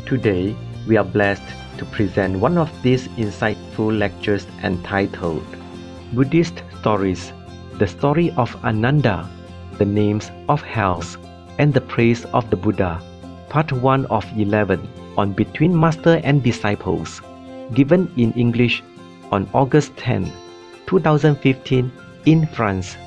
Today, we are blessed to present one of these insightful lectures entitled Buddhist Stories, the Story of Ananda, the Names of Hells, and the Praise of the Buddha, Part 1 of 11 on Between Master and Disciples, given in English on August 10, 2015 in France.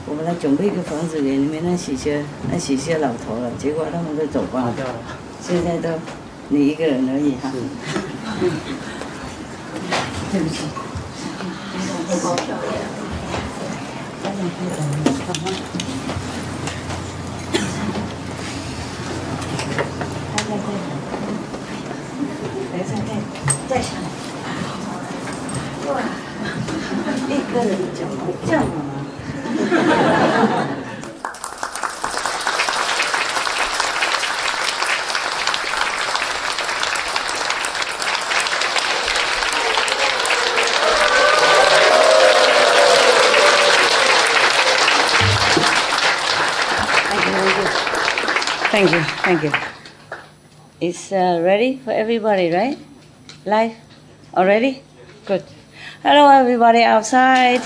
我本来准备一个房子给你们那许些老头了，结果他们都走光了，现在都你一个人而已哈。对不起。再下来。哇，一个人脚这样吗？Thank you. It's ready for everybody, right? Live? Already? Good. Hello, everybody outside.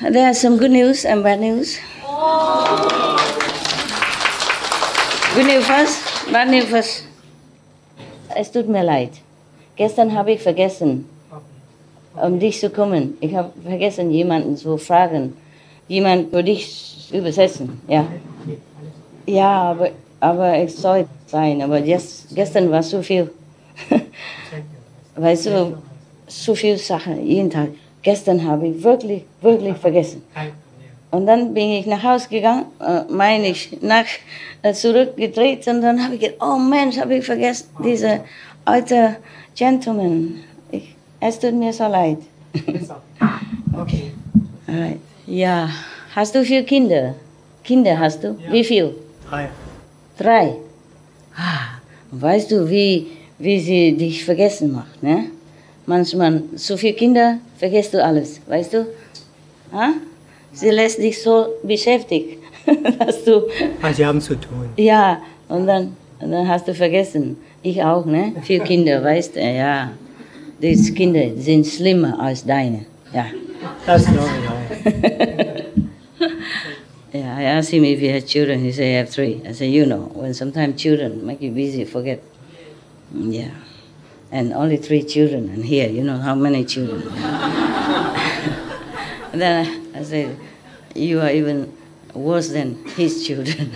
There are some good news and bad news. Good news first, bad news first. Es tut mir leid. Gestern habe ich vergessen, dich zu kommen. Ich habe vergessen, jemanden zu fragen, jemand für dich zu übersetzen. Ja, ja, aber es soll sein. Aber gestern war so viel. Weißt du, so viel Sachen jeden Tag. Gestern habe ich wirklich vergessen. Und dann bin ich nach Hause gegangen, meine ich, zurückgedreht und dann habe ich gedacht, oh Mensch, habe ich vergessen, dieser alte Gentleman. Es tut mir so leid. Okay. Alright. Ja, hast du viele Kinder? Kinder hast du? Ja. Wie viel? 3. 3? Ah, weißt du, wie sie dich vergessen macht, ne? Manchmal, so viele Kinder, vergisst du alles, weißt du? Ha? Sie lässt dich so beschäftigt, dass du... Sie haben zu tun. Ja, und dann hast du vergessen. Ich auch, ne? 4 Kinder, weißt du? Ja. Diese Kinder sind schlimmer als deine, ja. Das glaube ich. Yeah, I asked him if he had children. He said, I have 3. I said, you know, when sometimes children make you busy, forget. Yeah. And only 3 children. And here, you know how many children. And then I said, you are even worse than his children.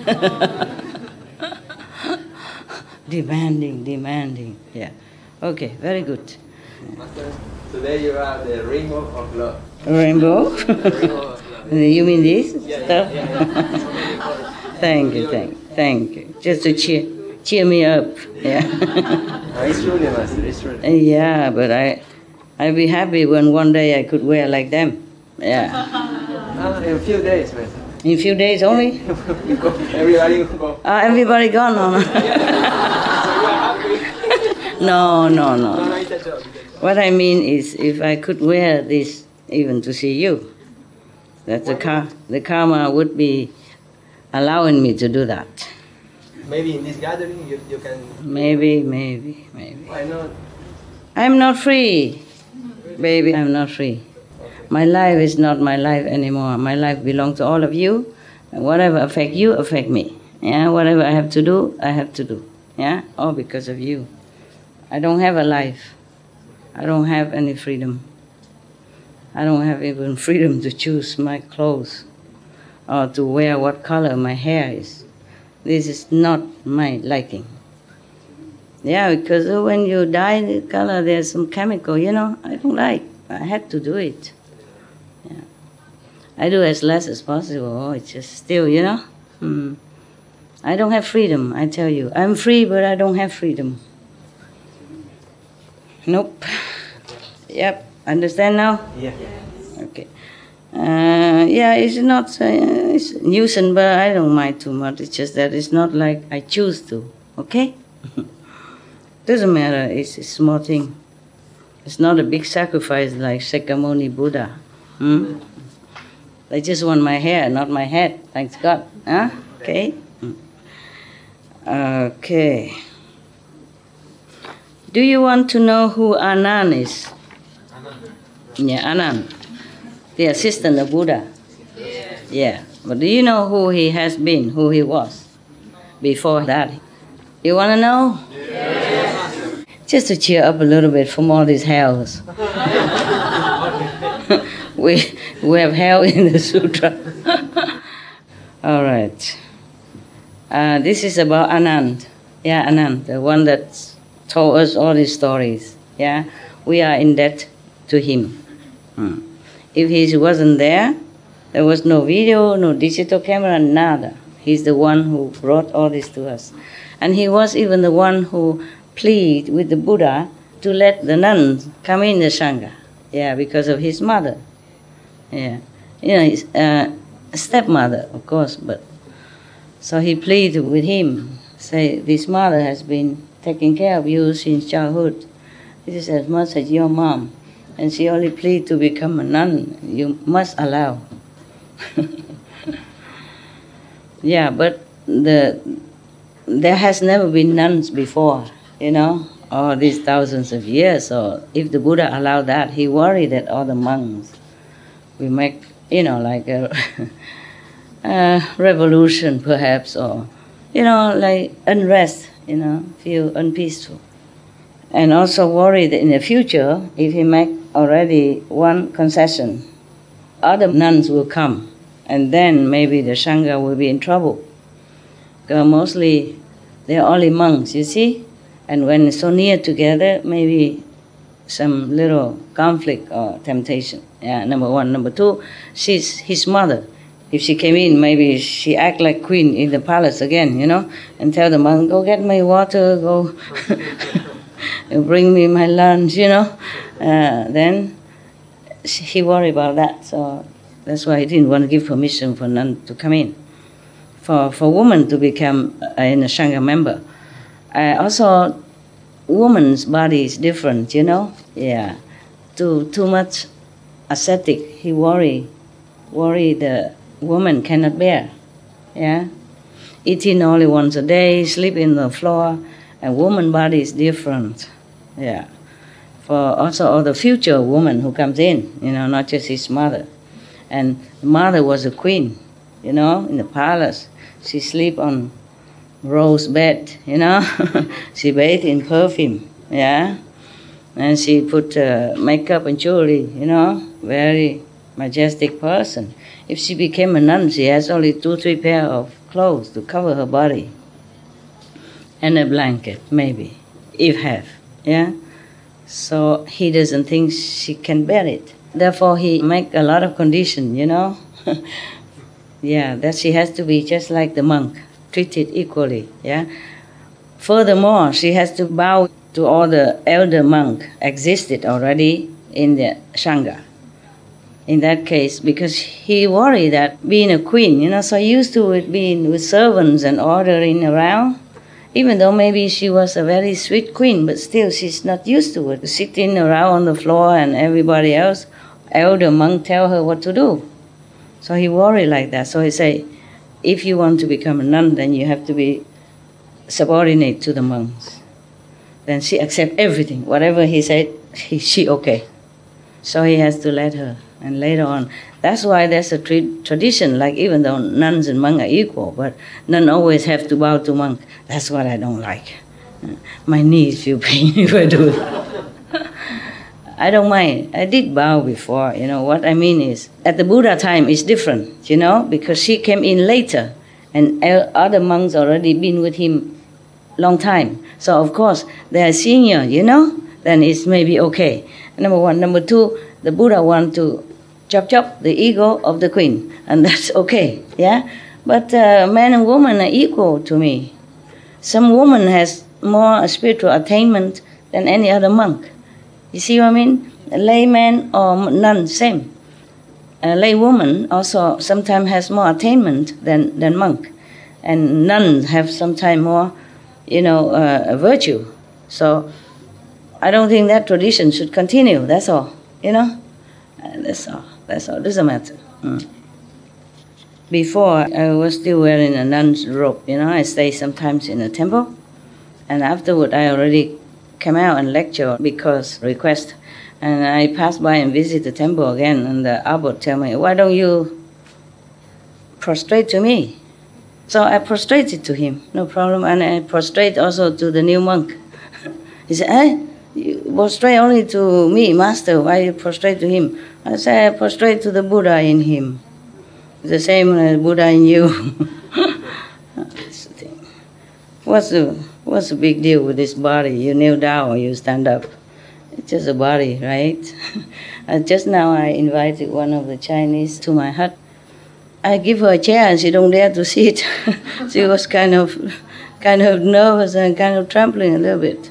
Demanding. Yeah. Okay, very good. Master, today you are the rainbow of love. Rainbow? Rainbow of love. You mean this stuff? Yeah. Thank you. Just to cheer me up. Yeah. It's true, Master. It's true. Yeah, but I'd be happy when one day I could wear like them. Yeah. In a few days, Master. In a few days only? Everybody will go. Everybody gone? No. What I mean is, if I could wear this even to see you, that the karma would be allowing me to do that. Maybe in this gathering you can... Maybe. Why not? I'm not free. Baby, I'm not free. My life is not my life anymore. My life belongs to all of you. And whatever affect you, affect me. Yeah, whatever I have to do, I have to do. Yeah, all because of you. I don't have a life. I don't have any freedom. I don't have even freedom to choose my clothes. or to wear what color my hair is. This is not my liking. Yeah, because when you dye the color, there's some chemical, I don't like. I had to do it. Yeah. I do as less as possible. It's just still, I don't have freedom, I tell you. I'm free, but I don't have freedom. Nope. Yep. Understand now? Yeah. Okay. It's not it's nuisance, but I don't mind too much. It's just that it's not like I choose to. Okay? Doesn't matter. It's a small thing. It's not a big sacrifice like Sakyamuni Buddha. I just want my hair, not my head. Thanks God. Huh? Okay? Okay. Do you want to know who Anand is? Yeah, Anand. The assistant of Buddha. Yeah. But do you know who he has been, who he was before that? You want to know? Yes. Just to cheer up a little bit from all these hells. we have hell in the sutra. All right. This is about Anand. Yeah, Anand, the one that told us all these stories. Yeah, we are in debt to him. If he wasn't there, there was no video, no digital camera, nada. He's the one who brought all this to us. And he was even the one who pleaded with the Buddha to let the nuns come in the Sangha. Yeah, because of his mother. Yeah, his stepmother, of course, but so he pleaded with him, say, this mother has been taking care of you since childhood. This is as much as your mom. And she only pleaded to become a nun. You must allow. Yeah, but there has never been nuns before, all these thousands of years. So if the Buddha allowed that, he worried that all the monks will make, like a revolution perhaps, or, like unrest, feel unpeaceful. And also worried that in the future, if he make already one concession, other nuns will come, and then maybe the Sangha will be in trouble. Because mostly they're only monks, you see? And when so near together, maybe some little conflict or temptation. Yeah, number one. Number two, she's his mother. If she came in, maybe she act like queen in the palace again, and tell the monk, go get me water, go bring me my lunch, then he worried about that. So that's why he didn't want to give permission for nuns to come in. For women to become a Sangha member. Also, woman's body is different, Yeah. Too much ascetic, he worry the woman cannot bear. Yeah. Eating only once a day, sleep in the floor, and woman body is different. Yeah. For also all the future woman who comes in, not just his mother. And the mother was a queen, in the palace. She sleep on rose bed, She bathed in perfume, yeah. And she put makeup and jewelry, very majestic person. If she became a nun, she has only 2-3 pair of clothes to cover her body. And a blanket, maybe, if have, yeah. So he doesn't think she can bear it. Therefore, he make a lot of condition, Yeah, that she has to be just like the monk, treated equally, yeah. Furthermore, she has to bow to all the elder monk existed already in the Sangha. In that case, because he worried that being a queen, so used to it being with servants and ordering around, even though maybe she was a very sweet queen, but still she's not used to it, sitting around on the floor and everybody else, elder monk tell her what to do. So he worried like that. So he say, if you want to become a nun, then you have to be subordinate to the monks. Then she accept everything. Whatever he said, she okay. So he has to let her. And later on, that's why there's a tradition, like even though nuns and monks are equal, but nuns always have to bow to monk. That's what I don't like. My knees feel pain if I do it. I don't mind. I did bow before. What I mean is, at the Buddha time, it's different, because she came in later, and other monks already been with him long time. So, of course, they are senior, then it's maybe okay. Number one. Number two, the Buddha want to chop the ego of the queen, and that's okay, yeah? But man and woman are equal to me. Some woman has more spiritual attainment than any other monk. You see what I mean? A layman or nun, same. A lay woman also sometimes has more attainment than monk. And nuns have sometimes more, virtue. So I don't think that tradition should continue, that's all, That's all. Doesn't matter. Before, I was still wearing a nun's robe, I stay sometimes in a temple. And afterward, I already came out and lecture because request. And I passed by and visit the temple again, and the abbot tell me, why don't you prostrate to me? So I prostrated to him, no problem. And I prostrate also to the new monk. He said, you prostrate only to me, master, why you prostrate to him? I said, I prostrate to the Buddha in him. It's the same as Buddha in you. That's the thing. What's the big deal with this body? You kneel down or you stand up. It's just a body, right? Just now I invited one of the Chinese to my hut. I give her a chair and she don't dare to sit. She was kind of nervous and kind of trembling a little bit.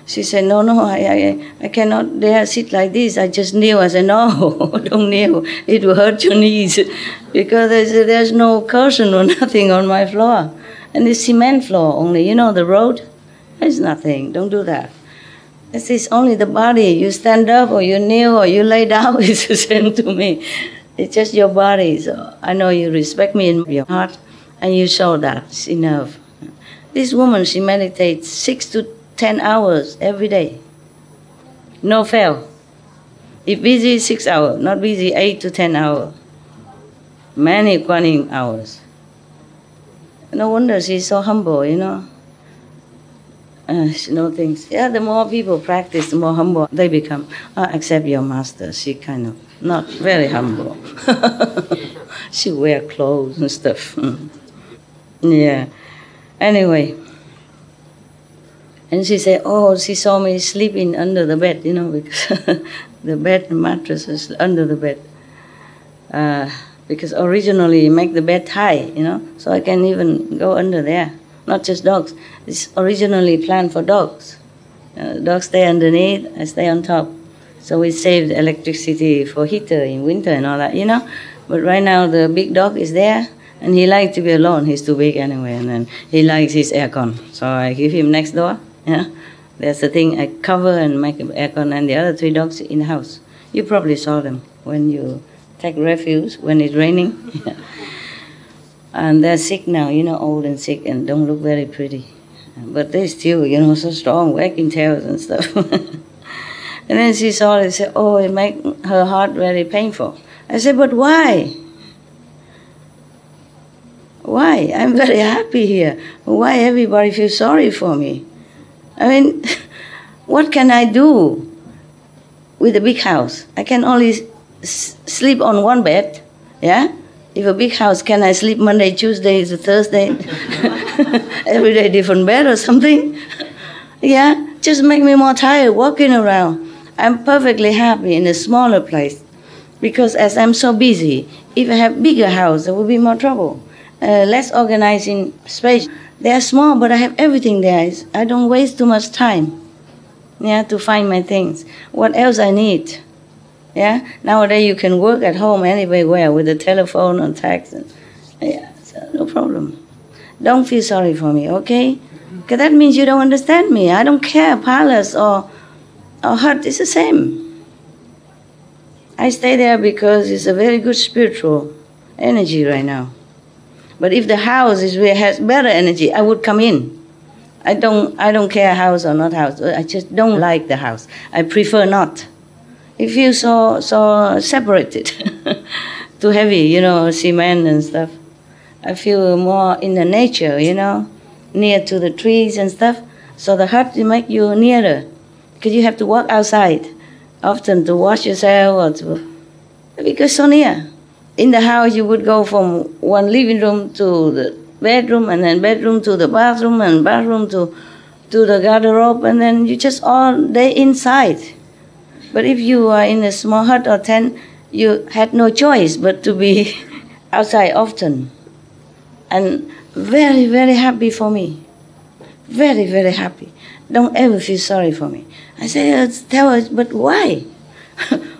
She said, no, I cannot dare sit like this. I just kneel. I said, no, don't kneel. It will hurt your knees. Because there's no cushion or nothing on my floor. And it's cement floor only. The road, there's nothing. Don't do that. This is only the body. You stand up or you kneel or you lay down. It's the same to me. It's just your body. So I know you respect me in your heart. And you show that. It's enough. This woman, she meditates 6 to 10 hours every day. No fail. If busy, 6 hours. Not busy, 8 to 10 hours. Many Kuan hours. No wonder she's so humble, She knows things. Yeah, the more people practice, the more humble they become. Except your master, she kind of not very humble. She wear clothes and stuff. Yeah. Anyway. And she said, she saw me sleeping under the bed, because the bed, the mattress is under the bed. Because originally you make the bed high, so I can even go under there. Not just dogs. It's originally planned for dogs. Dogs stay underneath, I stay on top. So we save the electricity for heater in winter and all that, But right now the big dog is there, and he likes to be alone. He's too big anyway, and then he likes his aircon. So I give him next door. That's the thing. I cover and make an aircon, and the other 3 dogs in the house. You probably saw them when you take refuge when it's raining. And they're sick now, old and sick, and don't look very pretty. But they still, so strong, wagging tails and stuff. And then she saw it and said, it makes her heart very painful. I said, but why? Why? I'm very happy here. Why everybody feels sorry for me? I mean, what can I do with a big house? I can only sleep on one bed, yeah? If a big house, can I sleep Monday, Tuesday, Thursday? Every day different bed or something? Yeah, just make me more tired walking around. I'm perfectly happy in a smaller place because as I'm so busy, if I have bigger house, there will be more trouble. Less organizing space. They are small, but I have everything there. I don't waste too much time, to find my things. What else I need? Yeah, nowadays you can work at home anywhere with a telephone or text. So no problem. Don't feel sorry for me, okay? Because that means you don't understand me. I don't care, palace or hut, it's the same. I stay there because it's a very good spiritual energy right now. But if the house has better energy, I would come in. I don't care house or not house. I just don't like the house. I prefer not. It feels so separated, too heavy, cement and stuff. I feel more in the nature, near to the trees and stuff. So the hut will make you nearer, because you have to walk outside. often to wash yourself or to, because so near. In the house, you would go from one living room to the bedroom, and then bedroom to the bathroom, and bathroom to the garderobe, and then you just all day inside. But if you are in a small hut or tent, you had no choice but to be outside often. And very, very happy for me. Very, very happy. Don't ever feel sorry for me. I say, tell us, but why?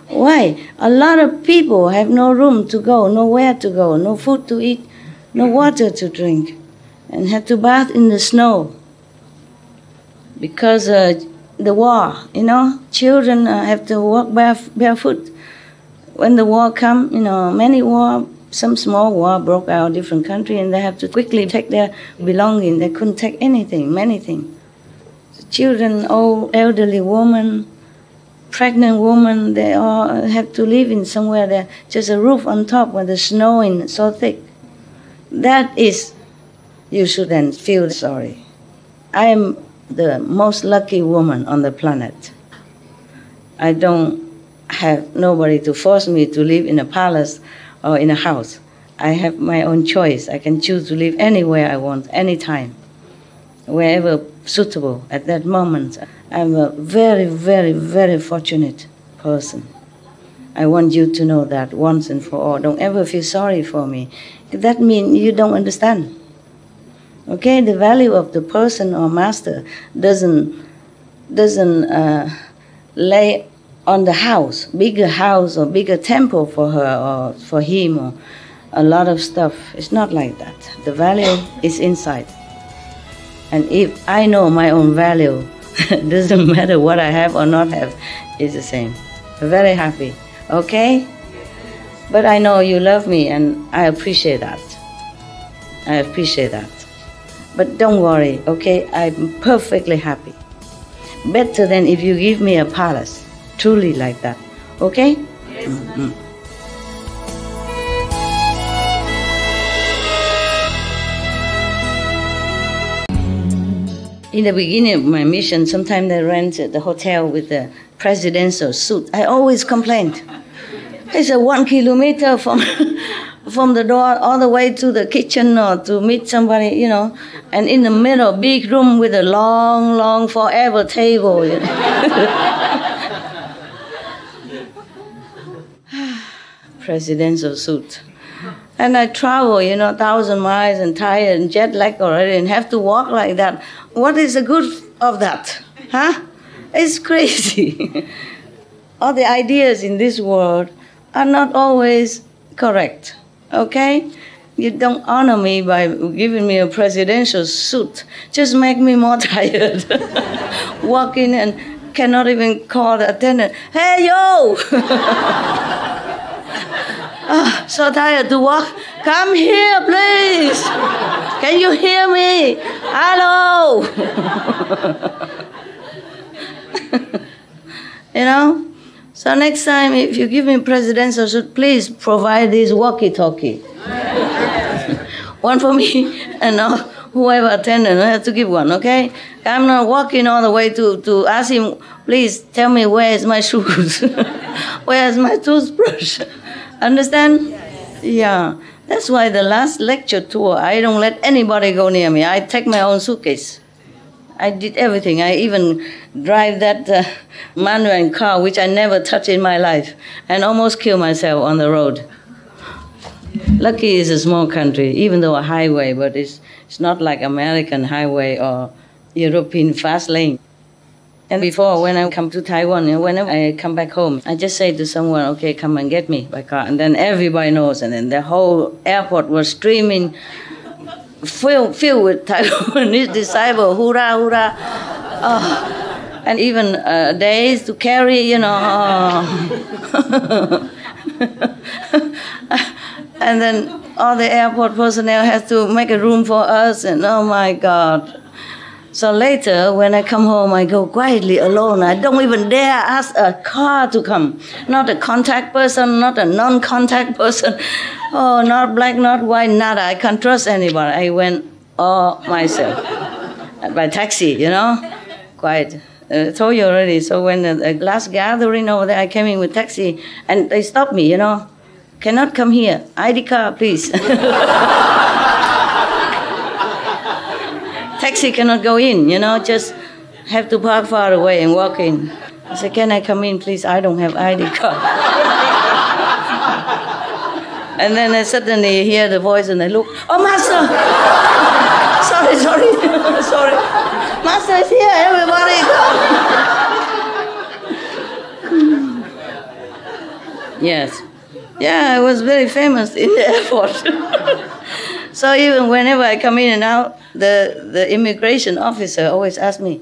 Why? A lot of people have no room to go, nowhere to go, no food to eat, no water to drink, and have to bath in the snow. Because the war, children have to walk barefoot. When the war comes, many war, some small war broke out in different countries, and they have to quickly take their belongings. They couldn't take anything, many things. Children, old, elderly women, pregnant women, they all have to live in somewhere there, just a roof on top when the snow is so thick. That is, you shouldn't feel sorry. I am the most lucky woman on the planet. I don't have nobody to force me to live in a palace or in a house. I have my own choice. I can choose to live anywhere I want, anytime, wherever suitable at that moment. I'm a very, very, very fortunate person. I want you to know that once and for all. Don't ever feel sorry for me. That means you don't understand. Okay, the value of the person or master doesn't lay on the house or bigger temple for her or for him or a lot of stuff. It's not like that. The value is inside. And if I know my own value, doesn't matter what I have or not have, it's the same. Very happy. Okay? But I know you love me, and I appreciate that. I appreciate that. But don't worry, okay? I'm perfectly happy. Better than if you give me a palace. Truly like that. Okay? Yes, ma'am. In the beginning of my mission, sometimes I rented the hotel with the presidential suite. I always complained. It's 1 kilometer from from the door all the way to the kitchen or to meet somebody, and in the middle, big room with a long, long forever table. Presidential suite. And I travel, 1,000 miles and tired and jet lag already and have to walk like that. What is the good of that? Huh? It's crazy. All the ideas in this world are not always correct. Okay? You don't honor me by giving me a presidential suit. Just make me more tired. Walk in and cannot even call the attendant. Hey, yo! So tired to walk. Come here, please. Can you hear me? Hello. So next time, if you give me presidential suit, please provide this walkie-talkie. One for me and whoever attendant, I have to give one, okay? I'm not walking all the way to ask him, please tell me where is my shoes? Where is my toothbrush? Understand? Yeah. That's why the last lecture tour, I don't let anybody go near me. I take my own suitcase. I did everything. I even drive that manual car, which I never touched in my life, and almost killed myself on the road. Lucky it's a small country, even though a highway, but it's not like American highway or European fast lane. And before, when I come to Taiwan, whenever I come back home, I just say to someone, okay, come and get me by car. And then everybody knows. And then the whole airport was streaming, filled with Taiwanese disciples, hurrah, hurrah. Oh. And even days to carry, And then all the airport personnel has to make a room for us. And oh, my God. So later, when I come home, I go quietly alone. I don't even dare ask a car to come. Not a contact person, not a non-contact person. Oh, not black, not white, nada. I can't trust anybody. I went all myself. By taxi, Quiet. I told you already. So when the last gathering over there, I came in with taxi, and they stopped me, Cannot come here. ID card, please. Taxi cannot go in, just have to park far away and walk in. I said, can I come in, please? I don't have ID card. And then I suddenly hear the voice and I look, oh, Master! sorry. Sorry. Master is here, everybody come. Yes. Yeah, I was very famous in the airport. So even whenever I come in and out, the immigration officer always asks me,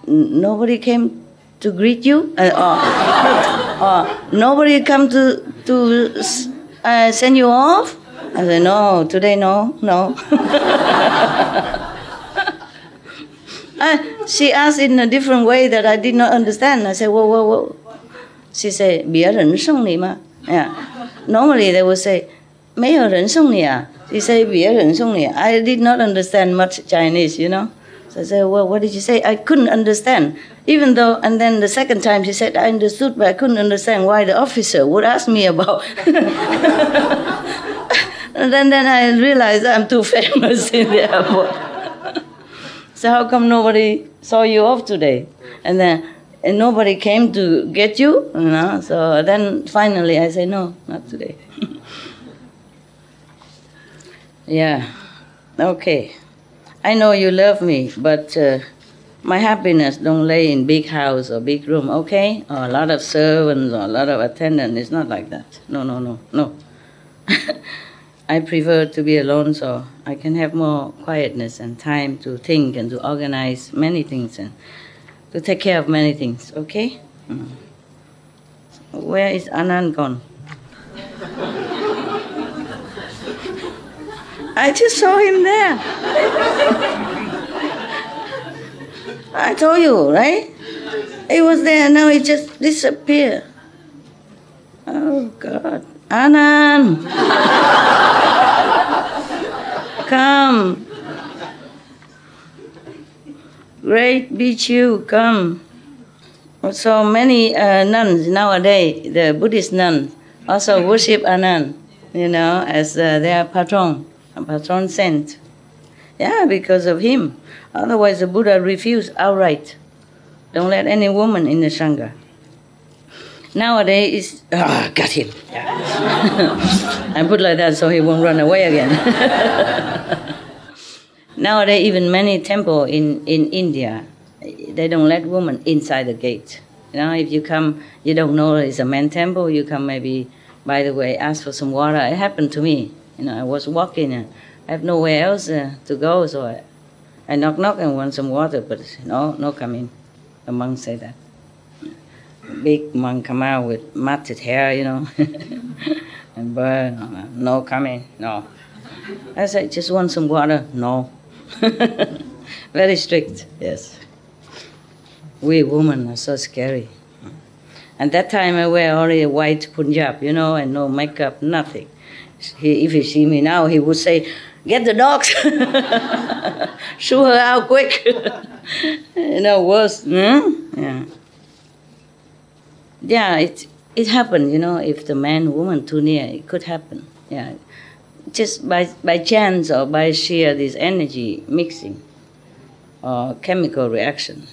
nobody came to greet you? Or nobody come to send you off? I said, no, today no. She asked in a different way that I did not understand. I said, whoa. She said, 别人送你吗? Yeah. Normally they would say, 没有人送你啊? She said, 别人送你. I did not understand much Chinese, So I said, well, what did you say? I couldn't understand. Even though, and then the second time she said, I understood, but I couldn't understand why the officer would ask me about. And then I realized I'm too famous in the airport. So how come nobody saw you off today? And nobody came to get you? So then finally I say, no, not today. Yeah, okay. I know you love me, but my happiness don't lay in big house or big room, okay? Or a lot of servants or a lot of attendants. It's not like that. No. I prefer to be alone so I can have more quietness and time to think and to organize many things and to take care of many things, okay? Where is Anand gone? I just saw him there. I told you, right? He was there, now he just disappeared. Oh, God. Anand! Come. Great Bhikshu, come. So many nuns nowadays, the Buddhist nuns, also worship Anand, as their patron saint. Yeah, because of him. Otherwise, the Buddha refused outright. Don't let any woman in the Sangha. Nowadays, got him. Yeah. I put like that so he won't run away again. Nowadays, even many temples in India, they don't let women inside the gate. If you come, you don't know it's a man temple, you come maybe, by the way, ask for some water. It happened to me. I was walking and I have nowhere else to go, so I knock and want some water, but no coming. The monk said that. Big monk come out with matted hair, and burn. No coming, no. I said, just want some water? No. Very strict, yes. We women are so scary. And that time I wear only a white punjab, and no makeup, nothing. If he see me now, he would say, get the dogs. Shoo her out quick. Worse. Yeah. Yeah, it happened, if the man, woman too near, it could happen. Yeah. Just by chance or by sheer this energy mixing or chemical reaction.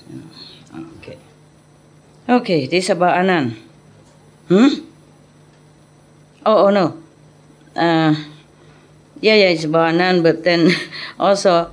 Okay, this is about Anand. Oh no. Yeah, it's about Anand, but then also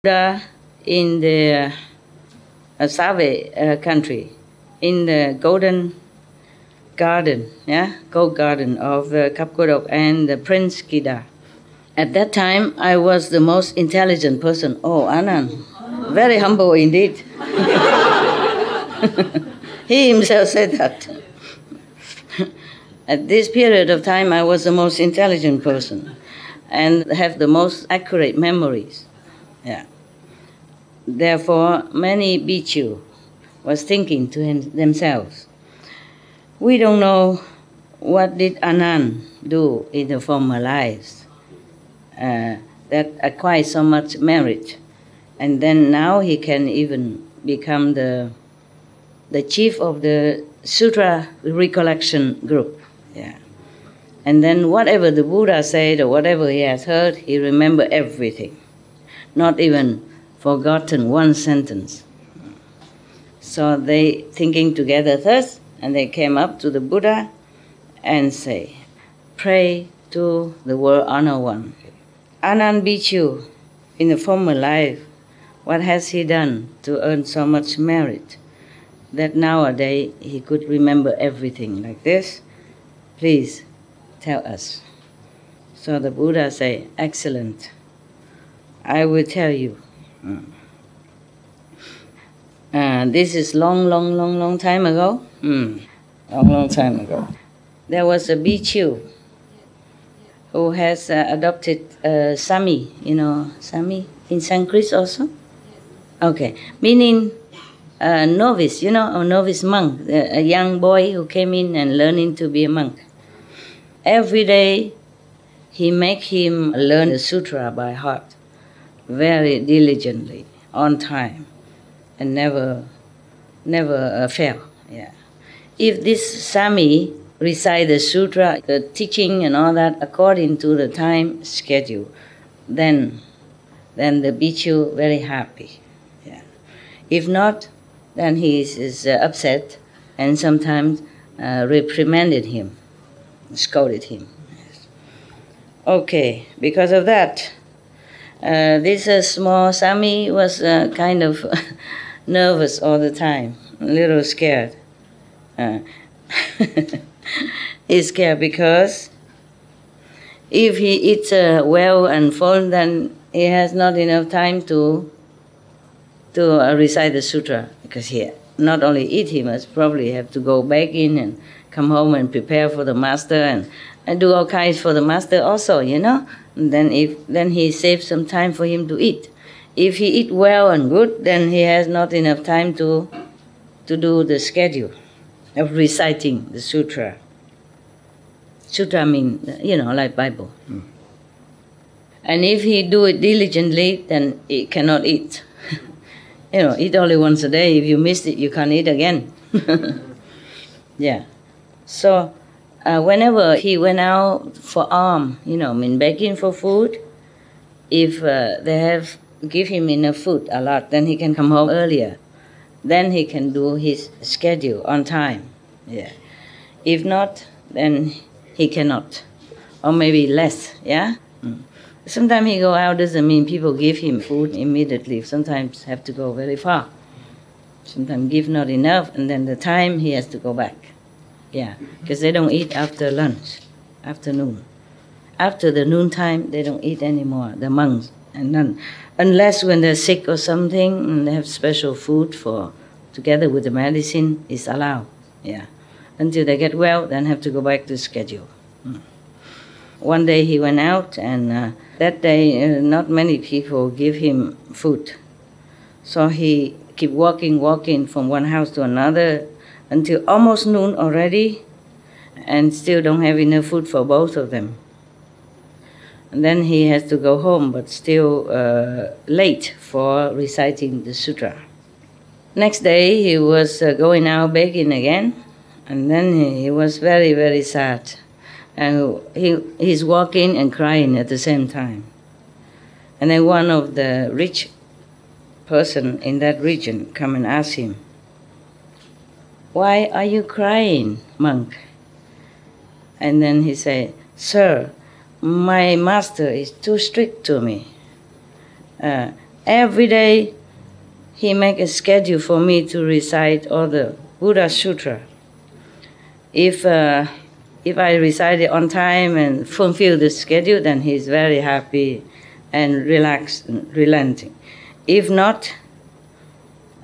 Buddha in the Save country, in the golden garden, gold garden of Kapkodok and the Prince Kida. At that time, I was the most intelligent person. Oh, Anand, very humble indeed. He himself said that. At this period of time, I was the most intelligent person and have the most accurate memories. Yeah. Therefore, many bhikkhu was thinking to themselves, we don't know what did Anand do in the former lives that acquired so much merit, and then now he can even become the chief of the Sutra recollection group. Yeah. And then whatever the Buddha said or whatever he has heard, he remembered everything, not even forgotten one sentence. So they thinking together thus, and they came up to the Buddha and say, pray to the World Honored One. Anand Bhikkhu, in the former life, what has he done to earn so much merit that nowadays he could remember everything like this? Please tell us. So the Buddha say, excellent. I will tell you. This is long time ago. Long time ago. There was a bhikkhu who has adopted Sami. You know Sami in Sanskrit also? Okay. Meaning novice, a novice monk, a young boy who came in and learning to be a monk. Every day he make him learn the sutra by heart, very diligently, on time, and never fail. Yeah. If this Sami recite the sutra, the teaching and all that according to the time schedule, then the bhikkhu very happy. Yeah. If not, then he is upset and sometimes reprimanded him, scolded him. Okay, because of that, this small Sami was kind of nervous all the time, a little scared. He's scared because if he eats well and full, then he has not enough time to recite the sutra, because he not only eat, he must probably have to go back in and come home and prepare for the master and do all kinds for the master also, And then he saves some time for him to eat. If he eat well and good, then he has not enough time to do the schedule of reciting the sutra. Sutra means, like Bible. And if he do it diligently, then he cannot eat. Eat only once a day. If you missed it, you can't eat again. Yeah. So whenever he went out for alms, begging for food, if they have give him enough food, a lot, then he can come home earlier. Then he can do his schedule on time. Yeah. If not, then he cannot. Or maybe less, yeah? Sometimes he go out doesn't mean people give him food immediately. Sometimes have to go very far. Sometimes give not enough, and then the time he has to go back. Yeah, because they don't eat after lunch, afternoon. After the noontime, they don't eat anymore, the monks and nuns. Unless when they're sick or something, and they have special food together with the medicine, is allowed. Yeah. Until they get well, then have to go back to schedule. One day he went out, and that day not many people give him food. So he keep walking from one house to another until almost noon already, and still don't have enough food for both of them. And then he has to go home, but still late for reciting the sutra. Next day he was going out begging again, and then he was very, very sad. And he's walking and crying at the same time. And then one of the rich person in that region come and ask him, "Why are you crying, monk?" And then he said, "Sir, my master is too strict to me. every day he make a schedule for me to recite all the Buddha Sutra. If I recite it on time and fulfill the schedule, then he's very happy and relaxed and relenting. If not,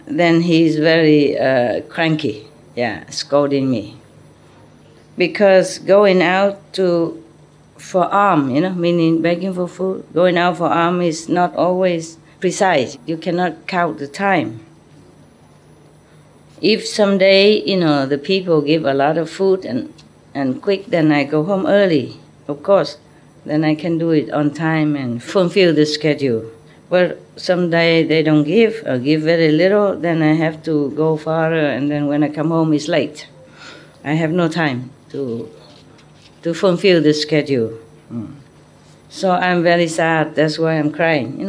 then he's very cranky, scolding me. Because going out for alms, meaning begging for food, going out for alms is not always precise. You cannot count the time. If someday, the people give a lot of food and quick, then I go home early, of course. Then I can do it on time and fulfill the schedule. But someday they don't give or give very little, then I have to go farther, and then when I come home it's late. I have no time to fulfill the schedule. So I'm very sad, that's why I'm crying.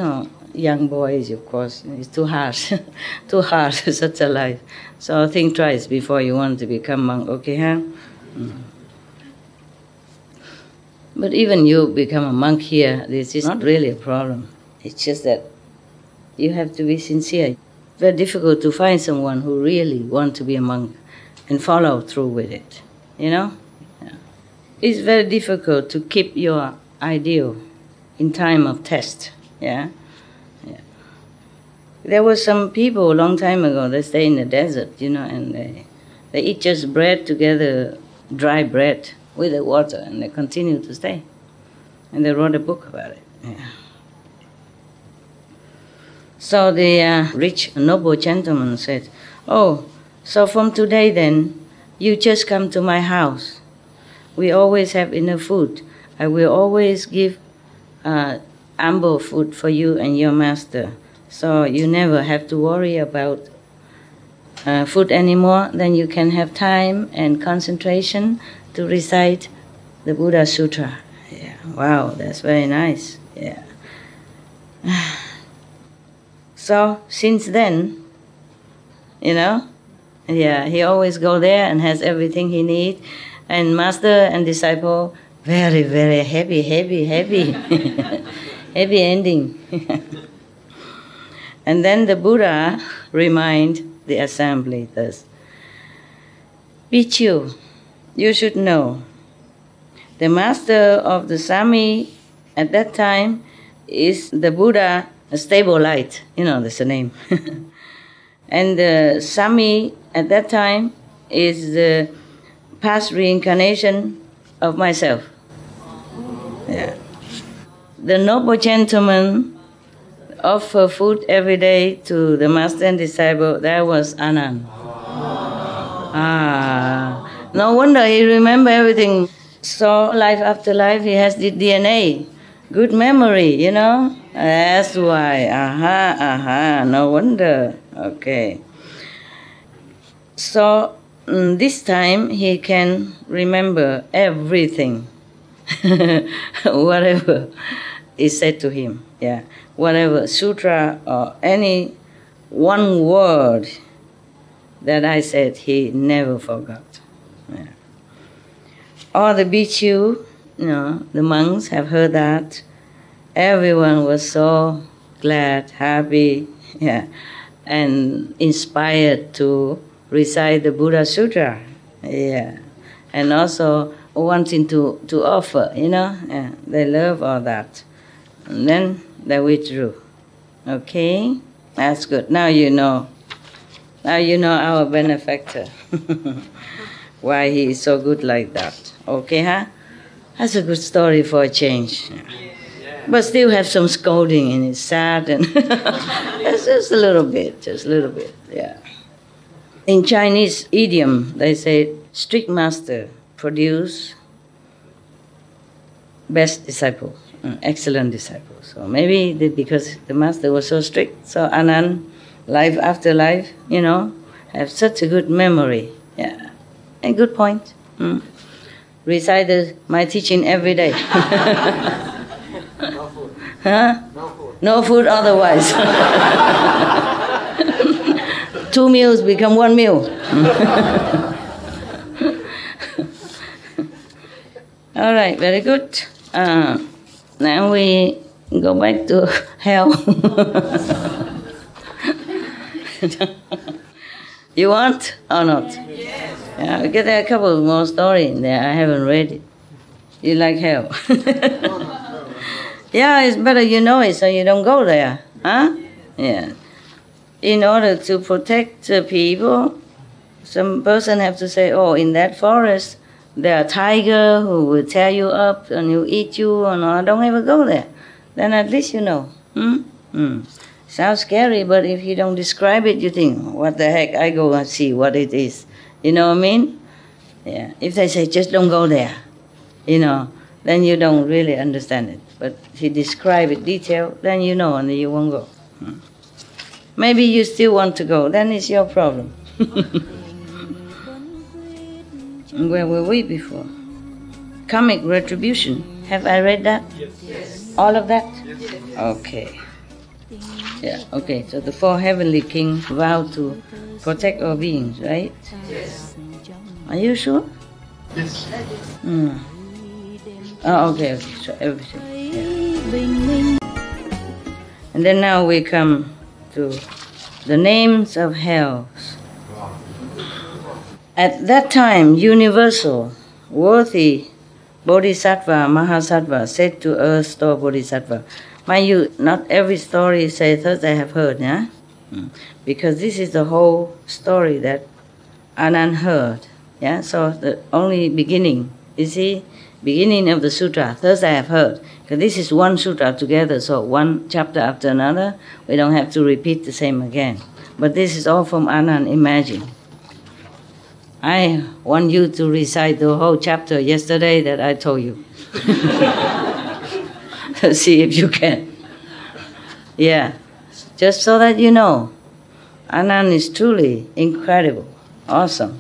Young boys, of course, it's too hard, such a life. So think twice before you want to become monk, okay, huh? But even you become a monk here, this is not really a problem. It's just that you have to be sincere. Very difficult to find someone who really wants to be a monk and follow through with it, Yeah. It's very difficult to keep your ideal in time of test, There were some people a long time ago, they stay in the desert, and they eat just bread together, dry bread with the water, and they continue to stay. And they wrote a book about it. So the rich, noble gentleman said, "Oh, so from today then, you just come to my house. We always have enough food. I will always give ample food for you and your master. So you never have to worry about food anymore. Then you can have time and concentration to recite the Buddha Sutra." Wow, that's very nice. So since then, he always go there and has everything he needs. And master and disciple, very, very happy, happy ending. And then the Buddha remind the assembly thus, "Bhikkhu, you should know, the master of the Sami at that time is the Buddha, a stable light, that's the name. And the Sami at that time is the past reincarnation of myself. The noble gentleman offer food every day to the master and disciple, that was Anand. No wonder he remember everything. So life after life he has the DNA, good memory, That's why, no wonder. Okay. So this time he can remember everything, whatever is said to him. Whatever sutra or any one word that I said, he never forgot. All the bhikkhu, the monks have heard that. Everyone was so glad, happy, and inspired to recite the Buddha Sutra, and also wanting to offer, they love all that. And then they withdrew. Okay, that's good. Now you know our benefactor, why he is so good like that. Okay, huh? That's a good story for a change. But still have some scolding and it's sad and just a little bit, In Chinese idiom, they say, strict master produce best disciple, excellent disciple. So maybe because the master was so strict, so Anand, life after life, have such a good memory. A good point. Recite my teaching every day. No food. Huh? No food. No food otherwise. 2 meals become 1 meal. All right, very good. Now we go back to hell. You want or not? Yes. Yeah, because there are a couple more stories in there. I haven't read it. You like hell? Yeah, it's better you know it so you don't go there. Huh? Yeah. In order to protect the people, some person have to say, oh, in that forest, there are tigers who will tear you up and will eat you, and don't ever go there. Then at least you know. Sounds scary, but if you don't describe it, you think, what the heck, I go and see what it is. You know what I mean? Yeah. If they say, just don't go there, then you don't really understand it. But if you describe it detailed, then you know and you won't go. Maybe you still want to go, then it's your problem. Where were we before? Karmic retribution. Have I read that? Yes. All of that? Yes. Okay. Yeah, okay. So the 4 heavenly kings vow to protect all beings, right? Yes. Are you sure? Yes. Oh, okay. So everything. Yeah. And then now we come to the names of hells. At that time, universal, worthy Bodhisattva, Mahasattva said to Earth Store Bodhisattva. Mind you, not every story says that I have heard, yeah? Because this is the whole story that Anand heard, yeah? So the only beginning, you see, beginning of the sutra, thus I have heard. Because this is one sutra together, so one chapter after another, we don't have to repeat the same again. But this is all from Anand, imagine. I want you to recite the whole chapter yesterday that I told you. See if you can. Yeah, just so that you know. Anand is truly incredible, awesome.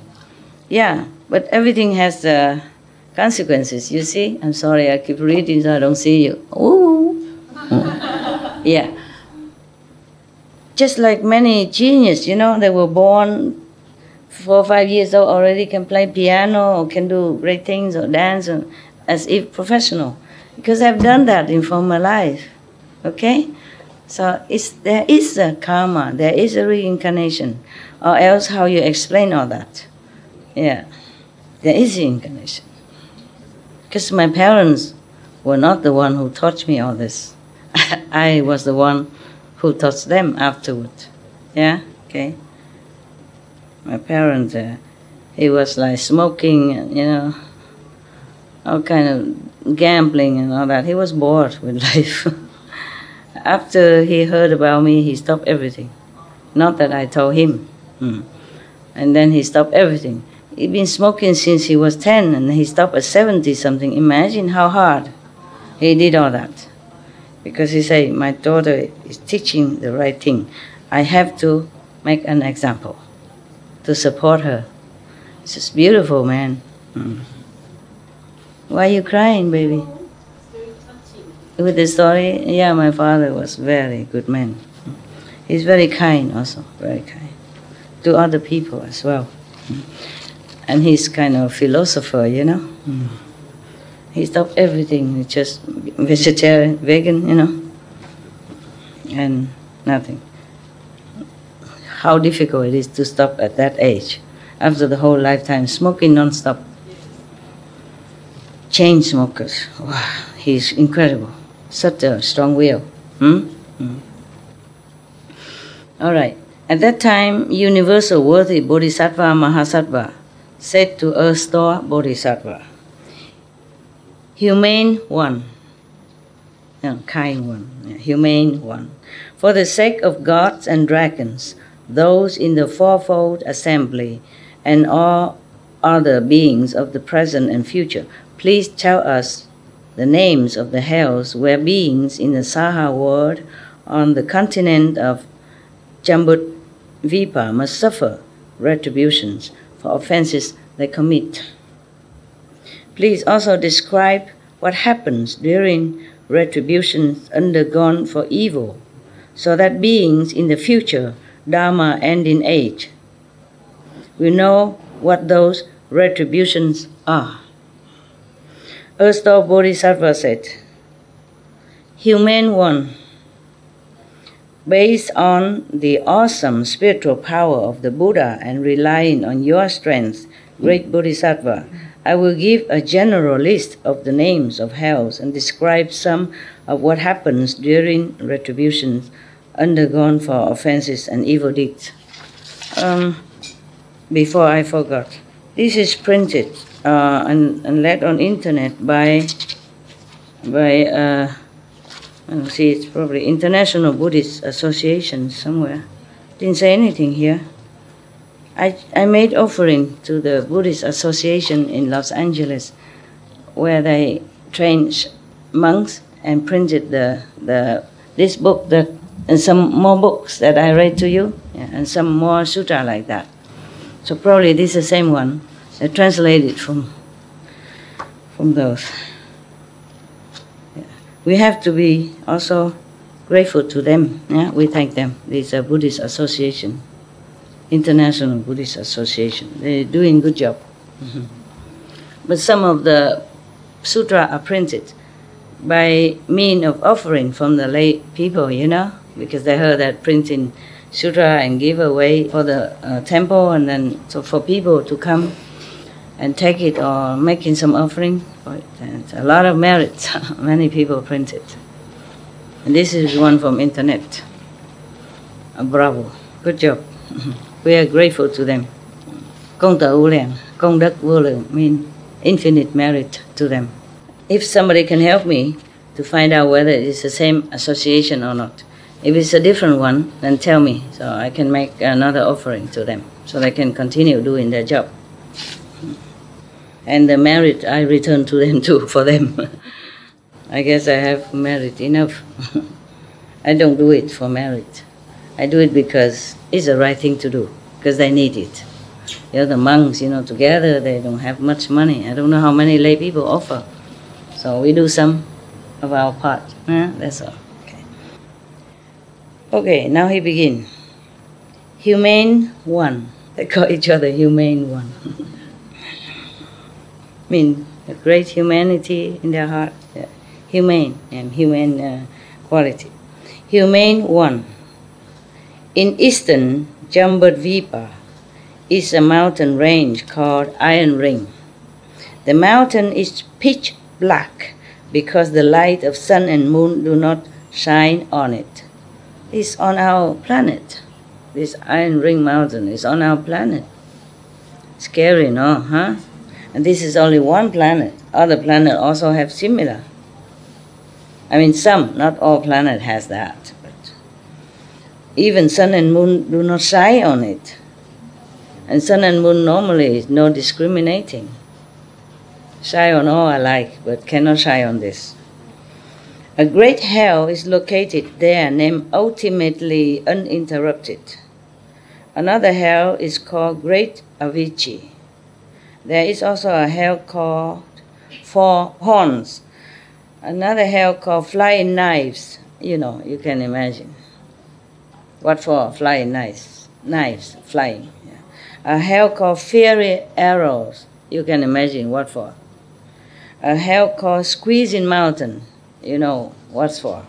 Yeah, but everything has consequences, you see? I'm sorry, I keep reading so I don't see you. Ooh. Yeah. Just like many geniuses, they were born 4 or 5 years old, already can play piano or can do great things or dance as if professional. Because I've done that in former life. Okay? So there is a karma, there is a reincarnation. Or else how you explain all that? Yeah. There is reincarnation. Because my parents were not the one who taught me all this. I was the one who taught them afterward. Yeah? Okay? My parents, he was like smoking, all kind of gambling and all that. He was bored with life. After he heard about me, he stopped everything. Not that I told him. And then he stopped everything. He'd been smoking since he was 10 and he stopped at 70-something. Imagine how hard he did all that. Because he said, my daughter is teaching the right thing. I have to make an example to support her. It's just beautiful, man. Why are you crying, baby? With the story, yeah, my father was very good man. He's very kind also, very kind. To other people as well. And he's kind of philosopher, He stopped everything, he's just vegetarian, vegan, and nothing. How difficult it is to stop at that age, after the whole lifetime, smoking non-stop. Chain smokers, wow, he's incredible. Such a strong will. All right. At that time, universal worthy Bodhisattva Mahasattva said to Earth Store Bodhisattva, humane one, kind one, humane one, for the sake of gods and dragons, those in the fourfold assembly, and all other beings of the present and future, please tell us the names of the hells where beings in the Saha world on the continent of Jambudvipa must suffer retributions for offenses they commit. Please also describe what happens during retributions undergone for evil, so that beings in the future, Dharma ending age, will know what those retributions are. Earth Bodhisattva said, humane one, based on the awesome spiritual power of the Buddha and relying on your strength, great Bodhisattva, I will give a general list of the names of hells and describe some of what happens during retributions undergone for offenses and evil deeds. Before I forgot, this is printed and led on internet by see, it's probably International Buddhist Association somewhere. Didn't say anything here. I made offering to the Buddhist Association in Los Angeles, where they trained monks and printed this book and some more books that I read to you, and some more sutra like that. So probably this is the same one. They translated from those. We have to be also grateful to them. Yeah? We thank them. This Buddhist Association, International Buddhist Association. They're doing a good job. Mm-hmm. But some of the sutra are printed by means of offering from the lay people, because they heard that printing sutra and give away for the temple, and then so for people to come and take it or making some offering for it. And it's a lot of merit. Many people print it. And this is one from internet. Bravo. Good job. We are grateful to them. Công tử vô lượng, công đức vô lượng mean infinite merit to them. If somebody can help me to find out whether it's the same association or not. If it's a different one, then tell me, so I can make another offering to them, so they can continue doing their job. And the merit I return to them too, for them. I guess I have merit enough. I don't do it for merit. I do it because it's the right thing to do, because they need it. The monks, together, they don't have much money. I don't know how many lay people offer. So we do some of our part. That's all. Okay, now he begins. Humane one. They call each other humane one. Mean a great humanity in their heart. Yeah. Humane and human quality. Humane one. In eastern Jambudvipa is a mountain range called Iron Ring. The mountain is pitch black because the light of sun and moon do not shine on it. It's on our planet. This Iron Ring mountain is on our planet. Scary, no? Huh? And this is only one planet. Other planets also have similar. I mean, some, not all planet has that. But even sun and moon do not shine on it. And sun and moon normally is no discriminating. Shine on all alike, but cannot shine on this. A great hell is located there, named Ultimately Uninterrupted. Another hell is called Great Avicii. There is also a hell called Four Horns. Another hell called Flying Knives. You can imagine. What for? Flying knives. Knives, flying. Yeah. A hell called Fiery Arrows. You can imagine what for. A hell called Squeezing Mountain. You know what's for.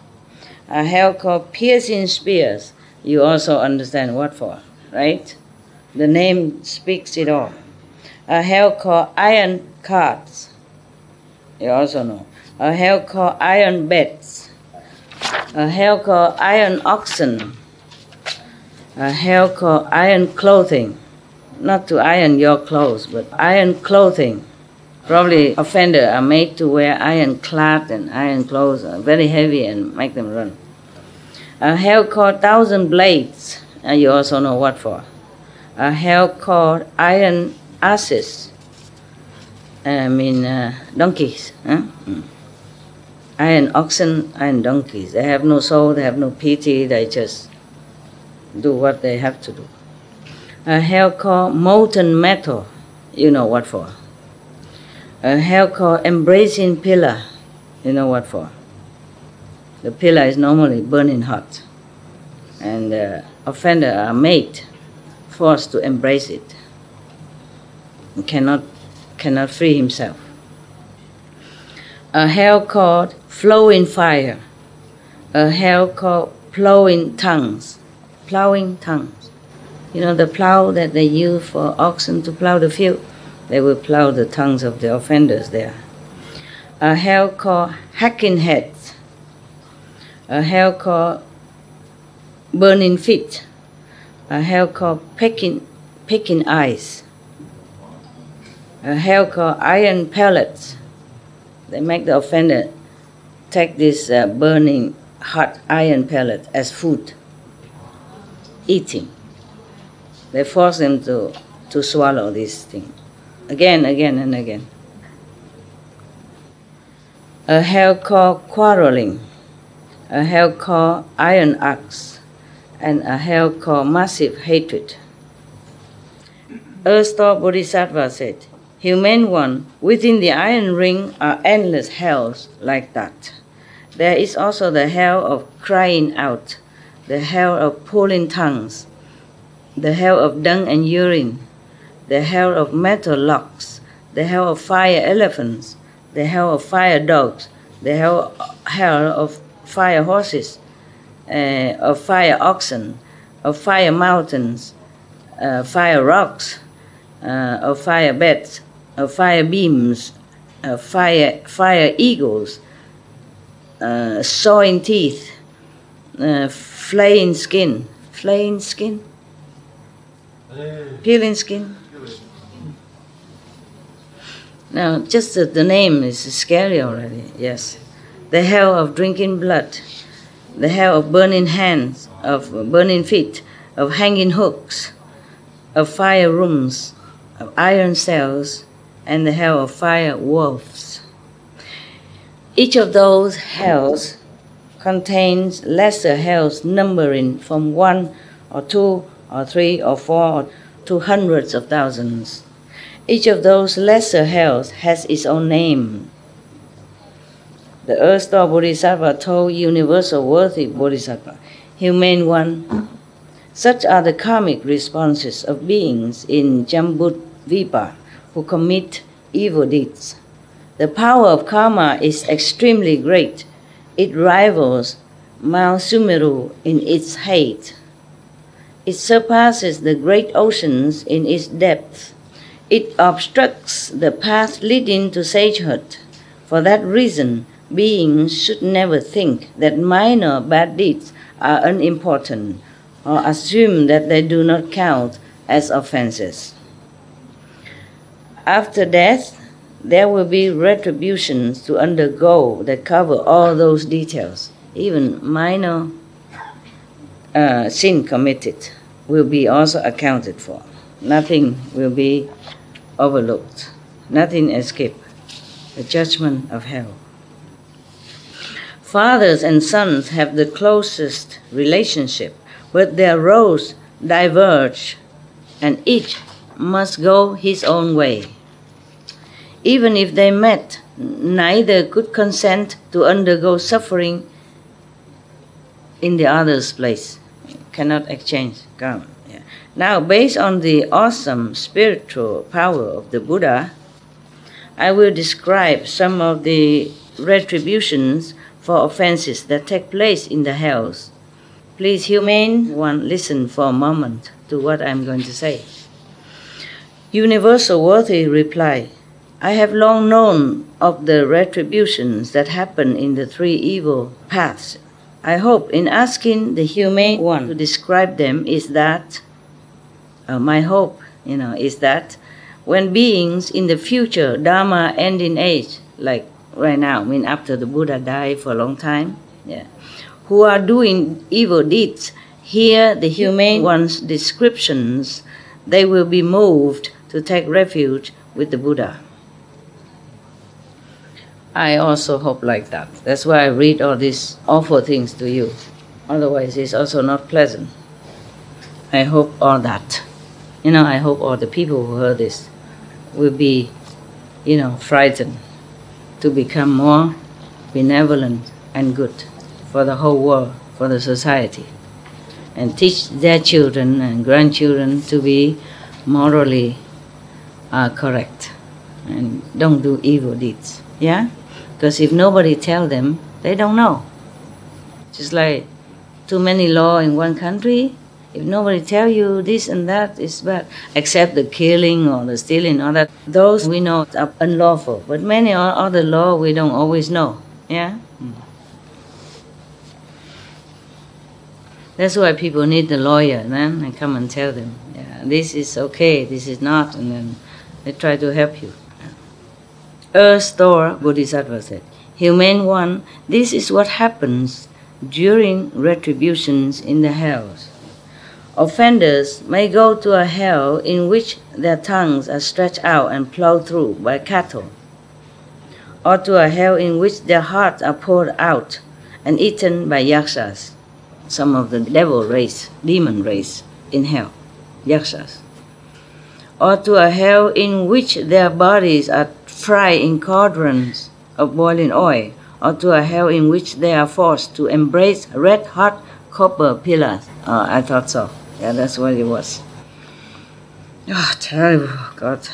A hell called Piercing Spears. You also understand what for, right? The name speaks it all. A hell called Iron Carts. You also know. A hell called Iron Beds. A hell called Iron Oxen. A hell called Iron Clothing. Not to iron your clothes, but iron clothing. Probably offenders are made to wear iron clad and iron clothes, very heavy, and make them run. A hell called 1,000 Blades, and you also know what for. A hell called Iron Asses, donkeys. Huh? Iron oxen, iron donkeys. They have no soul, they have no pity, they just do what they have to do. A hell called Molten Metal, you know what for. A hell called Embracing Pillar, you know what for. The pillar is normally burning hot, and the offenders are made, forced to embrace it. He cannot free himself. A hell called Flowing Fire. A hell called plowing tongues. Plowing tongues. You know the plow that they use for oxen to plow the field? They will plow the tongues of the offenders there. A hell called hacking heads. A hell called burning feet. A hell called pecking eyes. A hell called iron pellets. They make the offender take this burning hot iron pellet as food, eating. They force them to swallow this thing again and again. A hell called quarreling. A hell called iron axe. And a hell called massive hatred. Earth-star Bodhisattva said, "Human one, within the iron ring are endless hells like that. There is also the hell of crying out, the hell of pulling tongues, the hell of dung and urine, the hell of metal locks, the hell of fire elephants, the hell of fire dogs, the hell of fire horses, of fire oxen, of fire mountains, fire rocks, of fire beds, of fire beams, of fire eagles, sawing teeth, flaying skin, peeling skin. Now, just the name is scary already, yes. The hell of drinking blood, the hell of burning hands, of burning feet, of hanging hooks, of fire rooms, of iron cells, and the hell of fire wolves. Each of those hells contains lesser hells numbering from 1 or 2 or 3 or 4 to hundreds of thousands. Each of those lesser hells has its own name. The Earth-star Bodhisattva told Universal Worthy Bodhisattva, "Humane one, such are the karmic responses of beings in Jambudvipa who commit evil deeds. The power of karma is extremely great. It rivals Mount Sumeru in its height. It surpasses the great oceans in its depth. It obstructs the path leading to sagehood. For that reason, beings should never think that minor bad deeds are unimportant or assume that they do not count as offenses. After death, there will be retributions to undergo that cover all those details. Even minor sin committed will be also accounted for. Nothing will be overlooked. Nothing escaped the judgment of hell. Fathers and sons have the closest relationship, but their roads diverge, and each must go his own way. Even if they met, neither could consent to undergo suffering in the other's place. Cannot exchange karma. Yeah. Now, based on the awesome spiritual power of the Buddha, I will describe some of the retributions for offenses that take place in the hells. Please, humane one, listen for a moment to what I'm going to say. Universal Worthy replied, "I have long known of the retributions that happen in the three evil paths. I hope in asking the humane one to describe them is that, my hope, is that when beings in the future Dharma ending age, like right now, after the Buddha died for a long time, who are doing evil deeds, hear the humane one's descriptions, they will be moved to take refuge with the Buddha." I also hope like that. That's why I read all these awful things to you. Otherwise, it's also not pleasant. I hope all that. I hope all the people who heard this will be, frightened to become more benevolent and good for the whole world, for the society, and teach their children and grandchildren to be morally correct and don't do evil deeds. Yeah? Because if nobody tell them, they don't know. Just like too many laws in one country, if nobody tell you this and that is bad, except the killing or the stealing or that, those we know are unlawful. But many other laws we don't always know. Yeah. That's why people need the lawyer, man, and come and tell them, yeah, this is okay, this is not, and then they try to help you. Earth Store Bodhisattva said, Humane one, this is what happens during retributions in the hells. Offenders may go to a hell in which their tongues are stretched out and plowed through by cattle, or to a hell in which their hearts are poured out and eaten by yakshas, some of the devil race, demon race in hell, yakshas, or to a hell in which their bodies are fried in cauldrons of boiling oil, or to a hell in which they are forced to embrace red-hot copper pillars. I thought so. Yeah, that's what it was. Oh, terrible, God.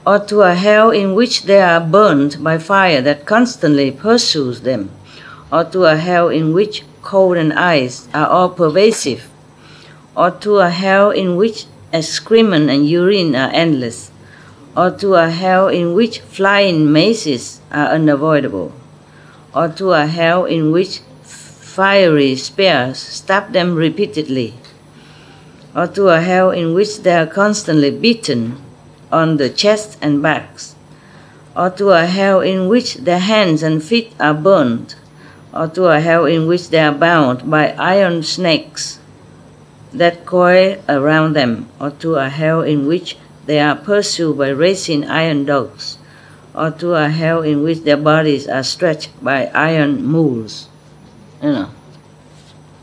Or to a hell in which they are burned by fire that constantly pursues them, or to a hell in which cold and ice are all pervasive, or to a hell in which excrement and urine are endless, or to a hell in which flying mazes are unavoidable, or to a hell in which fiery spears stab them repeatedly, or to a hell in which they are constantly beaten on the chest and backs, or to a hell in which their hands and feet are burned, or to a hell in which they are bound by iron snakes that coil around them, or to a hell in which they are pursued by racing iron dogs, or to a hell in which their bodies are stretched by iron mules,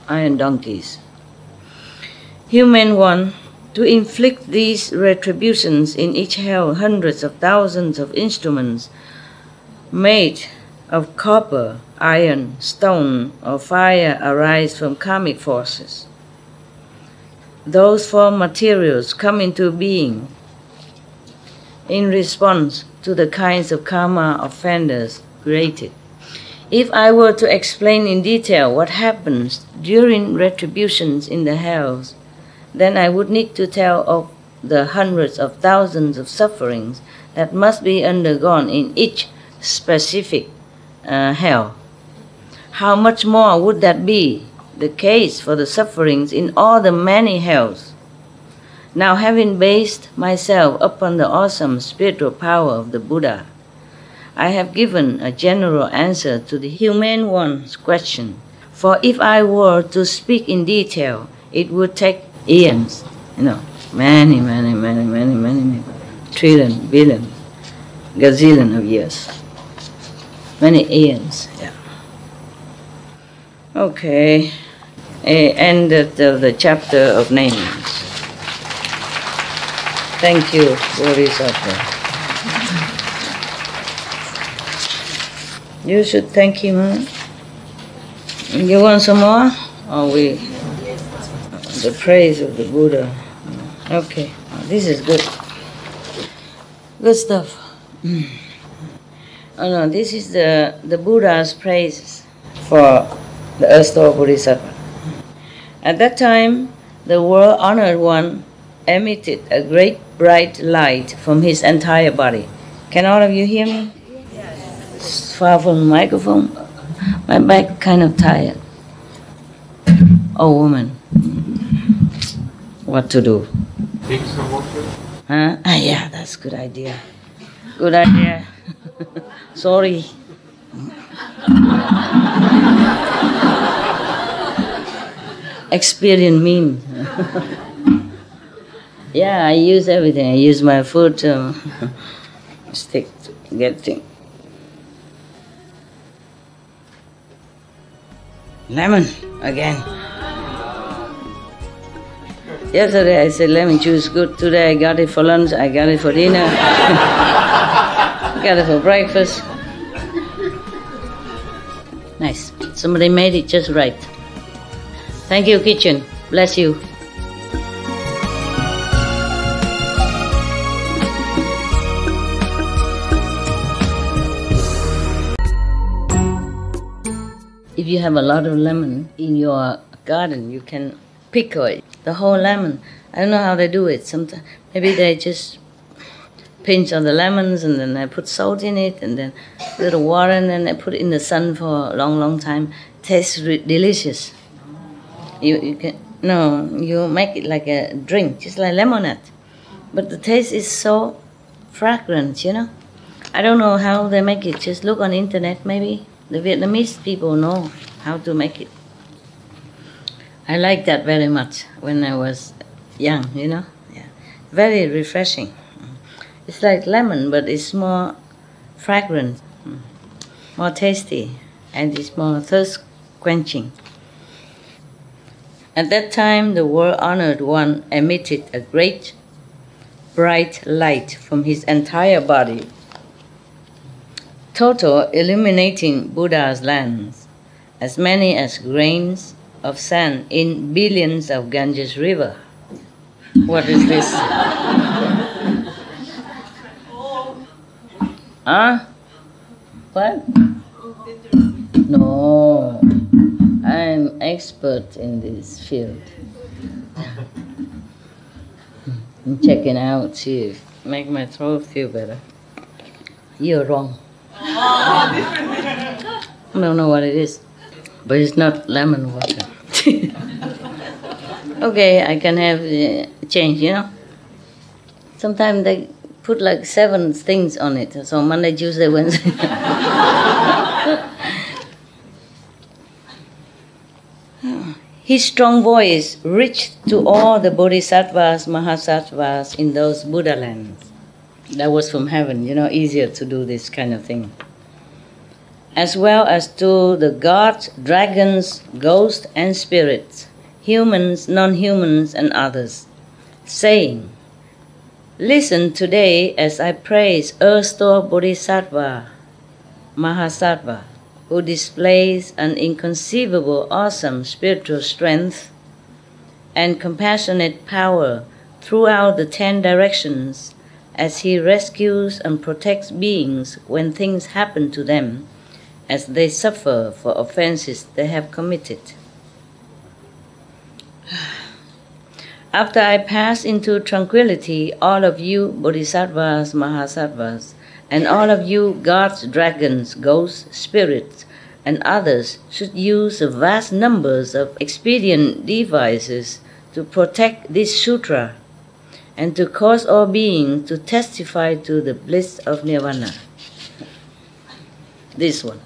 iron donkeys. Human one, to inflict these retributions in each hell, hundreds of thousands of instruments made of copper, iron, stone, or fire arise from karmic forces. Those four materials come into being in response to the kinds of karma offenders created. If I were to explain in detail what happens during retributions in the hells, then I would need to tell of the hundreds of thousands of sufferings that must be undergone in each specific hell. How much more would that be the case for the sufferings in all the many hells? Now, having based myself upon the awesome spiritual power of the Buddha, I have given a general answer to the humane one's question. For if I were to speak in detail, it would take eons, many, trillion, billion, gazillion of years. Many eons, yeah. Okay, end of the chapter of names. Thank you, Bodhisattva. You should thank him, huh? You want some more? Or the praise of the Buddha. Okay, this is good. Good stuff. Oh no, this is the Buddha's praises for the Earth-Store Bodhisattva. At that time, the world-honored one emitted a great bright light from his entire body. Can all of you hear me? Yes. Far from the microphone. My back kind of tired. Oh, woman. What to do? Take some water. Huh? Yeah, that's a good idea. Good idea. Sorry. Experience mean. Yeah, I use everything. I use my food to stick to get things. Lemon again. Yesterday I said lemon juice good. Today I got it for lunch. I got it for dinner. Got it for breakfast. Nice. Somebody made it just right. Thank you, kitchen. Bless you. If you have a lot of lemon in your garden, you can pickle the whole lemon. I don't know how they do it. Sometimes maybe they just pinch on the lemons and then they put salt in it and then a little water and then they put it in the sun for a long, long time. Tastes delicious. You make it like a drink, just like lemonade. But the taste is so fragrant, you know. I don't know how they make it. Just look on the internet, maybe. The Vietnamese people know how to make it. I like that very much when I was young, you know. Yeah. Very refreshing. It's like lemon, but it's more fragrant, more tasty, and it's more thirst quenching. At that time, the world-honored one emitted a great bright light from his entire body, total illuminating Buddha's lands, as many as grains of sand in billions of Ganges River. What is this? Huh? What? No, I'm expert in this field. I'm checking out, see if make my throat feel better. You're wrong. I don't know what it is, but it's not lemon water. Okay, I can have change, you know. Sometimes they put like 7 things on it, so Monday, Tuesday, Wednesday. His strong voice reached to all the bodhisattvas, mahasattvas in those Buddha lands. That was from heaven, you know, easier to do this kind of thing. As well as to the gods, dragons, ghosts, and spirits, humans, non-humans, and others, saying, "Listen today as I praise Ersto Bodhisattva, Mahasattva, who displays an inconceivable, awesome spiritual strength and compassionate power throughout the 10 directions as he rescues and protects beings when things happen to them as they suffer for offenses they have committed. After I pass into tranquility, all of you bodhisattvas, mahasattvas, and all of you gods, dragons, ghosts, spirits, and others should use vast numbers of expedient devices to protect this sutra and to cause all beings to testify to the bliss of nirvana." This one.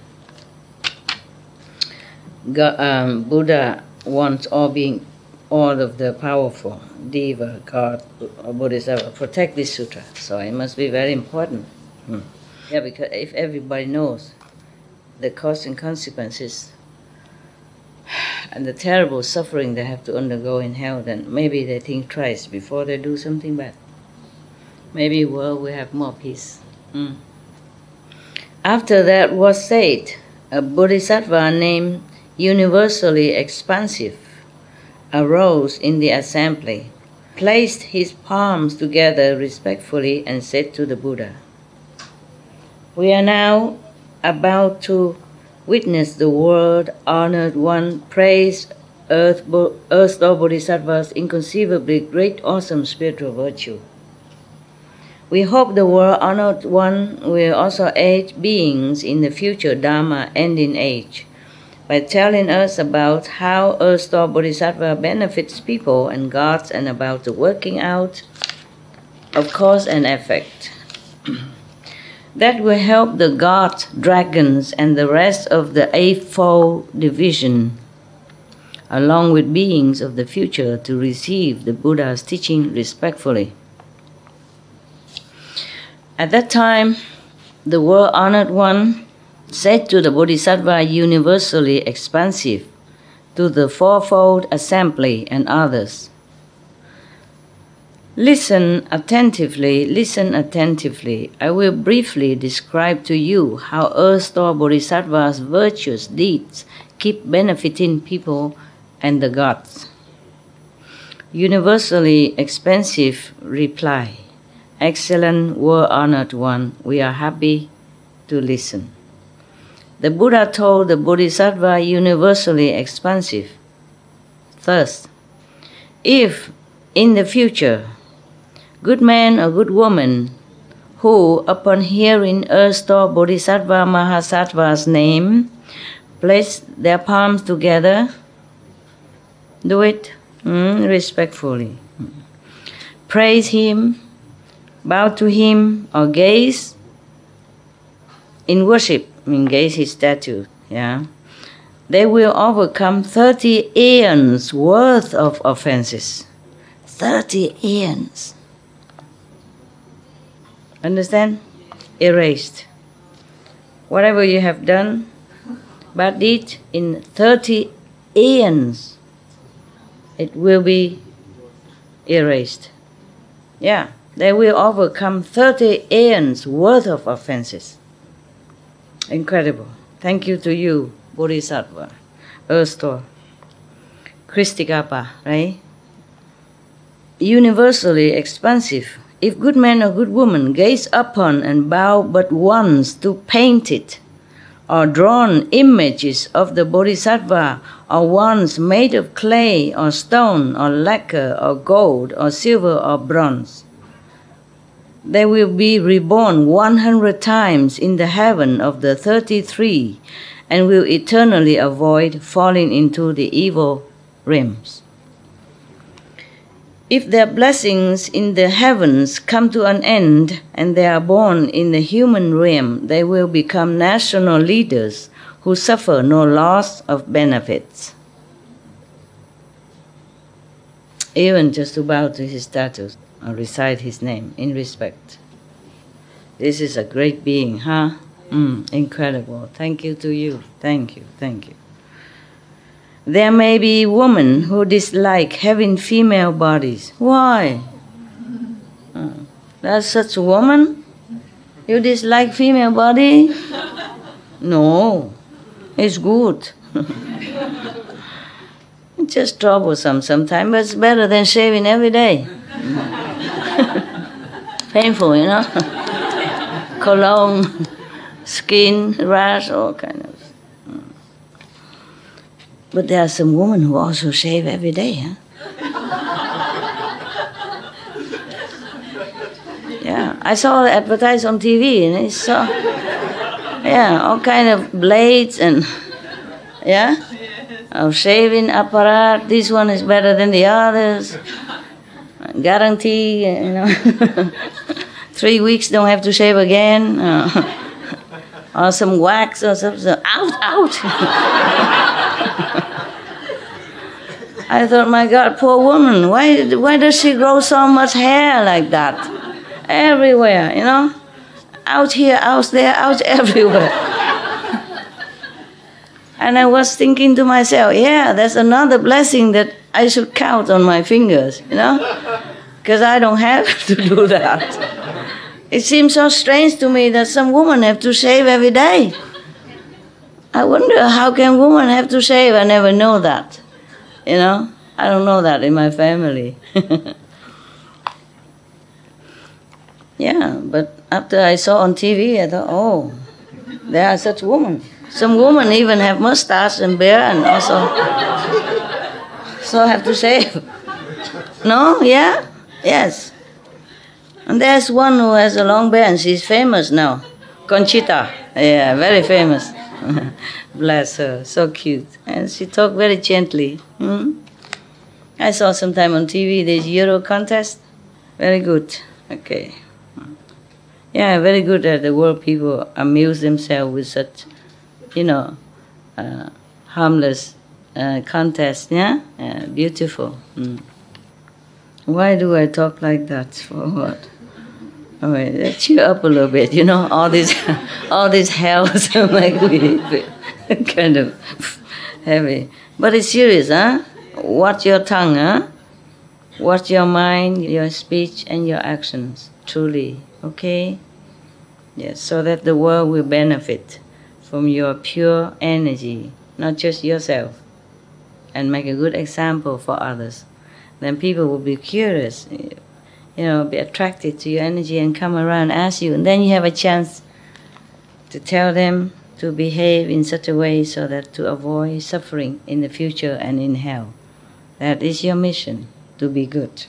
Buddha wants all of the powerful, Deva, God, Bodhisattva, protect this sutra. So it must be very important. Yeah, because if everybody knows the cause and consequences and the terrible suffering they have to undergo in hell, then maybe they think twice before they do something bad. Maybe world will have more peace. After that was said, a bodhisattva named Universally Expansive arose in the assembly, placed his palms together respectfully, and said to the Buddha, "We are now about to witness the world-honored one praise Earth Bodhisattva's inconceivably great, awesome spiritual virtue. We hope the world-honored one will also aid beings in the future Dharma ending age by telling us about how Earth Bodhisattva benefits people and gods and about the working out of cause and effect. That will help the gods, dragons, and the rest of the eightfold division, along with beings of the future, to receive the Buddha's teaching respectfully." At that time, the world-honored one said to the Bodhisattva Universally Expansive, to the fourfold assembly and others, listen attentively. I will briefly describe to you how Earth Bodhisattva's virtuous deeds keep benefiting people and the gods." Universally Expansive reply, "Excellent world-honored one, we are happy to listen." The Buddha told the Bodhisattva Universally Expansive, Thus, if in the future good man or good woman who, upon hearing erstwhile Bodhisattva Mahasattva's name, place their palms together, do it respectfully. Praise him, bow to him, or gaze in worship, gaze his statue, they will overcome 30 aeons worth of offenses. 30 aeons. Understand? Erased. Whatever you have done, bad deed, in 30 aeons, it will be erased. Yeah, they will overcome 30 aeons worth of offenses. Incredible. Thank you to you, Bodhisattva, erstwhile, Kristikapa, right? Universally expansive. If good man or good woman gaze upon and bow but once to painted or drawn images of the Bodhisattva, or ones made of clay or stone or lacquer or gold or silver or bronze, they will be reborn 100 times in the heaven of the 33 and will eternally avoid falling into the evil realms. If their blessings in the heavens come to an end and they are born in the human realm, they will become national leaders who suffer no loss of benefits. Even just to bow to his status or recite his name in respect. This is a great being, huh? Incredible. Thank you to you. Thank you, thank you. There may be women who dislike having female bodies. Why? There's such a woman? You dislike female body? No, it's good. It's just troublesome sometimes, but it's better than shaving every day. Painful, you know? Cologne, skin, rash, all kind of. But there are some women who also shave every day, huh? Yeah, I saw it advertised on TV, and I saw, all kind of blades and, of shaving apparatus. This one is better than the others. Guarantee, 3 weeks don't have to shave again. Or some wax or something. Out! I thought, my God, poor woman, why does she grow so much hair like that? Everywhere, Out here, out there, out everywhere. And I was thinking to myself, that's another blessing that I should count on my fingers, Because I don't have to do that. It seems so strange to me that some women have to shave every day. I wonder, how can women have to shave? I never know that. I don't know that in my family. But after I saw on TV, I thought, there are such women. Some women even have mustache and beard and also so have to shave. No? Yeah? Yes. And there's one who has a long beard and she's famous now. Conchita. Yeah, very famous. Bless her, so cute. And she talked very gently. I saw sometime on TV this Euro contest. Very good. Okay. Yeah, very good that the world people amuse themselves with such, harmless contest. Beautiful. Why do I talk like that? For what? Cheer up a little bit, all this health make me kind of heavy. But it's serious, huh? Watch your tongue, huh? Watch your mind, your speech, and your actions, truly, okay? Yes, so that the world will benefit from your pure energy, not just yourself, and make a good example for others. Then people will be curious, be attracted to your energy and come around and ask you. And then you have a chance to tell them to behave in such a way so that to avoid suffering in the future and in hell. That is your mission, to be good.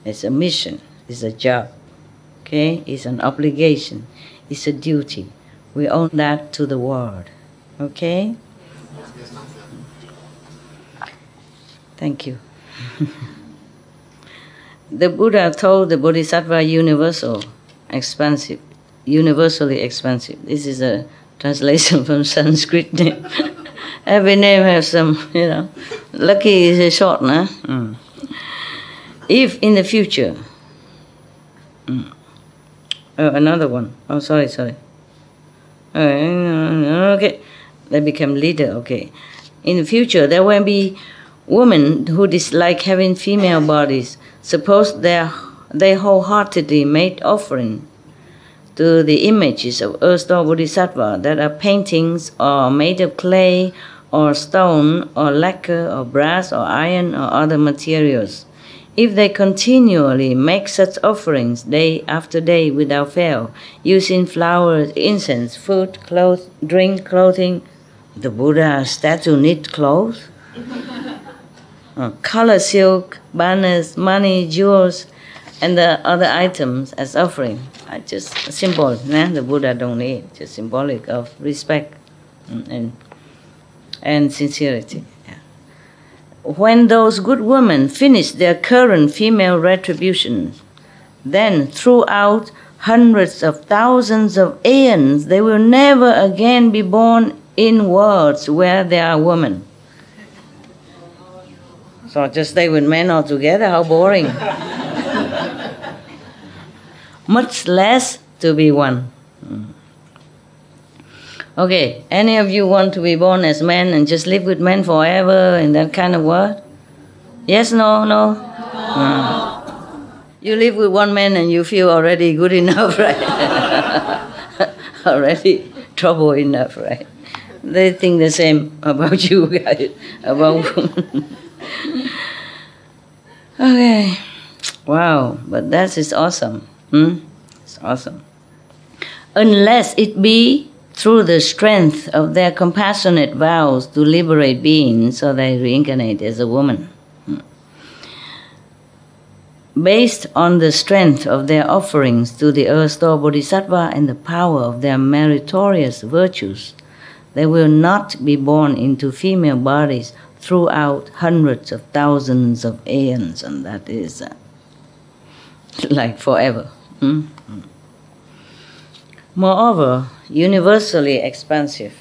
It's a mission, it's a job, okay? It's an obligation, it's a duty. We owe that to the world, okay? Thank you. The Buddha told the Bodhisattva universally expansive. This is a translation from Sanskrit name. Every name has some, Lucky is a short, no? If in the future, another one. Oh, sorry. Okay, they become leader. Okay, in the future there will be women who dislike having female bodies. Suppose they wholeheartedly made offering to the images of earth or bodhisattva that are paintings or made of clay or stone or lacquer or brass or iron or other materials. If they continually make such offerings day after day without fail, using flowers, incense, food, drink, clothing, the Buddha statue need clothes, color silk, banners, money, jewels, and the other items as offering. Just symbol, the Buddha don't need, just symbolic of respect and sincerity. When those good women finish their current female retribution, then throughout hundreds of thousands of aeons, they will never again be born in worlds where there are women. So just stay with men altogether, how boring. Much less to be one. Okay, any of you want to be born as men and just live with men forever in that kind of world? Yes, no? You live with one man and you feel already good enough, right? Already trouble enough, right? They think the same about you guys, about women. Okay, wow, but that is awesome. It's awesome. Unless it be through the strength of their compassionate vows to liberate beings, so they reincarnate as a woman. Based on the strength of their offerings to the Earth-Store Bodhisattva and the power of their meritorious virtues, they will not be born into female bodies throughout hundreds of thousands of aeons, and that is like forever. Moreover, universally expansive,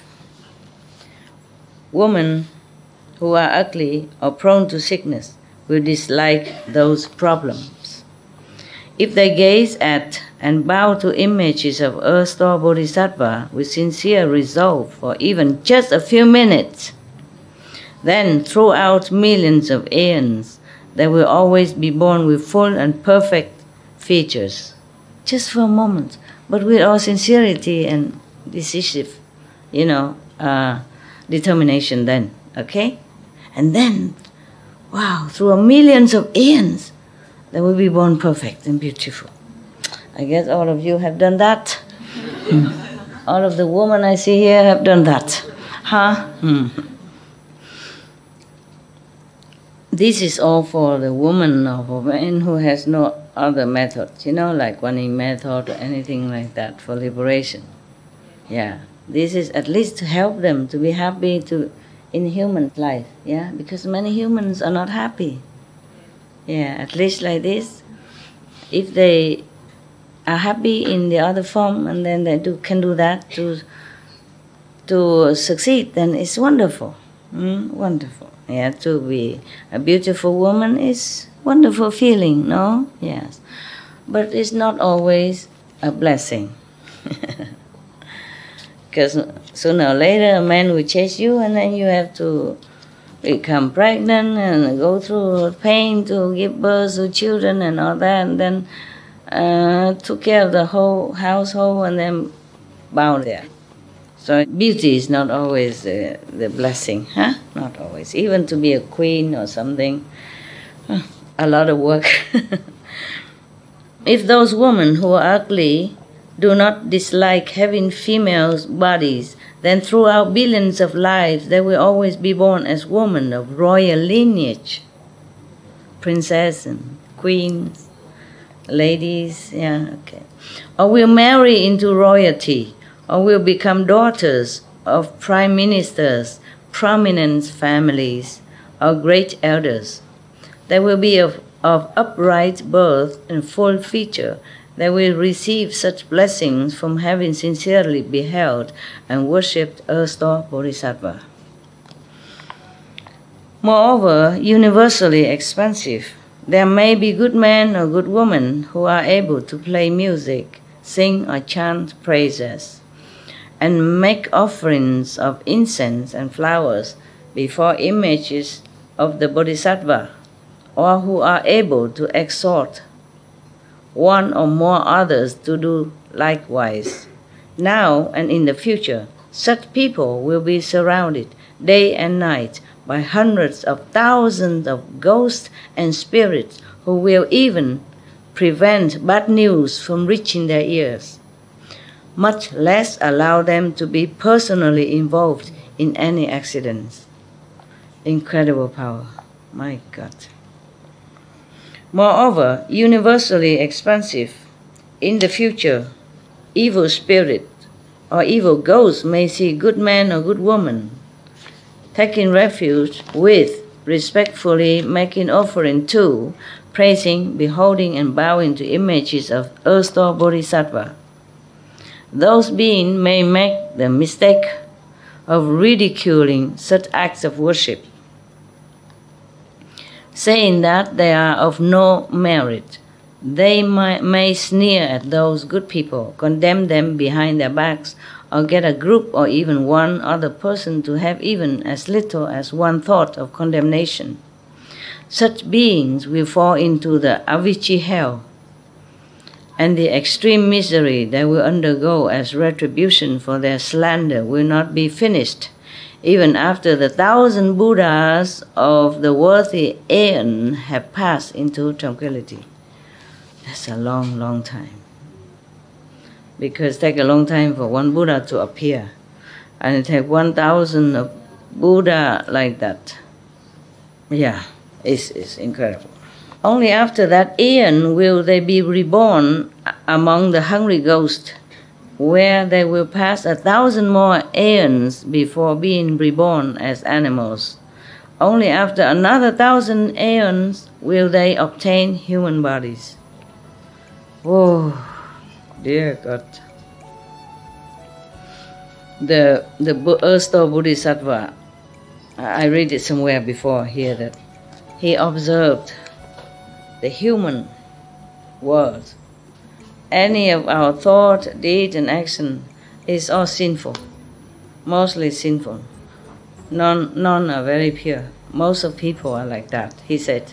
women who are ugly or prone to sickness will dislike those problems. If they gaze at and bow to images of Earth or Bodhisattva with sincere resolve for even just a few minutes, then throughout millions of aeons, they will always be born with full and perfect features. Just for a moment, but with all sincerity and decisive, determination then, okay? And then, wow, through millions of aeons, they will be born perfect and beautiful. I guess all of you have done that. All of the women I see here have done that. Huh? This is all for the woman or for man who has no other method, like Guanyin method or anything like that for liberation. Yeah, this is at least to help them to be happy in human life, because many humans are not happy. Yeah, at least like this. If they are happy in the other form and then they can do that to succeed, then it's wonderful. Wonderful. Yeah, to be a beautiful woman is wonderful feeling, no? Yes. But it's not always a blessing. Because sooner or later a man will chase you and then you have to become pregnant and go through pain to give birth to children and all that, and then took care of the whole household and then bow there. So beauty is not always the blessing, huh? Not always. Even to be a queen or something, a lot of work. If those women who are ugly do not dislike having female bodies, then throughout billions of lives, they will always be born as women of royal lineage, princess and queens, ladies, or will marry into royalty, or will become daughters of prime ministers, prominent families, or great elders. They will be of upright birth and full feature. They will receive such blessings from having sincerely beheld and worshipped erstwhile Bodhisattva. Moreover, universally expansive, there may be good men or good women who are able to play music, sing or chant praises, and make offerings of incense and flowers before images of the Bodhisattva, or who are able to exhort one or more others to do likewise. Now and in the future, such people will be surrounded day and night by hundreds of thousands of ghosts and spirits who will even prevent bad news from reaching their ears, much less allow them to be personally involved in any accidents. Incredible power, my God. Moreover, universally expansive, in the future, evil spirit or evil ghosts may see good man or good woman taking refuge with, respectfully making offering to, praising, beholding, and bowing to images of erstwhile Bodhisattva. Those beings may make the mistake of ridiculing such acts of worship, saying that they are of no merit. They may sneer at those good people, condemn them behind their backs, or get a group or even one other person to have even as little as one thought of condemnation. Such beings will fall into the Avicii hell, and the extreme misery they will undergo as retribution for their slander will not be finished, even after the 1,000 Buddhas of the worthy aeon have passed into tranquility. That's a long, long time. Because it takes a long time for one Buddha to appear. And it takes 1,000 of Buddha like that. Yeah, it's incredible. Only after that aeon will they be reborn among the hungry ghosts, where they will pass 1,000 more aeons before being reborn as animals. Only after another 1,000 aeons will they obtain human bodies. Whoa, dear God. The erstwhile Bodhisattva, I read it somewhere before here, that he observed the human world. Any of our thought, deed, and action is all sinful, mostly sinful. None are very pure. Most of people are like that, he said.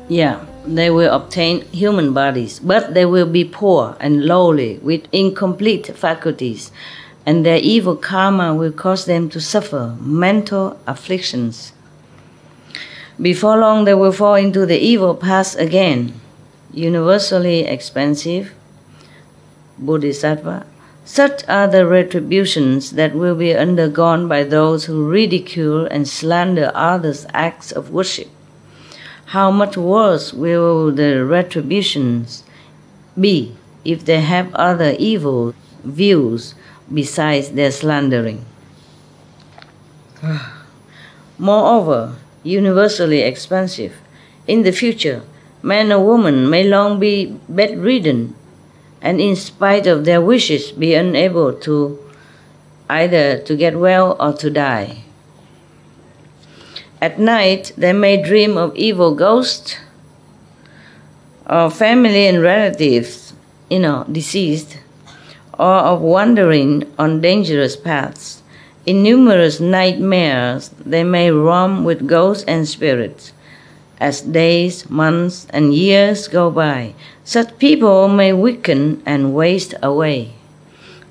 Yeah, they will obtain human bodies, but they will be poor and lowly with incomplete faculties, and their evil karma will cause them to suffer mental afflictions. Before long, they will fall into the evil path again. Universally expansive Bodhisattva, such are the retributions that will be undergone by those who ridicule and slander others' acts of worship. How much worse will the retributions be if they have other evil views besides their slandering? Moreover, universally expansive, in the future, man or woman may long be bedridden, and in spite of their wishes be unable to either to get well or to die. At night, they may dream of evil ghosts, or family and relatives, deceased, or of wandering on dangerous paths. In numerous nightmares, they may roam with ghosts and spirits. As days, months, and years go by, such people may weaken and waste away,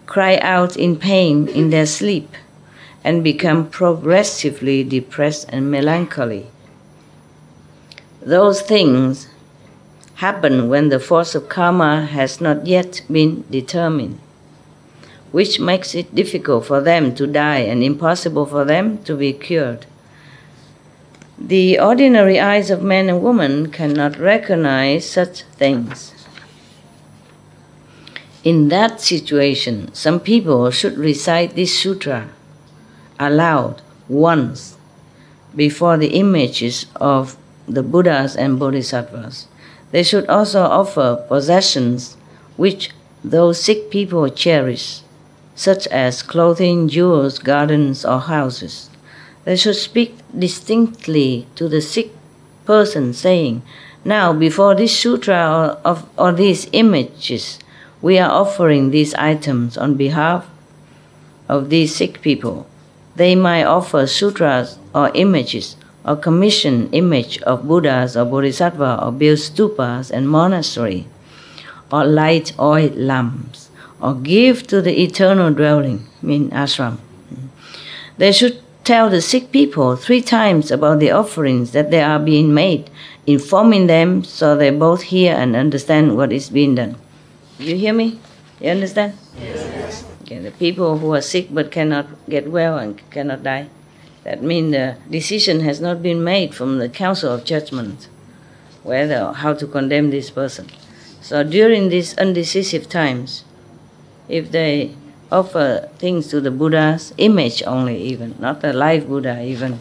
cry out in pain in their sleep, and become progressively depressed and melancholy. Those things happen when the force of karma has not yet been determined, which makes it difficult for them to die and impossible for them to be cured. The ordinary eyes of man and woman cannot recognize such things. In that situation, some people should recite this sutra aloud once before the images of the Buddhas and Bodhisattvas. They should also offer possessions which those sick people cherish, such as clothing, jewels, gardens, or houses. They should speak distinctly to the sick person, saying, "Now, before this sutra or these images, we are offering these items on behalf of these sick people." They might offer sutras or images, or commission image of Buddhas or Bodhisattva, or build stupas and monastery, or light oil lamps, or give to the eternal dwelling, ashram. They should tell the sick people 3 times about the offerings that they are being made, informing them so they both hear and understand what is being done. You hear me? You understand? Yes. Okay, the people who are sick but cannot get well and cannot die, that means the decision has not been made from the council of judgment how to condemn this person. So during these undecisive times, if they offer things to the Buddha's image only, even not the live Buddha even,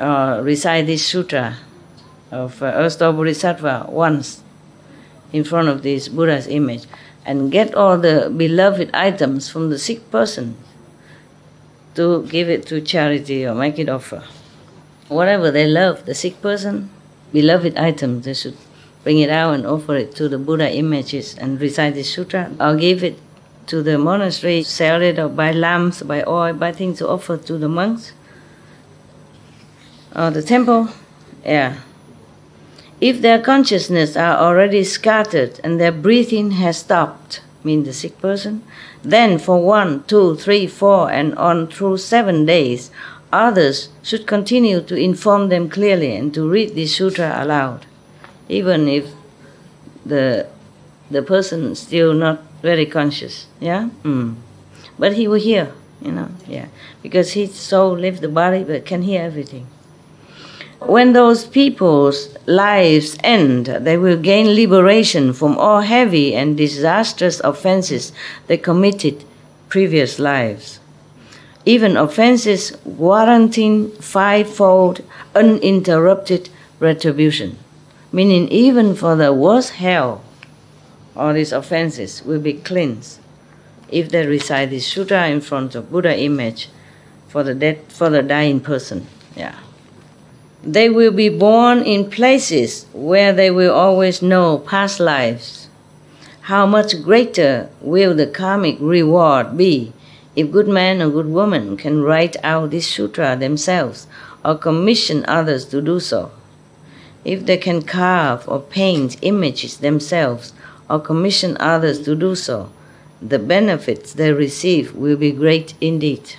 or recite this sutra of Erstwhile Bodhisattva once in front of this Buddha's image, and get all the beloved items from the sick person to give it to charity or make it offer. Whatever they love, the sick person, beloved items, they should bring it out and offer it to the Buddha images and recite this sutra, or give it to the monastery, sell it, or buy lamps, buy oil, buy things to offer to the monks, or the temple. Yeah. If their consciousness are already scattered and their breathing has stopped, mean the sick person, then for 1, 2, 3, 4, and on through 7 days, others should continue to inform them clearly and to read this sutra aloud, even if the person is still not very conscious. Yeah? But he will hear, yeah, because his soul leaves the body but can hear everything. When those people's lives end, they will gain liberation from all heavy and disastrous offenses they committed previous lives. Even offenses warranting 5-fold uninterrupted retribution, meaning even for the worst hell, all these offenses will be cleansed if they recite this sutra in front of Buddha image for the dying person. Yeah. They will be born in places where they will always know past lives. How much greater will the karmic reward be if good man or good woman can write out this sutra themselves or commission others to do so? If they can carve or paint images themselves or commission others to do so, the benefits they receive will be great indeed.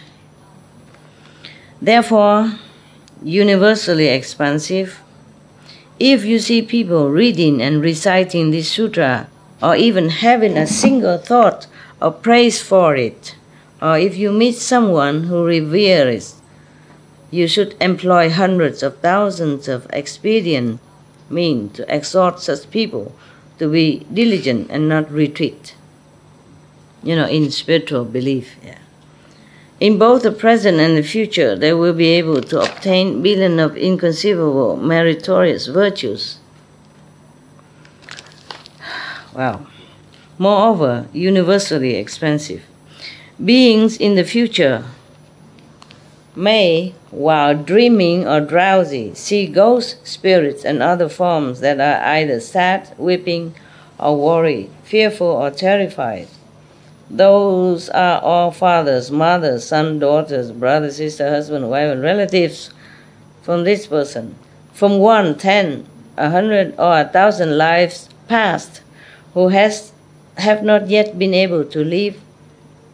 Therefore, universally expansive, if you see people reading and reciting this sutra, or even having a single thought of praise for it, or if you meet someone who reveres, you should employ hundreds of thousands of expedient means to exhort such people to be diligent and not retreat, in spiritual belief. Yeah. In both the present and the future, they will be able to obtain billions of inconceivable meritorious virtues. Wow. Moreover, universally expansive, beings in the future may, while dreaming or drowsy, see ghost spirits and other forms that are either sad, weeping, or worried, fearful, or terrified. Those are all fathers, mothers, sons, daughters, brothers, sister, husband, wife, and relatives from this person, from 1, 10, 100, or 1,000 lives past, who have not yet been able to leave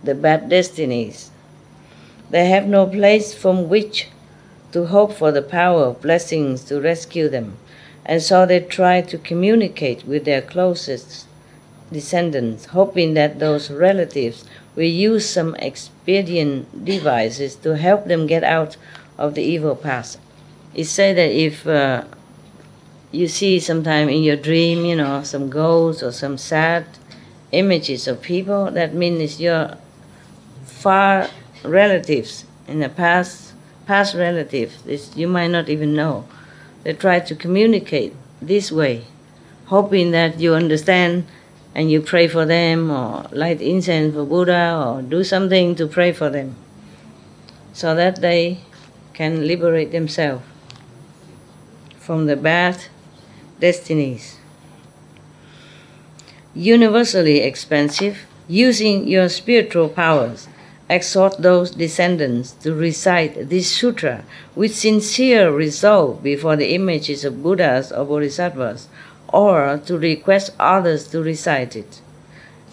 the bad destinies. They have no place from which to hope for the power of blessings to rescue them, and so they try to communicate with their closest descendants, hoping that those relatives will use some expedient devices to help them get out of the evil path. It's said that if you see sometime in your dream, some ghosts or some sad images of people, that means it's your far relatives in the past relatives. You might not even know. They try to communicate this way, hoping that you understand and you pray for them, or light incense for Buddha, or do something to pray for them, so that they can liberate themselves from the bad destinies. Universally expansive, using your spiritual powers, exhort those descendants to recite this sutra with sincere resolve before the images of Buddhas or Bodhisattvas, or to request others to recite it,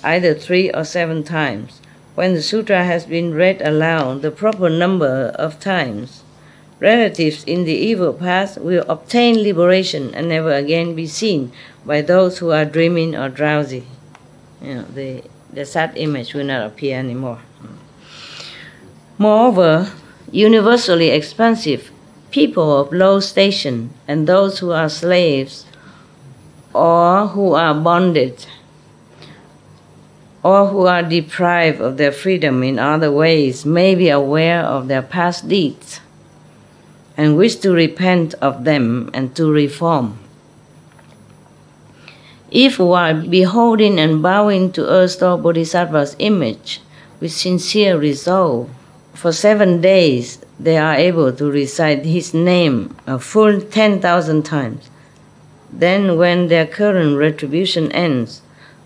either 3 or 7 times. When the sutra has been read aloud the proper number of times, relatives in the evil path will obtain liberation and never again be seen by those who are dreaming or drowsy. The sad image will not appear anymore. Moreover, universally expansive, people of low station and those who are slaves or who are bonded or who are deprived of their freedom in other ways may be aware of their past deeds and wish to repent of them and to reform. If while beholding and bowing to Earth-Star Bodhisattva's image with sincere resolve, for 7 days they are able to recite his name a full 10,000 times, then when their current retribution ends,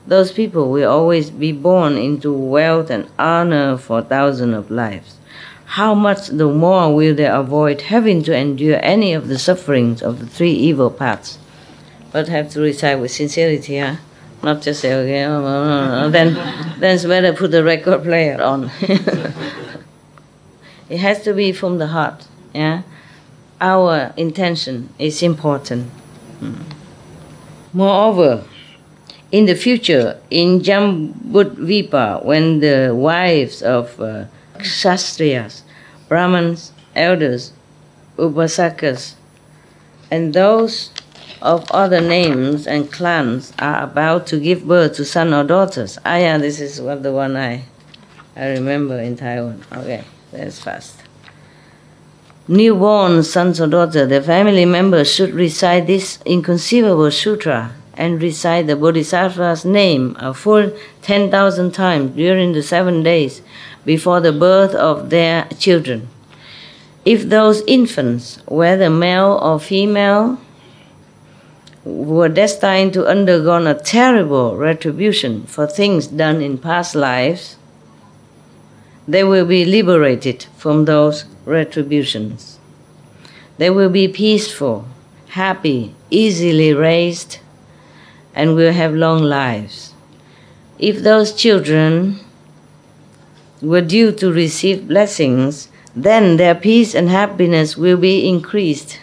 those people will always be born into wealth and honor for thousands of lives. How much the more will they avoid having to endure any of the sufferings of the 3 evil paths? But have to recite with sincerity, not just say, okay, then it's better put the record player on. It has to be from the heart. Our intention is important. Moreover, in the future, in Jambudvipa, when the wives of Kshatriyas, Brahmins, elders, Upasakas, and those of other names and clans are about to give birth to sons or daughters. This is the one I remember in Taiwan. Okay, that's fast. Newborn sons or daughters, the family members should recite this inconceivable sutra and recite the Bodhisattva's name a full 10,000 times during the 7 days before the birth of their children. If those infants, whether male or female, were destined to undergo a terrible retribution for things done in past lives, they will be liberated from those retributions. They will be peaceful, happy, easily raised, and will have long lives. If those children were due to receive blessings, then their peace and happiness will be increased,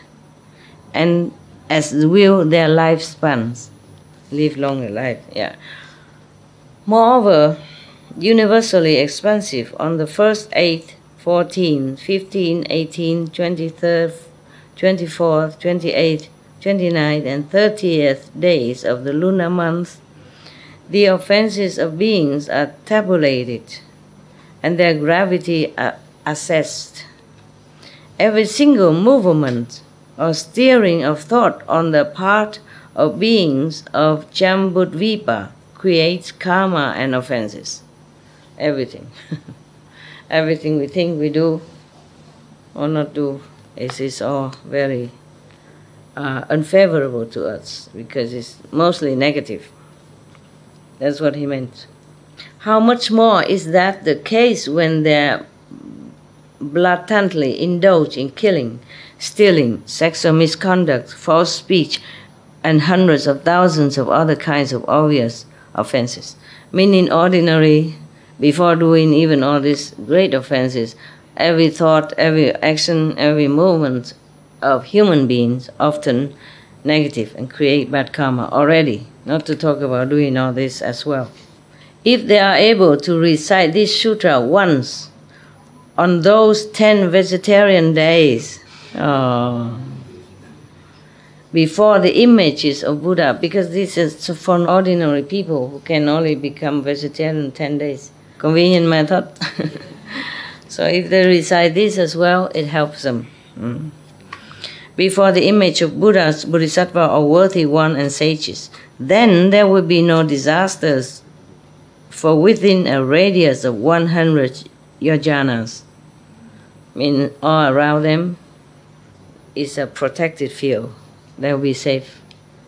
and as will their lifespans. Live longer life, Moreover, universally expansive, on the 1st, 8th, 14th, 15th, 18th, 23rd, 24th, 28th, 29th, and 30th days of the lunar month, the offenses of beings are tabulated and their gravity assessed. Every single movement or steering of thought on the part of beings of Jambudvipa creates karma and offenses. Everything. Everything we think we do or not do is all very unfavorable to us because it's mostly negative. That's what he meant. How much more is that the case when they blatantly indulge in killing, stealing, sexual misconduct, false speech, and hundreds of thousands of other kinds of obvious offenses. Meaning ordinary, before doing even all these great offenses, every thought, every action, every movement of human beings often negative and create bad karma already, not to talk about doing all this as well. If they are able to recite this sutra once on those 10 vegetarian days, before the images of Buddha, because this is for ordinary people who can only become vegetarian in 10 days. Convenient method. So if they recite this as well, it helps them. Before the image of Buddhas, Bodhisattva, or worthy one and sages, then there will be no disasters, for within a radius of 100 yojanas, I mean all around them is a protected field. They'll be safe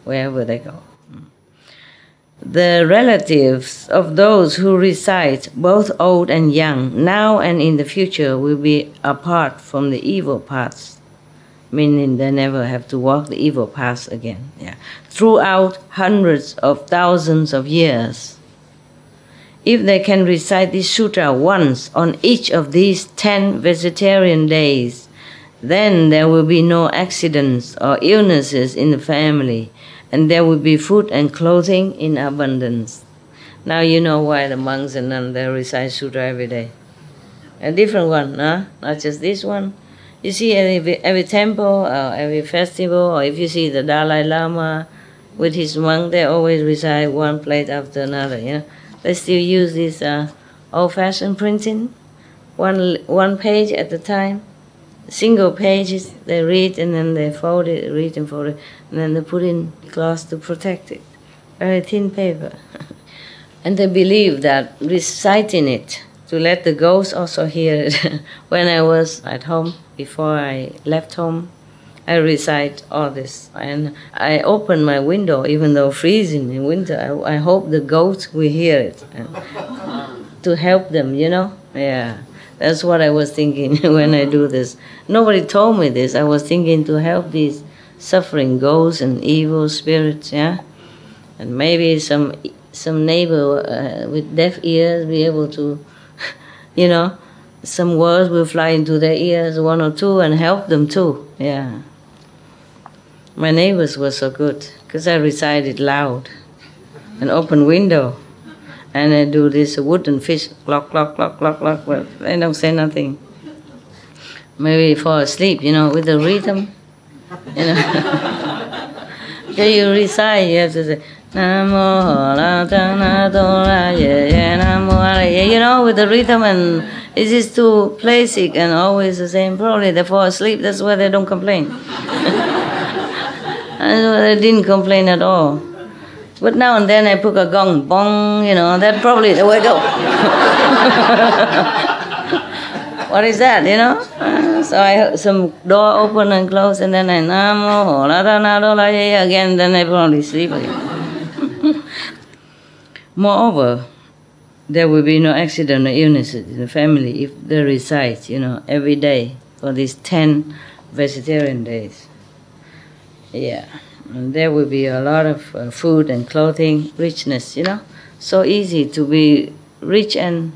wherever they go. The relatives of those who recite, both old and young, now and in the future, will be apart from the evil paths, meaning they never have to walk the evil paths again. Yeah. Throughout hundreds of thousands of years. If they can recite this sutra once on each of these 10 vegetarian days, then there will be no accidents or illnesses in the family, and there will be food and clothing in abundance. Now you know why the monks and nuns, they recite sutra every day. A different one, huh? Not just this one. You see every temple, or every festival, or if you see the Dalai Lama with his monk, they always recite one plate after another, you know. They still use this old-fashioned printing, one page at a time. Single pages, they read and then they fold it, read and fold it, and then they put in cloth to protect it. Very thin paper. And they believe that reciting it, to let the ghosts also hear it. When I was at home, before I left home, I recite all this. And I open my window, even though freezing in winter, I hope the ghosts will hear it. To help them, you know? Yeah. That's what I was thinking when I do this. Nobody told me this. I was thinking to help these suffering ghosts and evil spirits, yeah? And maybe some neighbor with deaf ears be able to, you know, some words will fly into their ears, one or two, and help them too, yeah. My neighbors were so good, because I recited loud, an open window. And I do this wooden fish, clock, clock, clock, clock, clock, but they don't say nothing. Maybe fall asleep, you know, with the rhythm, you know. Okay, you recite, you have to say, Namo la ta na do la ye ye namo la ye, you know, with the rhythm, and it is too basic and always the same. Probably they fall asleep, that's why they don't complain. They didn't complain at all. But now and then I put a gong, bong, you know, that's probably the way to go. What is that, you know? So I heard some door open and close, and then I namo la ta na do la ye again, then I probably sleep again. Moreover, there will be no accident or illnesses in the family if they recite, you know, every day for these 10 vegetarian days. Yeah. And there will be a lot of food and clothing, richness, you know. So easy to be rich and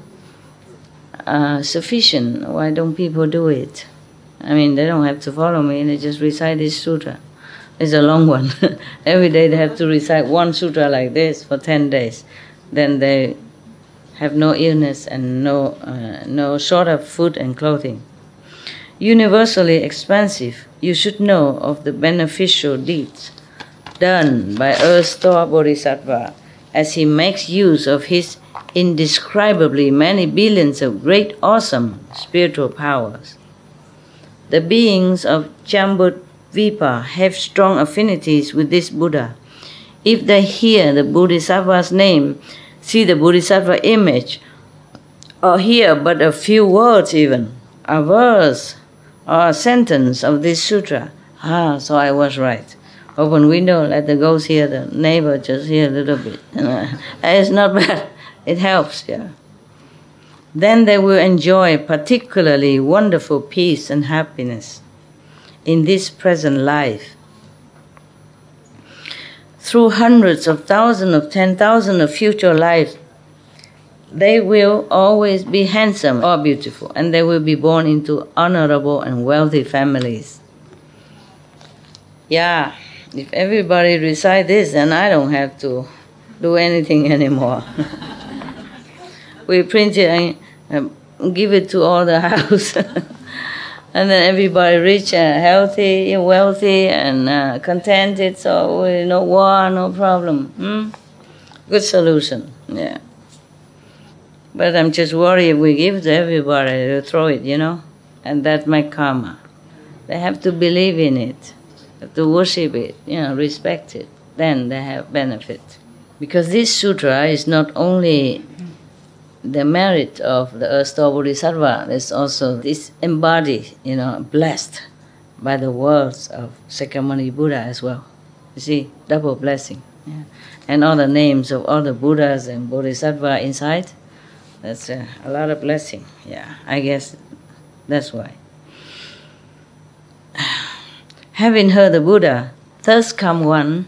sufficient. Why don't people do it? I mean, they don't have to follow me, they just recite this sutra. It's a long one. Every day they have to recite one sutra like this for 10 days. Then they have no illness and no short of food and clothing. Universally expansive, you should know of the beneficial deeds done by Earth-Store Bodhisattva as he makes use of his indescribably many billions of great, awesome spiritual powers. The beings of Jambudvipa have strong affinities with this Buddha. If they hear the Bodhisattva's name, see the Bodhisattva image, or hear but a few words even, a verse or a sentence of this sutra, so I was right. Open window, let the ghost hear, the neighbor just hear a little bit. It's not bad, it helps, yeah. Then they will enjoy particularly wonderful peace and happiness in this present life. Through hundreds of thousands of 10,000 of future lives, they will always be handsome or beautiful, and they will be born into honorable and wealthy families. Yeah, if everybody recite this, then I don't have to do anything anymore. We print it and give it to all the house. And then everybody rich and healthy and wealthy and contented, so no war, no problem. Good solution, yeah. But I'm just worried if we give to everybody, they'll throw it, and that's my karma. They have to believe in it, have to worship it, respect it, then they have benefit. Because this sutra is not only the merit of the Earth-Star Bodhisattva, there's also this embodied, blessed by the words of Sakyamuni Buddha as well. You see, double blessing. Yeah. And all the names of all the Buddhas and Bodhisattva inside, that's a lot of blessing. Yeah, I guess that's why. Having heard the Buddha, thus come one,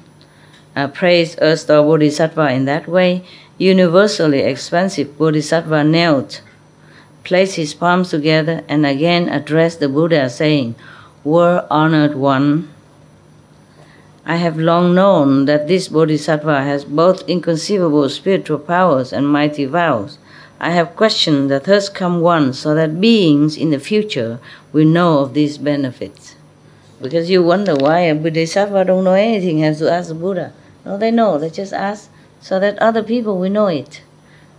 praise Earth-Star Bodhisattva in that way, universally expansive Bodhisattva knelt, placed his palms together, and again addressed the Buddha, saying, "Well-honored one, I have long known that this Bodhisattva has both inconceivable spiritual powers and mighty vows. I have questioned the thus come one so that beings in the future will know of these benefits." Because you wonder why a Bodhisattva don't know anything, has to ask the Buddha. No, they know, they just ask so that other people will know it,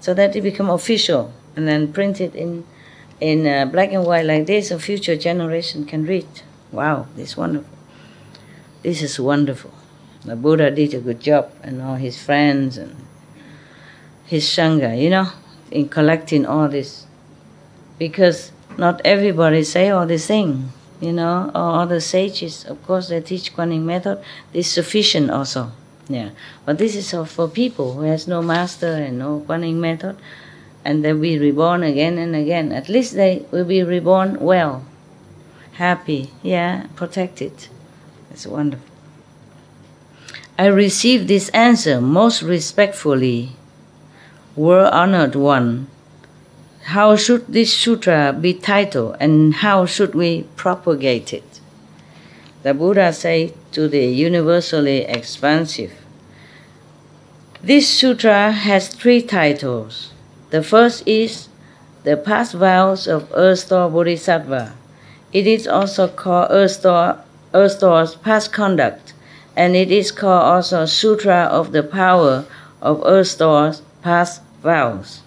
so that it become official, and then print it in black and white like this, a future generation can read. Wow, this is wonderful. This is wonderful. The Buddha did a good job, and all his friends and his Sangha, in collecting all this. Because not everybody say all these things, all the sages, of course, they teach Kuan method. This is sufficient also. Yeah, but this is for people who has no master and no Kuan method, and they'll be reborn again and again. At least they will be reborn well, happy, protected. It's wonderful. I received this answer most respectfully. Well-honored one, how should this sutra be titled, and how should we propagate it? The Buddha said to the universally expansive, this sutra has 3 titles. The first is the past vows of Earth-Star Bodhisattva. It is also called Earth-Star's past conduct, and it is called also Sutra of the Power of Earth-Star's past vows.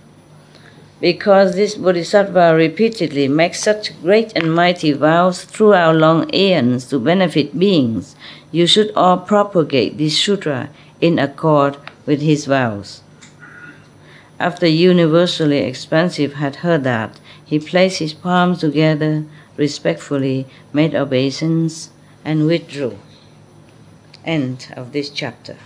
Because this Bodhisattva repeatedly makes such great and mighty vows throughout long aeons to benefit beings, you should all propagate this sutra in accord with his vows. After universally expansive had heard that, he placed his palms together, respectfully made obeisance, and withdrew. End of this chapter.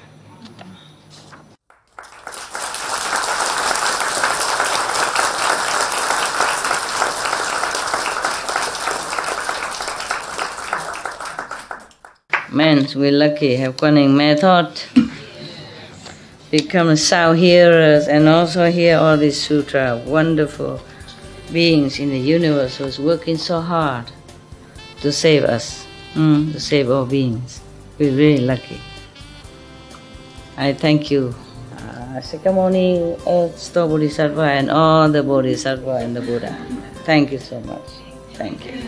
Man, we're lucky, have Kuan method, become sound hearers, and also hear all this sutra. Wonderful beings in the universe who's working so hard to save us, to save all beings. We're really lucky. I thank you, Sakyamuni, Earth-Star Bodhisattva, and all the Bodhisattva and the Buddha. Thank you so much. Thank you.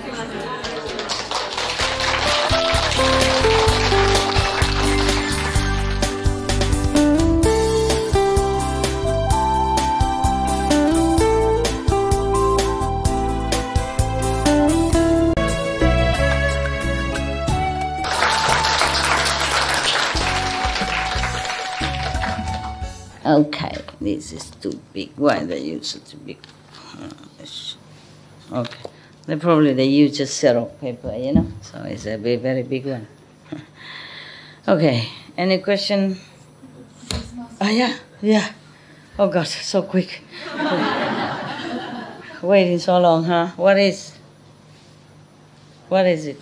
Okay, this is too big. Why they use such a big? Okay, they use just syrup paper, so it's a very, very big one. Okay, any question? Yeah. Oh God, so quick. Waiting so long, huh? What is it?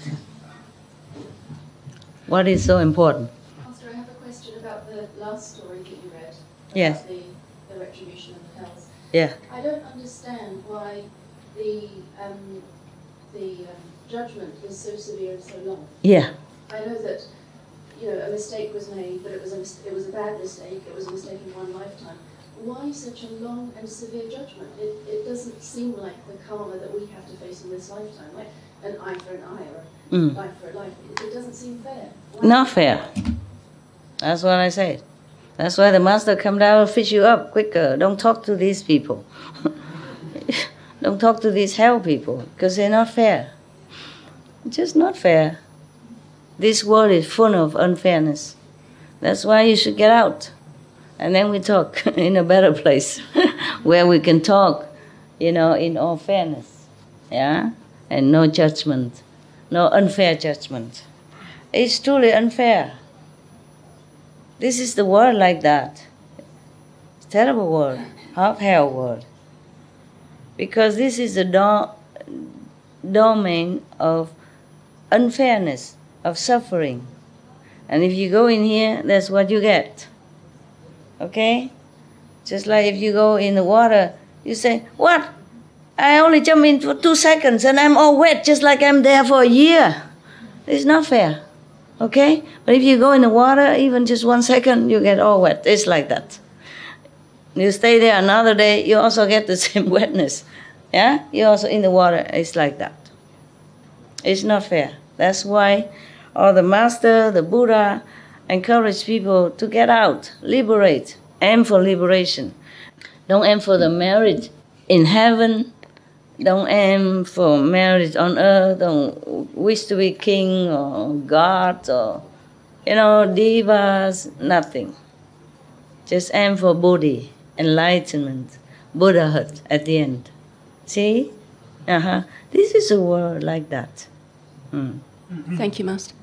What is so important? Pastor, I have a question about the last story that you read. Yes. About the retribution of the hells. Yeah. I don't understand why the judgment is so severe and so long. Yeah. I know that, you know, a mistake was made, but it was a bad mistake. It was a mistake in one lifetime. Why such a long and severe judgment? It doesn't seem like the karma that we have to face in this lifetime, like an eye for an eye or a life for a life. It doesn't seem fair. Why? Not fair. That's what I said. That's why the master come down and fish you up quicker. Don't talk to these people. Don't talk to these hell people, because they're not fair. Just not fair. This world is full of unfairness. That's why you should get out. And then we talk in a better place where we can talk, you know, in all fairness. Yeah? And no judgment. No unfair judgment. It's truly unfair. This is the world like that. It's a terrible world. Half hell world. Because this is the domain of unfairness, of suffering. And if you go in here, that's what you get. Okay? Just like if you go in the water, you say, what? I only jump in for 2 seconds and I'm all wet just like I'm there for a year. It's not fair. Okay? But if you go in the water, even just 1 second, you get all wet. It's like that. You stay there another day, you also get the same wetness. Yeah? You're also in the water. It's like that. It's not fair. That's why all the Master, the Buddha, encourage people to get out, liberate, aim for liberation. Don't aim for the marriage in heaven. Don't aim for marriage on earth. Don't wish to be king or god or, you know, devas, nothing. Just aim for Bodhi, enlightenment, Buddhahood at the end. See? This is a world like that. Thank you, Master.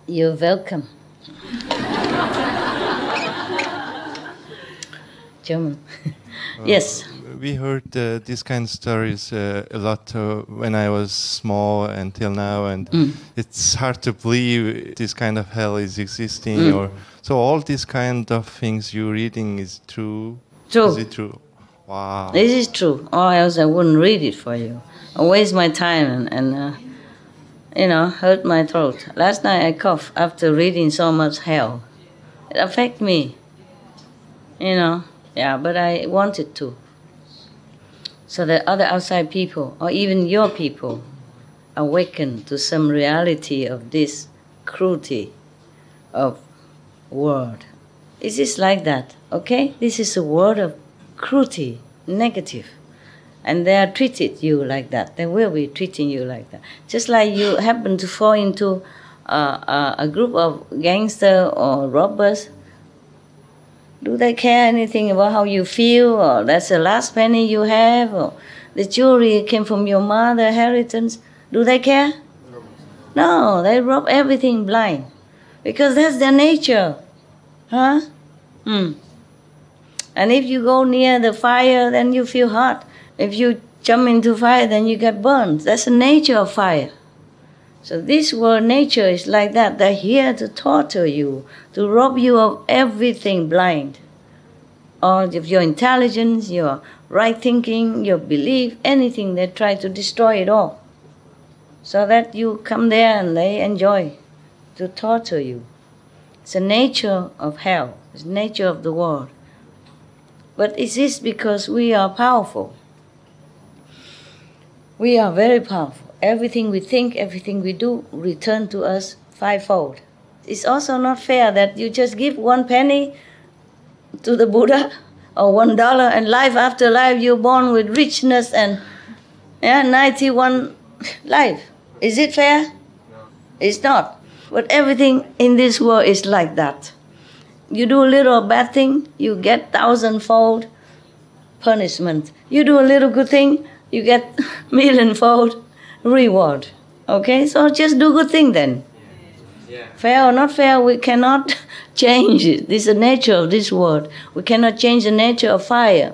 You're welcome. German. Yes. We heard these kind of stories a lot when I was small until now, and it's hard to believe this kind of hell is existing. Or so all these kind of things you're reading is true. True. Is it true? Wow. This is true. Or else I wouldn't read it for you. I waste my time and you know, hurt my throat. Last night I coughed after reading so much hell. It affected me. You know. Yeah, but I wanted to. So that other outside people, or even your people, awaken to some reality of this cruelty of world. It is like that, okay? This is a world of cruelty, negative. And they are treated you like that. They will be treating you like that. Just like you happen to fall into a group of gangsters or robbers. Do they care anything about how you feel, or that's the last penny you have, or the jewelry came from your mother, inheritance? Do they care? No, they rob everything blind, because that's their nature. Huh? And if you go near the fire, then you feel hot. If you jump into fire, then you get burned. That's the nature of fire. So this world nature is like that. They're here to torture you, to rob you of everything blind. Or of your intelligence, your right thinking, your belief, anything. They try to destroy it all. So that you come there and they enjoy to torture you. It's the nature of hell. It's the nature of the world. But is this because we are powerful? We are very powerful. Everything we think, everything we do, return to us fivefold. It's also not fair that you just give 1 penny to the Buddha or $1, and life after life you're born with richness and 91 life. Is it fair? No. It's not. But everything in this world is like that. You do a little bad thing, you get 1,000-fold punishment. You do a little good thing, you get 1,000,000-fold reward. Okay, so just do good thing then. Yeah. Fair or not fair, we cannot change it. This is the nature of this world. We cannot change the nature of fire.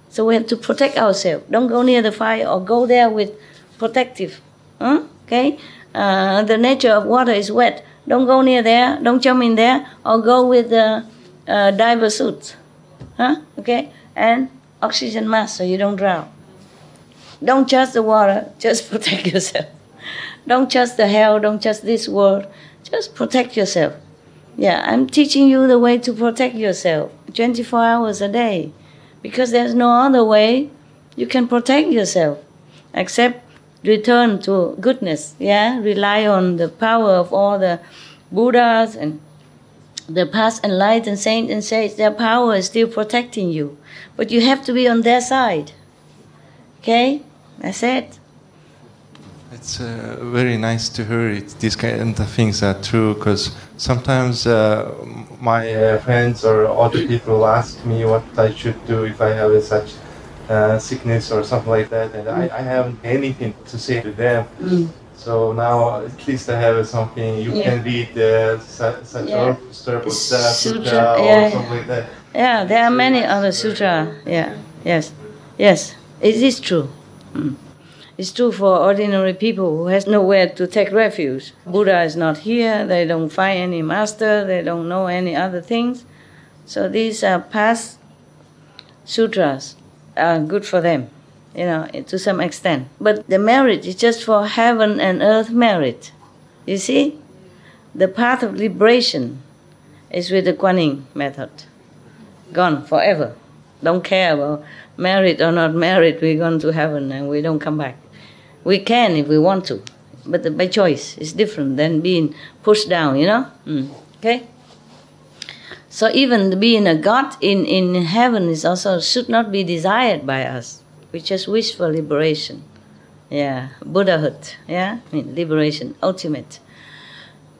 So we have to protect ourselves. Don't go near the fire or go there with protective. Okay? The nature of water is wet. Don't go near there. Don't jump in there or go with diver suits. Okay? And oxygen mask so you don't drown. Don't trust the water, just protect yourself. Don't trust the hell, don't trust this world, just protect yourself. Yeah, I'm teaching you the way to protect yourself 24 hours a day, because there's no other way you can protect yourself except return to goodness, yeah? Rely on the power of all the Buddhas and the past enlightened saints and sages. Their power is still protecting you, but you have to be on their side. Okay? That's it. It's very nice to hear it. These kind of things are true, because sometimes my friends or other people ask me what I should do if I have such sickness or something like that, and I haven't anything to say to them. So now at least I have something. You can read such sutra or something like that. Yeah, there are many other sutra. Yeah, yes, it is true. It's true for ordinary people who has nowhere to take refuge. Buddha is not here. They don't find any master. They don't know any other things. So these are past sutras are good for them, to some extent. But the merit is just for heaven and earth merit. You see? The path of liberation is with the Kuan Yin method. Gone forever. Don't care about merit or not merit. We're going to heaven and we don't come back. We can if we want to, but by choice. It's different than being pushed down, Okay? So even being a god in heaven is also should not be desired by us. We just wish for liberation. Yeah, Buddhahood. Yeah, liberation, ultimate.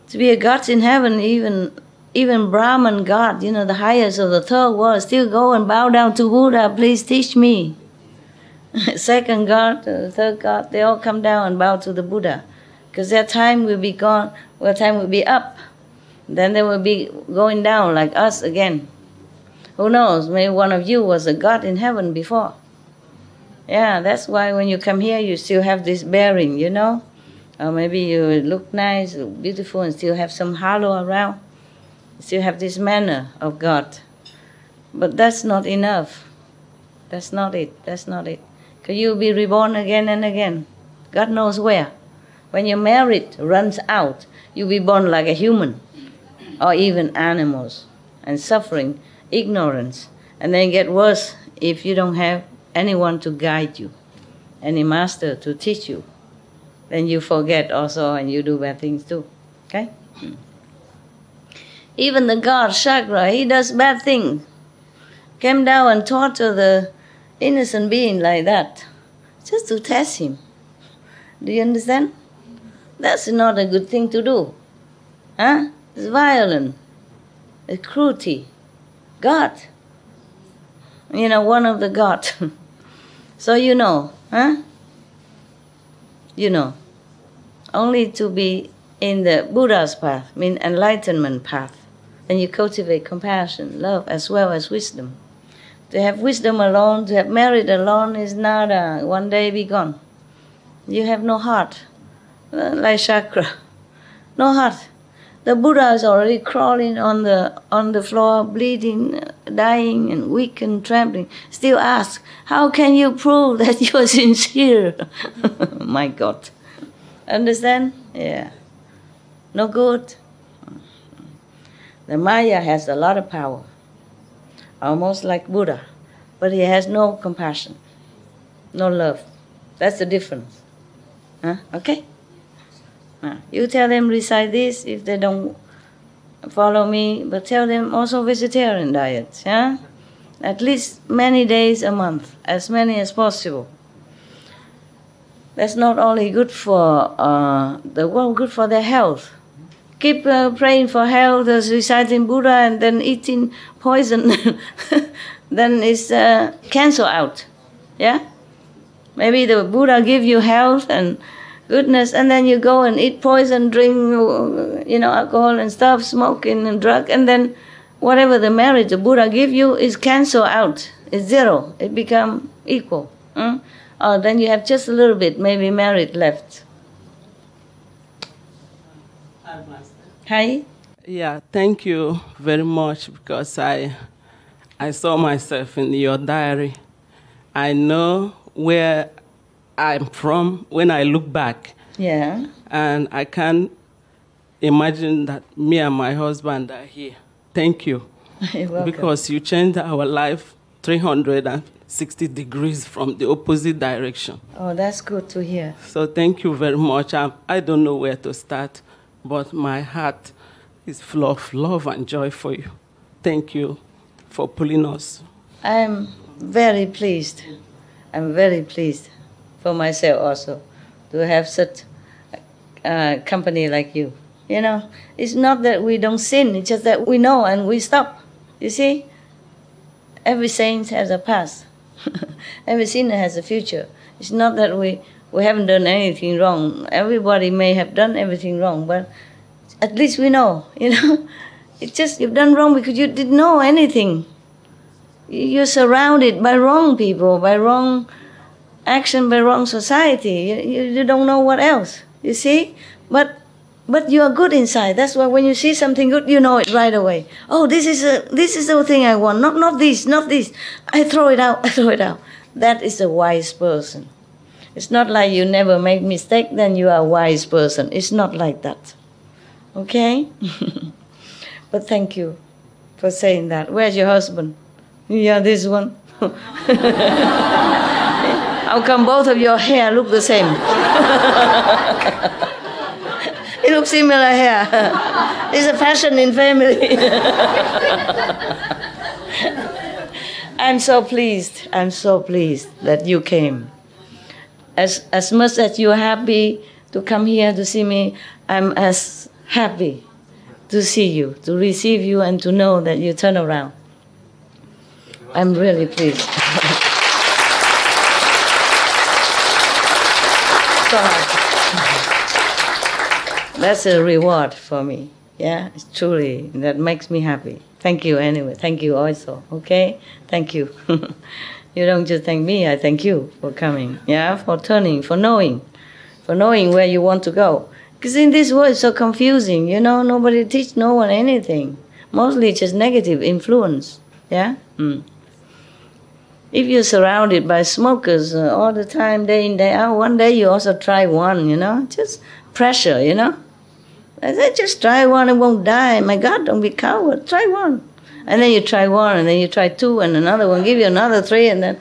To be a god in heaven, even Brahman god, the highest of the third world, still go and bow down to Buddha. Please teach me. Second god, third god, they all come down and bow to the Buddha, because their time will be gone. Their time will be up. Then they will be going down like us again. Who knows? Maybe one of you was a god in heaven before. Yeah, that's why when you come here, you still have this bearing, Or maybe you look nice, look beautiful, and still have some halo around. You still have this manner of God. But that's not enough. That's not it. Because you'll be reborn again and again. God knows where. When your merit runs out, you'll be born like a human, or even animals, and suffering, ignorance. And then it gets worse if you don't have anyone to guide you, any master to teach you. Then you forget also, and you do bad things too. Okay? Even the god Shakra, he does bad things. Came down and torture the innocent being like that, just to test him. Do you understand? That's not a good thing to do. It's violent. It's cruelty. God. One of the gods. So only to be in the Buddha's path, enlightenment path, and you cultivate compassion, love, as well as wisdom. To have wisdom alone, to have merit alone is nada. One day be gone. You have no heart, like chakra. No heart. The Buddha is already crawling on the floor, bleeding, dying, and weak and trembling. Still ask, how can you prove that you are sincere? My God. Understand? Yeah. No good. The Maya has a lot of power, almost like Buddha, but he has no compassion, no love. That's the difference. Okay? You tell them recite this if they don't follow me, but tell them also vegetarian diet. At least many days a month, as many as possible. That's not only good for the world, good for their health. Keep praying for health, reciting Buddha, and then eating poison. Then it's cancel out. Yeah? Maybe the Buddha give you health and goodness, and then you go and eat poison, drink, alcohol and stuff, smoking and drug, and then whatever the merit the Buddha give you is cancel out. It's zero. It become equal. Or then you have just a little bit, maybe merit left. Hi. Yeah, thank you very much, because I saw myself in your diary, I know where I'm from when I look back. Yeah. And I can't imagine that me and my husband are here. Thank you. You're welcome. Because you changed our life 360 degrees from the opposite direction. Oh, that's good to hear. So thank you very much. I don't know where to start, but my heart is full of love and joy for you. Thank you for pulling us. I'm very pleased. I'm very pleased for myself also to have such company like you. You know, it's not that we don't sin, it's just that we know and we stop. You see? Every saint has a past. Every sinner has a future. It's not that we haven't done anything wrong. Everybody may have done everything wrong, but at least we know, you know. It's just you've done wrong because you didn't know anything. You're surrounded by wrong people, by wrong action, by wrong society. You don't know what else, you see? But you are good inside. That's why when you see something good, you know it right away. Oh, this is the thing I want. Not this. I throw it out. That is a wise person. It's not like you never make mistake, then you are a wise person. It's not like that. Okay? But thank you for saying that. Where's your husband? Yeah, this one. How come both of your hair look the same? It looks similar hair. It's a fashion in family. I'm so pleased that you came. As much as you're happy to come here to see me, I'm as happy to see you, to receive you, and to know that you turn around. I'm really pleased. That's a reward for me. Yeah, it's truly, that makes me happy. Thank you anyway. Thank you also. Okay? Thank you. You don't just thank me, I thank you for coming. Yeah, for turning, for knowing where you want to go. Because in this world it's so confusing, you know, nobody teach no one anything. Mostly just negative influence. Yeah? If you're surrounded by smokers all the time, day in, day out, one day you also try one, you know, just pressure, you know. I said, just try one, it won't die. My God, don't be coward, try one. And then you try one, and then you try two, and another one, give you another three, and then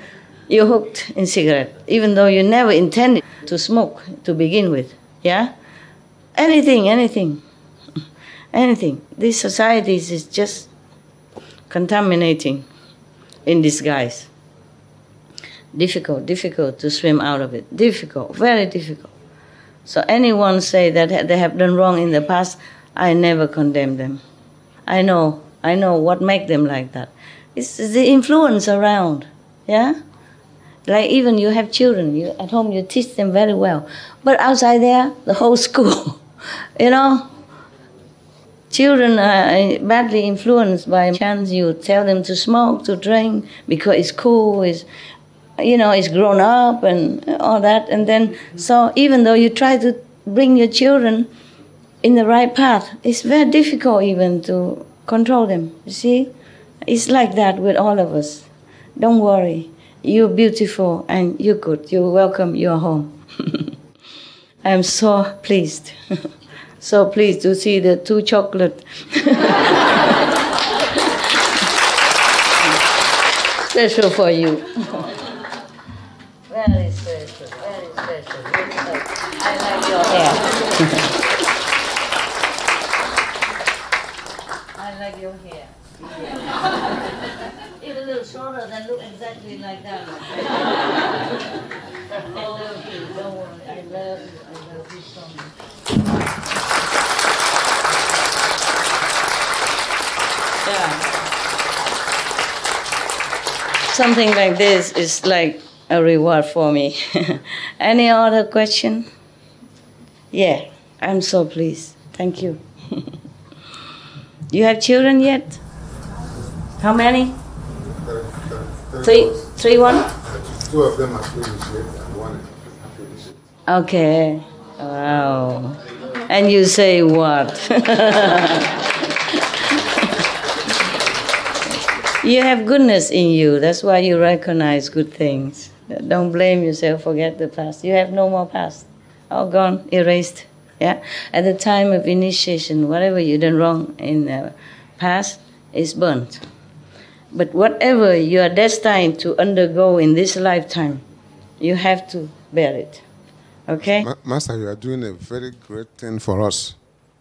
you're hooked in cigarette, even though you never intended to smoke to begin with, yeah? Anything. These societies is just contaminating in disguise. Difficult to swim out of it. Difficult, very difficult. So anyone say that they have done wrong in the past, I never condemn them. I know what makes them like that. It's the influence around, yeah? Like even you have children, at home you teach them very well. But outside there, the whole school, you know? Children are badly influenced by chance you tell them to smoke, to drink, because it's cool, it's grown up and all that. And then, so even though you try to bring your children in the right path, it's very difficult even to control them, you see? It's like that with all of us. Don't worry. You're beautiful and you're good. You're welcome. You're home. I'm so pleased. So pleased to see the two chocolate. Special for you. Very special, very special. I like your hair. I like your hair. It's a little shorter than look exactly like that. I love you, don't worry. I love you so much. Yeah. Something like this is like a reward for me. Any other question? Yeah, I'm so pleased. Thank you. You have children yet? How many? Three, one? Two of them are finished and one is finished. Okay. Wow. And you say what? You have goodness in you. That's why you recognize good things. Don't blame yourself, forget the past. You have no more past. All gone, erased. Yeah. At the time of initiation, whatever you done wrong in the past is burnt. But whatever you are destined to undergo in this lifetime, you have to bear it. Okay? Master, you are doing a very great thing for us.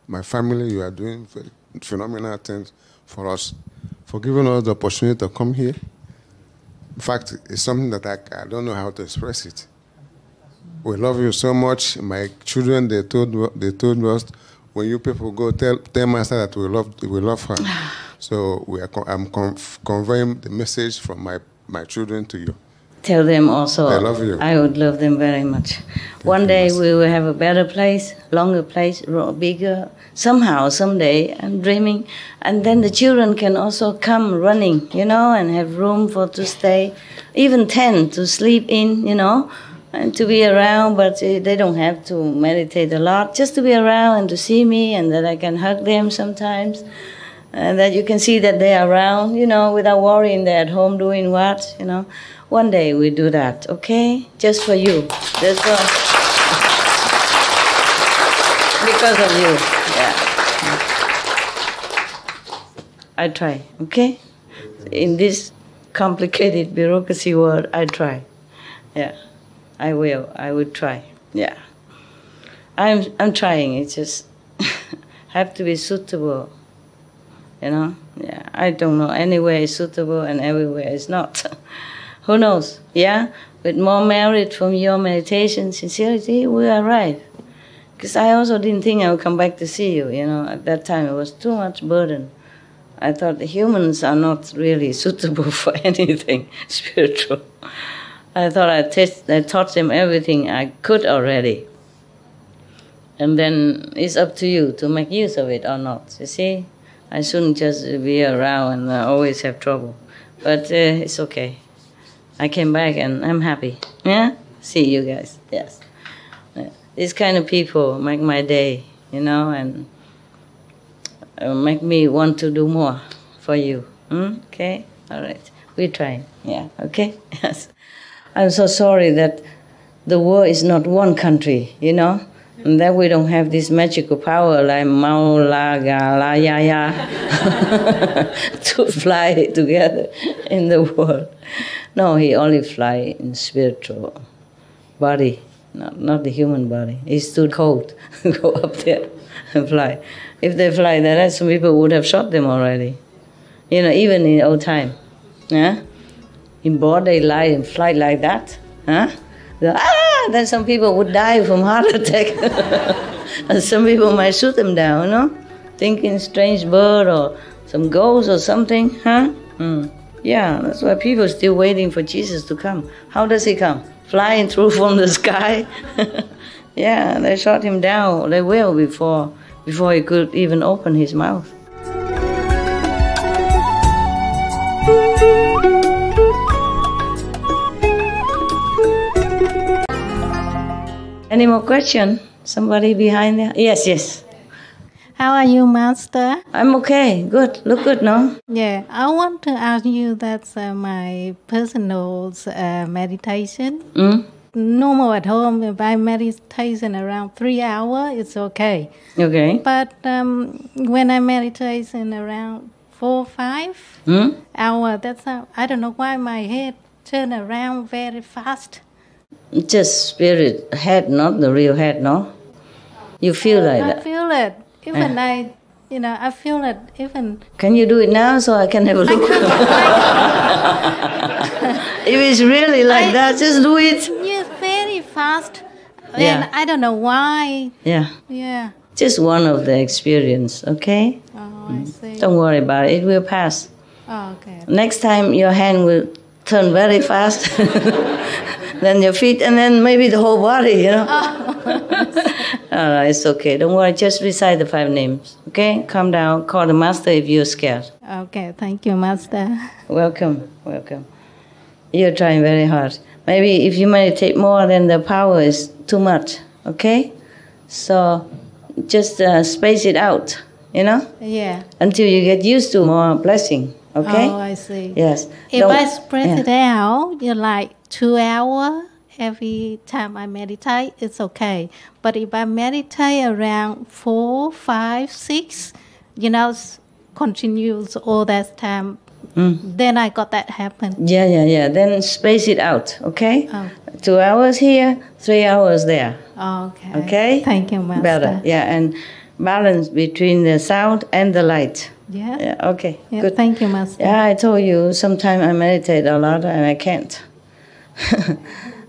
My family, you are doing very phenomenal things for us. For giving us the opportunity to come here. In fact, it's something that I don't know how to express it. We love you so much. My children, they told us, when you people go, tell Master that we love her. So I'm conveying the message from my children to you. Tell them also. I love you. I would love them very much. One day we will have a better place, longer place, bigger. Somehow, someday, I'm dreaming. And then the children can also come running, and have room to stay. Even 10 to sleep in, and to be around. But they don't have to meditate a lot. Just to be around and to see me, and that I can hug them sometimes. And that you can see that they are around, without worrying they're at home doing what, One day we do that, okay? Just for you. Just for... because of you, yeah. I try, okay? In this complicated bureaucracy world, I try. Yeah, I will. I would try, yeah. I'm trying. It's just have to be suitable. Yeah, I don't know. Anywhere is suitable and everywhere is not. Who knows? Yeah, with more merit from your meditation, sincerity, we arrive. Because I also didn't think I would come back to see you. At that time it was too much burden. I thought the humans are not really suitable for anything spiritual. I thought I taught them everything I could already. And then it's up to you to make use of it or not. You see? I shouldn't just be around and always have trouble. But it's okay. I came back and I'm happy. Yeah? See you guys. Yes. These kind of people make my day, and make me want to do more for you. Okay? All right. We're trying. Yeah. Okay? Yes. I'm so sorry that the world is not one country, and that we don't have this magical power like Mao, La, Ga, La, Ya, Ya to fly together in the world. No, he only fly in spiritual body, not the human body. It's too cold to go up there and fly. If they fly there, some people would have shot them already. Even in old time. Yeah? In broad daylight and fly like that. Huh? Then some people would die from heart attack. And some people might shoot them down, thinking strange bird or some ghost or something, huh? Yeah, that's why people are still waiting for Jesus to come. How does he come? Flying through from the sky? Yeah, they shot him down. They will before he could even open his mouth. Any more question? Somebody behind there? Yes. How are you, Master? I'm okay. Good. Look good, no? Yeah, I want to ask you that's my personal meditation. Normal at home, if I meditation around 3 hours, it's okay. Okay. But when I meditation around 4, 5 hours, I don't know why my head turn around very fast. Just spirit head, not the real head, no? You feel like that? I feel it. Even I feel it even... Can you do it now so I can have a look? If it's really like that, just do it. Yes, very fast. And I don't know why. Yeah. Just one of the experience, okay? Oh, I see. Don't worry about it. It will pass. Oh, okay. Next time your hand will turn very fast. Then your feet, and then maybe the whole body, All right, it's okay. Don't worry. Just recite the 5 names, okay? Calm down. Call the Master if you're scared. Okay, thank you, Master. Welcome. You're trying very hard. Maybe if you meditate more, then the power is too much, okay? So just space it out, Yeah. until you get used to more blessing. Okay? Oh, I see. Yes. If Don't- I spread it out, like 2 hours every time I meditate, it's okay. But if I meditate around 4, 5, 6, continues all that time, then I got that happen. Yeah. Then space it out, okay? Oh. 2 hours here, 3 hours there. Okay. Okay? Thank you, Master. Better, yeah, and balance between the sound and the light. Yeah. Yeah, okay, Yeah, good. thank you, Master. Yeah, I told you, sometimes I meditate a lot and I can't.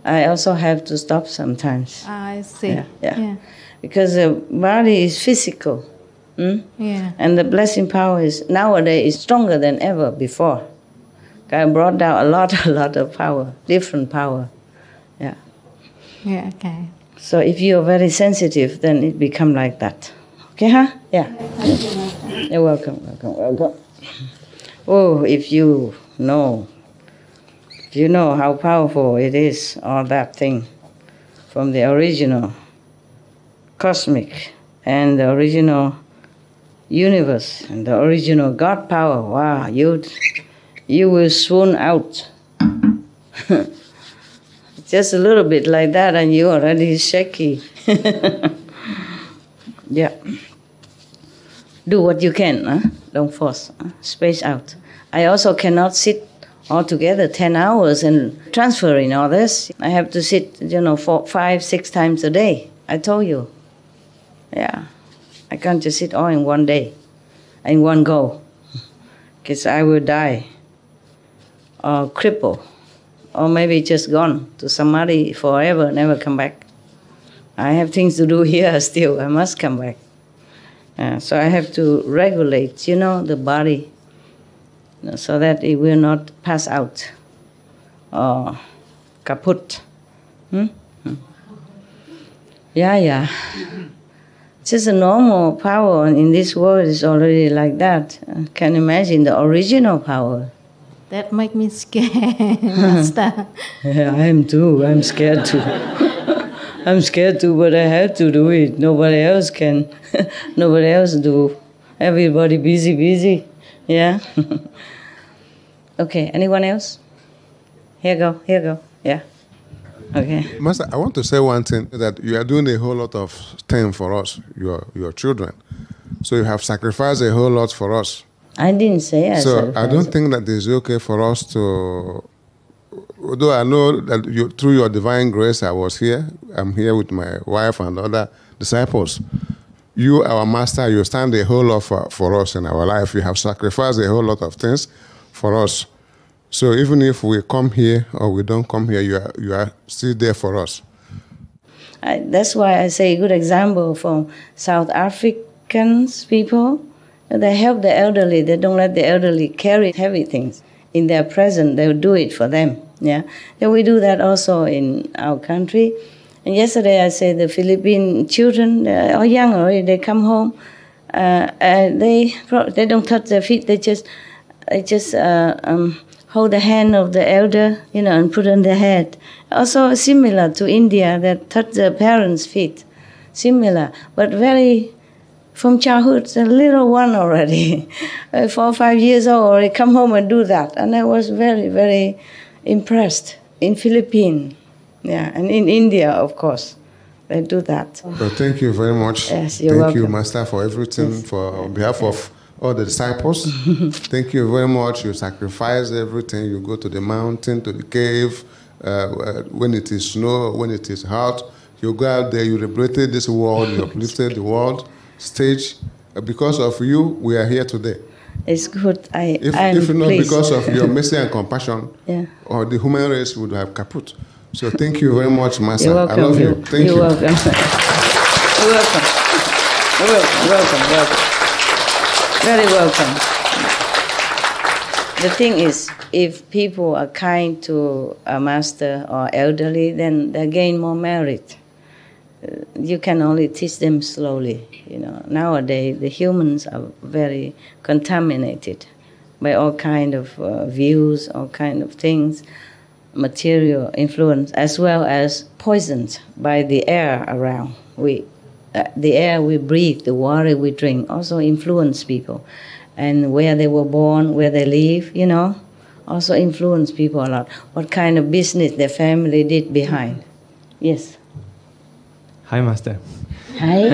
I also have to stop sometimes. I see. Yeah. Because the body is physical. Yeah. And the blessing power is nowadays is stronger than ever before. God brought down a lot of power, different power. Yeah. Yeah, okay. So if you're very sensitive, then it become like that. Okay, huh? Yeah. You're welcome. Oh, if you know how powerful it is, all that thing from the original cosmic and the original universe and the original God power, wow, you will swoon out. Just a little bit like that and you're already shaky. Yeah. Do what you can, huh? Don't force. Space out. I also cannot sit altogether 10 hours and transferring all this. I have to sit, 4, 5, 6 times a day. I told you. Yeah. I can't just sit all in one day, in one go, because I will die or cripple or maybe just gone to samadhi forever, never come back. I have things to do here still. I must come back. So I have to regulate, the body so that it will not pass out or kaput. Yeah. Just a normal power in this world is already like that. I can imagine the original power. That make me scared, Master. Yeah, I am too. I'm scared too. I'm scared too, but I have to do it. Nobody else can. Nobody else do. Everybody busy. Yeah. Okay, anyone else? Here go. Yeah. Okay. Master, I want to say one thing, that you are doing a whole lot of things for us, your children. So you have sacrificed a whole lot for us. I didn't say I So sacrificed. I don't think that it's okay for us to, although I know that through your divine grace I was here, I'm here with my wife and other disciples. You, our Master, you stand a whole lot for us in our life. You have sacrificed a whole lot of things for us. So even if we come here or we don't come here, you are still there for us. That's why I say a good example from South Africans people. They help the elderly. They don't let the elderly carry heavy things. In their presence, they'll do it for them. Yeah. Then we do that also in our country. And yesterday I said the Philippine children are young already. They come home. They don't touch their feet. They just hold the hand of the elder, and put on their head. Also similar to India, that touch the parents' feet. Similar, but very, from childhood, a little one already, 4 or 5 years old, already come home and do that. And I was very, very impressed. In Philippines, yeah, and in India, of course, they do that. Well, thank you very much. Yes, you're Thank you, welcome. Master, for everything, on behalf of all the disciples. Thank you very much. You sacrifice everything. You go to the mountain, to the cave, when it is snow, when it is hot. You go out there, you liberated this world, you uplifted the world stage. Because of you, we are here today. It's good. If I'm not pleased. because of your mercy and compassion, Yeah. or the human race would have kaput. So thank you very much, Master. You're welcome. I love you. Thank You're you. welcome. You're welcome. Welcome. Very welcome. The thing is, if people are kind to a master or elderly, then they gain more merit. You can only teach them slowly. Nowadays the humans are very contaminated by all kind of views, all kind of things, material influence, as well as poisoned by the air around. The air we breathe, the water we drink, also influence people. and where they were born, where they live, you know, also influence people a lot. What kind of business their family did behind. Yes. Hi, Master. Hi.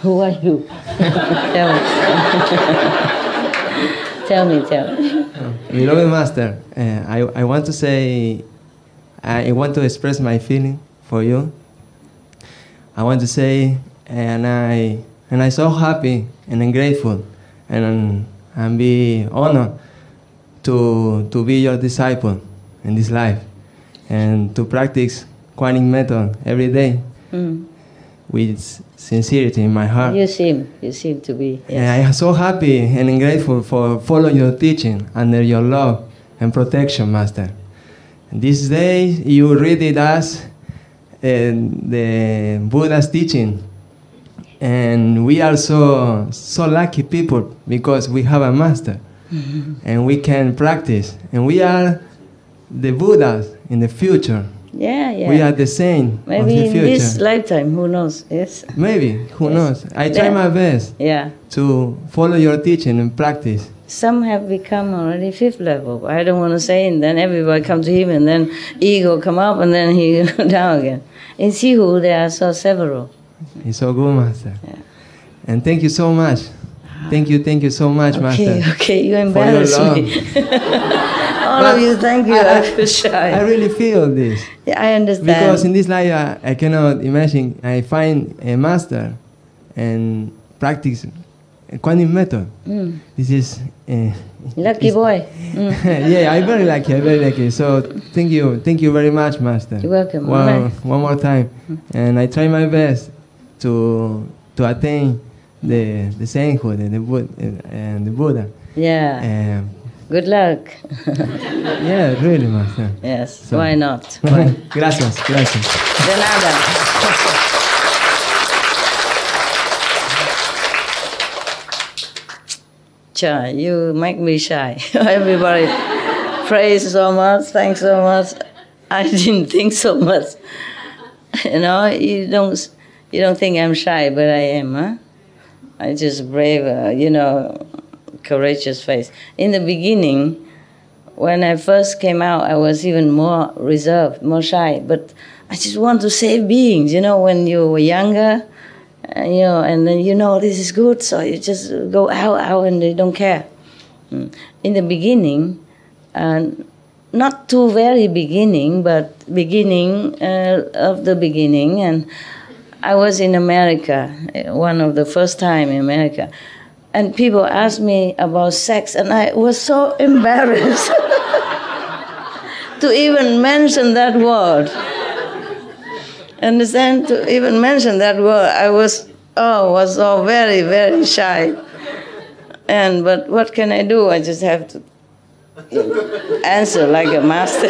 Who are you? Tell me. Beloved Master, I want to say, I want to express my feeling for you. I want to say, and I'm so happy and I'm grateful, and be honored to be your disciple in this life, and to practice quantum method every day with sincerity in my heart. You seem to be. Yes. And I am so happy and I'm grateful for following your teaching under your love and protection, Master. And this day you read it as the Buddha's teaching, and we are so lucky people because we have a Master, and we can practice, and we are the Buddhas in the future. Yeah. We are the same. Maybe of the in future. this lifetime, who knows? Yes. Maybe, who knows? I try my best to follow your teaching and practice. Some have become already 5th level. I don't want to say, and then everybody come to him, and then ego come up, and then he go down again. In Sihu, there are several. It's so good, Master. Yeah. And thank you so much. Thank you so much, Master. Okay, you embarrass me. All of you, thank you. I feel shy. I really feel this. Yeah, I understand. Because in this life, I cannot imagine. I find a Master and practice a quantum method. This is lucky boy. Yeah, I'm very lucky. So thank you very much, Master. You're welcome. One more time, and I try my best to attain the sainthood and the Buddha. Yeah. Good luck. Yeah, really, Master. Yes. So, why not? Why? Gracias. De nada. Cha, you make me shy. Everybody praise so much, thanks so much. I didn't think so much. You know, you don't think I'm shy, but I am, huh? I just brave, courageous face. In the beginning, when I first came out, I was even more reserved, more shy. But I just want to save beings, when you were younger, and then this is good, so you just go out, and you don't care. In the beginning, not too very beginning, but beginning of the beginning, and I was in America, one of the first time in America, and people asked me about sex, and I was so embarrassed to even mention that word. Understand? To even mention that word, I was so very, very shy. But what can I do? I just have to answer like a master.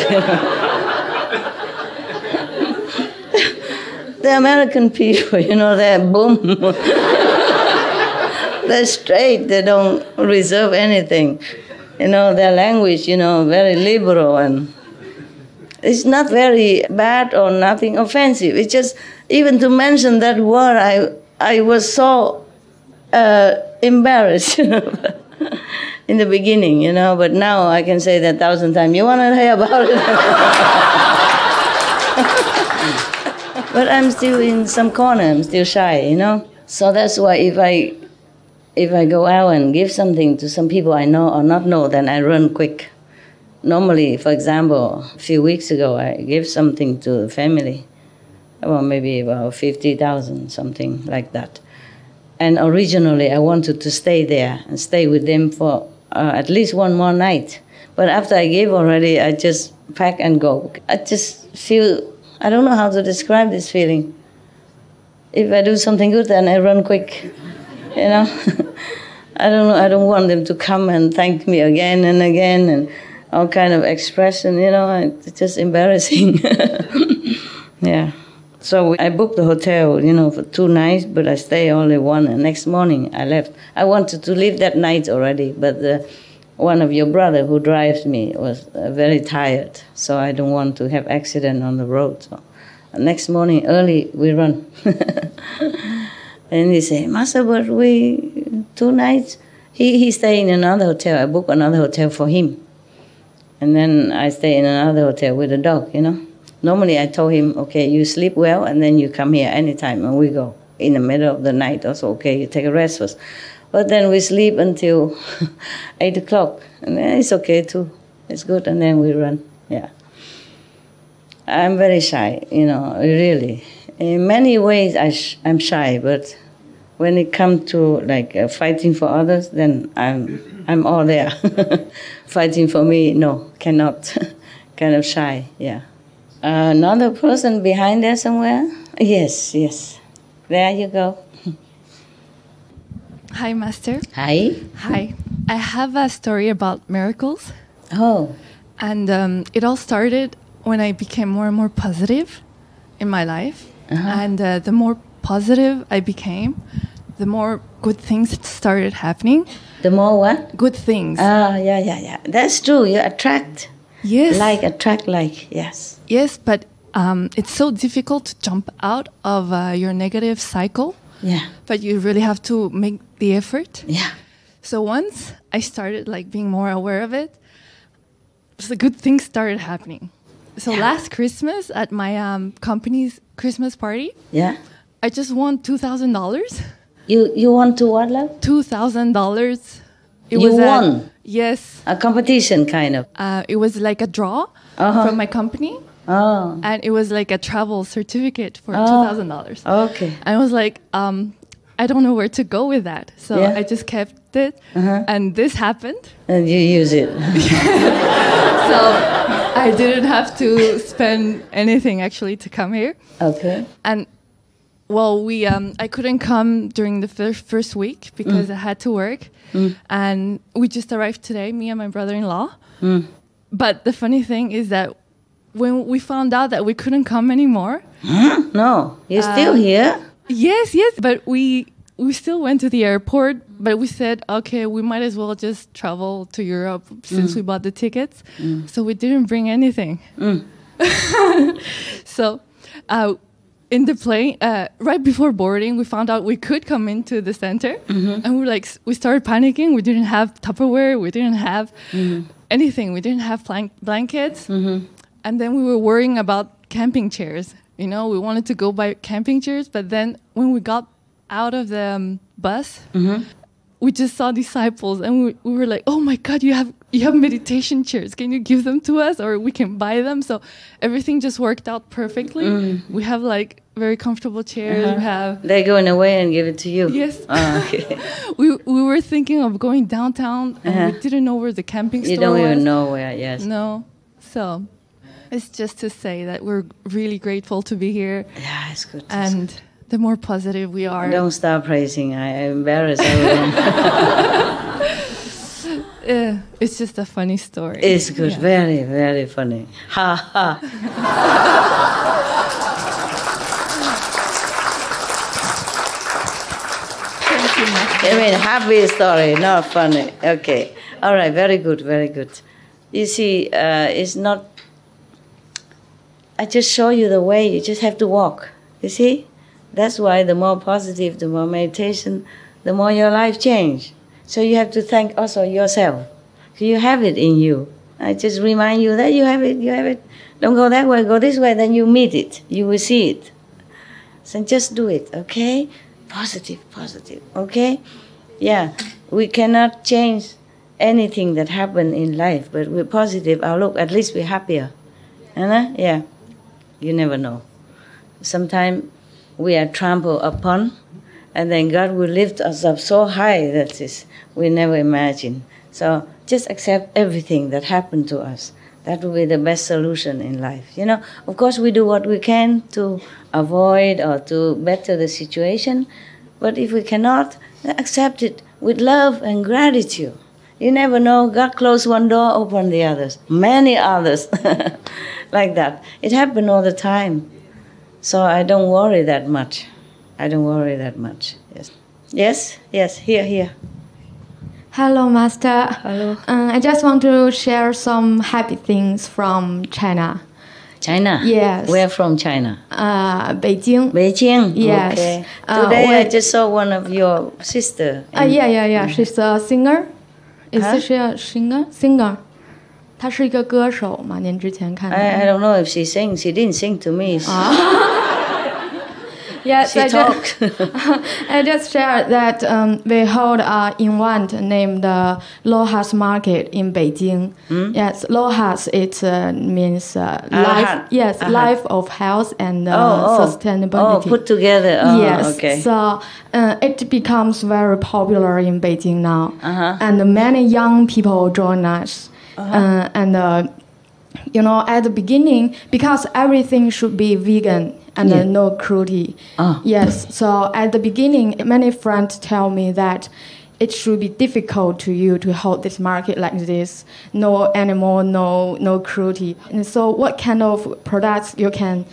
The American people, they're boom. They're straight, they don't reserve anything. Their language, very liberal, and it's not very bad or nothing offensive. It's just, even to mention that word, I was so embarrassed in the beginning, but now I can say that 1,000 times. You want to hear about it? But I'm still in some corner, I'm still shy, So that's why if I go out and give something to some people I know or not know, then I run quick. Normally, for example, a few weeks ago, I gave something to the family, maybe about 50,000, something like that. And originally, I wanted to stay there and stay with them for at least one more night. But after I gave already, I just pack and go. I just feel, I don't know how to describe this feeling. If I do something good, then I run quick. I don't know. I don't want them to come and thank me again and again and all kind of expression. It's just embarrassing. Yeah. So I booked the hotel, for 2 nights, but I stay only 1. And next morning I left. I wanted to leave that night already, but one of your brother who drives me was very tired, so I don't want to have accident on the road. So next morning early we run. And he say, Master, but we 2 nights. He stayed in another hotel. I booked another hotel for him. And then I stay in another hotel with the dog, Normally I told him, okay, you sleep well and then you come here anytime and we go. In the middle of the night also, okay, you take a rest first. But then we sleep until 8 o'clock. And then it's okay too. It's good. And then we run, yeah. I'm very shy, really. In many ways I'm shy, but when it comes to fighting for others, then I'm all there. Fighting for me, no, cannot. Kind of shy, yeah. Another person behind there somewhere? Yes. There you go. Hi, Master. Hi. Hi. I have a story about miracles. Oh. And it all started when I became more and more positive in my life. Uh-huh. And the more positive I became, the more good things started happening. The more what? Good things. Yeah. That's true. You attract. Yes. Attract, yes. Yes, but it's so difficult to jump out of your negative cycle. Yeah. But you really have to make the effort. Yeah. So once I started being more aware of it, the good things started happening. So last Christmas at my company's Christmas party, I just won $2,000. You won to what, love? $2,000. You won? Yes. A competition, kind of? It was like a draw from my company. Oh. And it was like a travel certificate for $2,000. Okay. And I was like, I don't know where to go with that. So I just kept it. And this happened. And you use it. So I didn't have to spend anything actually to come here. Okay. And well, I couldn't come during the first week because I had to work. And we just arrived today, me and my brother-in-law. But the funny thing is that when we found out that we couldn't come anymore. No, you're still here? Yes, but we still went to the airport, but we said, okay, we might as well just travel to Europe since we bought the tickets. So we didn't bring anything. So in the plane, right before boarding, we found out we could come into the center. And we started panicking. We didn't have Tupperware. We didn't have anything. We didn't have blankets. And then we were worrying about camping chairs. We wanted to go buy camping chairs, but then when we got out of the bus, we just saw disciples, and we were like, "Oh my God, you have meditation chairs. Can you give them to us, or we can buy them?" So everything just worked out perfectly. We have very comfortable chairs. We have. They're going away and give it to you. Yes. Okay. we were thinking of going downtown, and we didn't know where the camping store was. You don't even know where. Yes. No. So. It's just to say that we're really grateful to be here. Yeah, it's good. And the more positive we are. Don't stop praising. I embarrass everyone. It's just a funny story. It's good. Very, very funny. Ha ha. Thank you, Master. I mean, happy story, not funny. Okay. All right. Very good. Very good. You see, it's not. I just show you the way. You just have to walk. You see? That's why the more positive, the more meditation, the more your life change. So you have to thank also yourself. So you have it in you. I just remind you that you have it. You have it. Don't go that way. Go this way. Then you meet it. You will see it. So just do it. Okay? Positive. Okay? Yeah. We cannot change anything that happened in life, but with positive outlook, at least we're happier. Yeah. You never know. Sometimes we are trampled upon, and then God will lift us up so high that we never imagine. So just accept everything that happened to us. That will be the best solution in life. Of course, we do what we can to avoid or to better the situation, but if we cannot, then accept it with love and gratitude. You never know. God closed one door, opened the others. Many others. Like that. It happened all the time. So I don't worry that much. Yes. Here. Hello, Master. Hello. I just want to share some happy things from China. China? Yes. Where from China? Beijing. Beijing? Yes. Okay. Today I just saw one of your sister. Yeah. She's a singer. Is she a singer? Singer. 她是一个歌手嘛？您之前看的。I don't know if she sings. She didn't sing to me. Yes, she talked. I just shared that we hold an event named Lohas Market in Beijing. Yes, Lohas it means life. Yes, life of health and sustainability. Put together. Yes. Okay. So it becomes very popular in Beijing now, and many young people join us. And at the beginning, because everything should be vegan and no cruelty. Yes, so at the beginning, many friends tell me that it should be difficult to you to hold this market like this. No animal, no cruelty. And so, what kind of products you can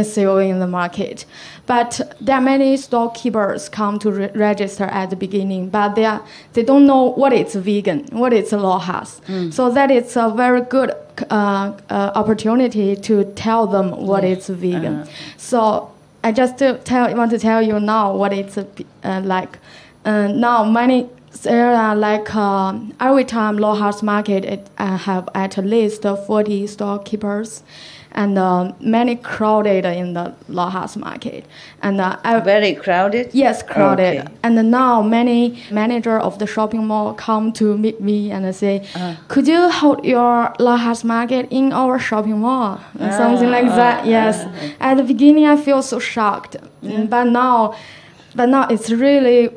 sell in the market? But there are many storekeepers come to register at the beginning, but they don't know what is vegan, what is Lohas. So that is a very good opportunity to tell them what is vegan. So I just want to tell you now what it's like. Now many there are like every time Lohas market have at least 40 storekeepers. And many crowded in the Lohas market. And very crowded? Yes, crowded. Okay. And now many manager of the shopping mall come to meet me and say, could you hold your Lohas market in our shopping mall? Something like that, yes. At the beginning, I feel so shocked. But now it's really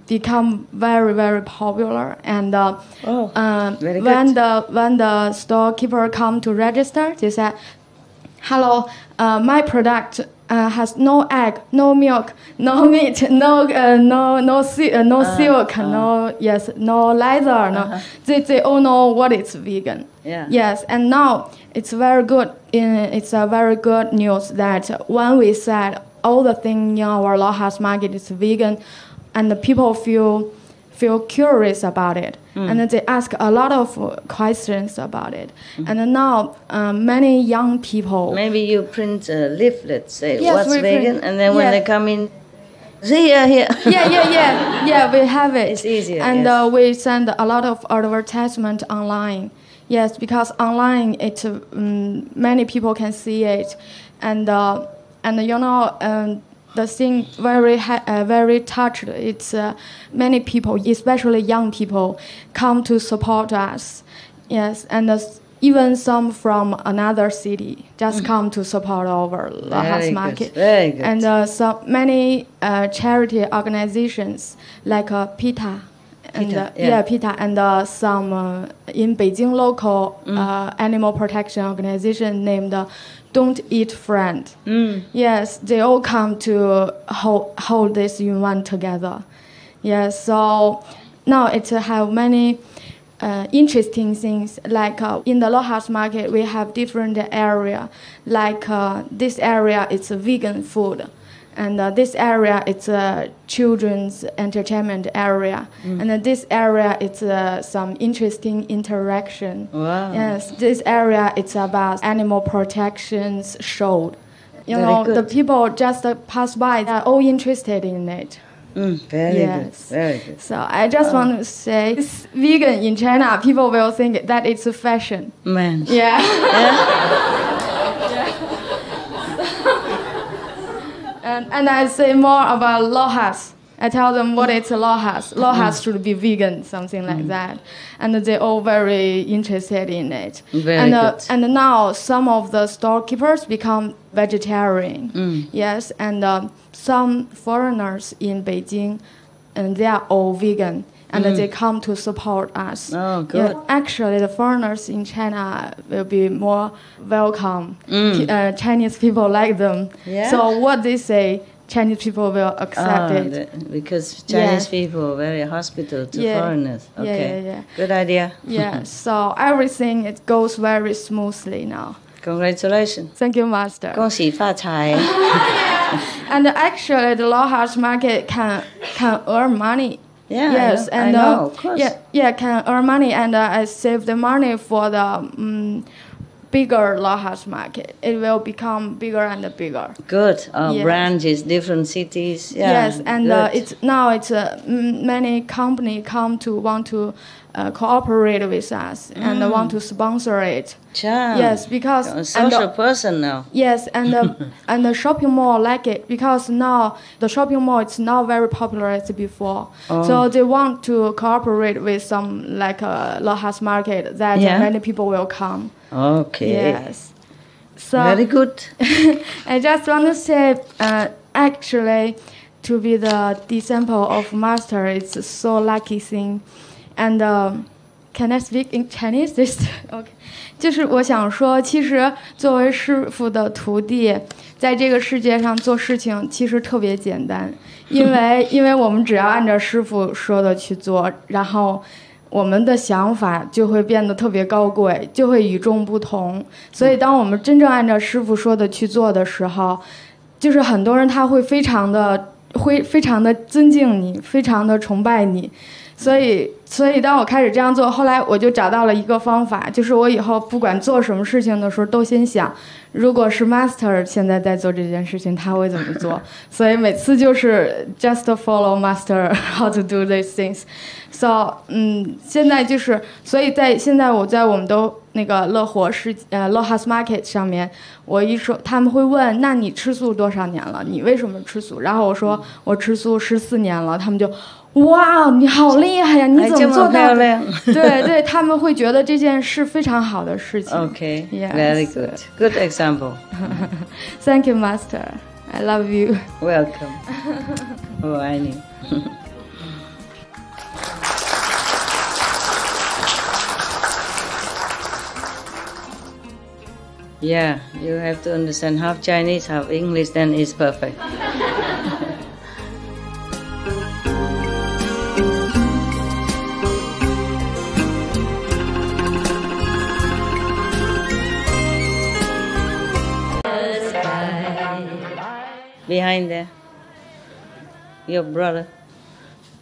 become very, very popular. And when the storekeeper come to register, they said, "Hello, my product has no egg, no milk, no meat, no silk, no leather. They all know what is vegan." Yeah. Yes, and now it's very good. It's a very good news that when we said all the things in our Lohas market is vegan, and the people feel curious about it, and they ask a lot of questions about it. And now many young people. Maybe you print a leaflet, say yes, what's vegan, and then when they come in, see here. Yeah, we have it. It's easier. And we send a lot of advertisement online. Yes, because online it many people can see it, and the thing very touched. It's many people, especially young people, come to support us. Yes, and even some from another city just come to support our Lohas market. Very good. And so many charity organizations like PETA. PETA and some in Beijing local animal protection organization named Don't Eat Friend. Yes, they all come to hold this event together. Yes, so now it have many interesting things. Like in the Lohas market, we have different area. Like this area, it's a vegan food. And this area, it's a children's entertainment area. And this area, it's some interesting interaction. Wow. Yes, this area, it's about animal protections show. The people just pass by, they're all interested in it. Very good, very good. So I just want to say, it's vegan in China, people will think that it's a fashion. Man. Yeah. And I say more about Lohas. I tell them what it's Lohas. Lohas should be vegan, something like that. And they're all very interested in it. Very good. And now some of the storekeepers become vegetarian. Yes, and some foreigners in Beijing, and they are all vegan. And they come to support us. Oh, good. Yeah, actually, the foreigners in China will be more welcome. Chinese people like them. Yeah. So what they say, Chinese people will accept it. Because Chinese people are very hospitable to foreigners. Okay. Yeah. Good idea. Yeah. So everything it goes very smoothly now. Congratulations. Thank you, Master. 恭喜发财. And actually, the Lohas market can earn money. Yeah, yes, I know, of course. Yeah, can earn money, and I save the money for the bigger Lhasa market. It will become bigger and bigger. Good. Yes. Branches, different cities. Yeah, yes, and it's many company come to want to cooperate with us and want to sponsor it. Yes, because you're a social person now. Yes, and and the shopping mall like it because now the shopping mall is not very popular as before. So they want to cooperate with some like a Lhasa market that many people will come. Okay. Yes. So very good. I just want to say, actually, to be the disciple of Master, it's so lucky thing. And can I speak in Chinese? Okay. 就是我想说，其实作为师父的徒弟，在这个世界上做事情其实特别简单，因为我们只要按照师父说的去做，然后我们的想法就会变得特别高贵，就会与众不同。所以当我们真正按照师父说的去做的时候，就是很多人他会非常的尊敬你，非常的崇拜你。所以当我开始这样做，后来我就找到了一个方法，就是我以后不管做什么事情的时候都先想，如果是 Master 现在在做这件事情，他会怎么做？所以每次就是 just follow Master how to do these things。So 现在就是，所以现在我在我们的那个Lhasa Market 上面，我一说他们会问，那你吃素多少年了？你为什么吃素？然后我说我吃素14年了，他们就。哇，你好厉害呀！你怎么做到的？对，他们会觉得这件事非常好的事情。Okay, very good. Good example. Thank you, Master. I love you. Welcome. 我爱你。Yeah, you have to understand half Chinese, half English, then it's perfect. Behind there, your brother.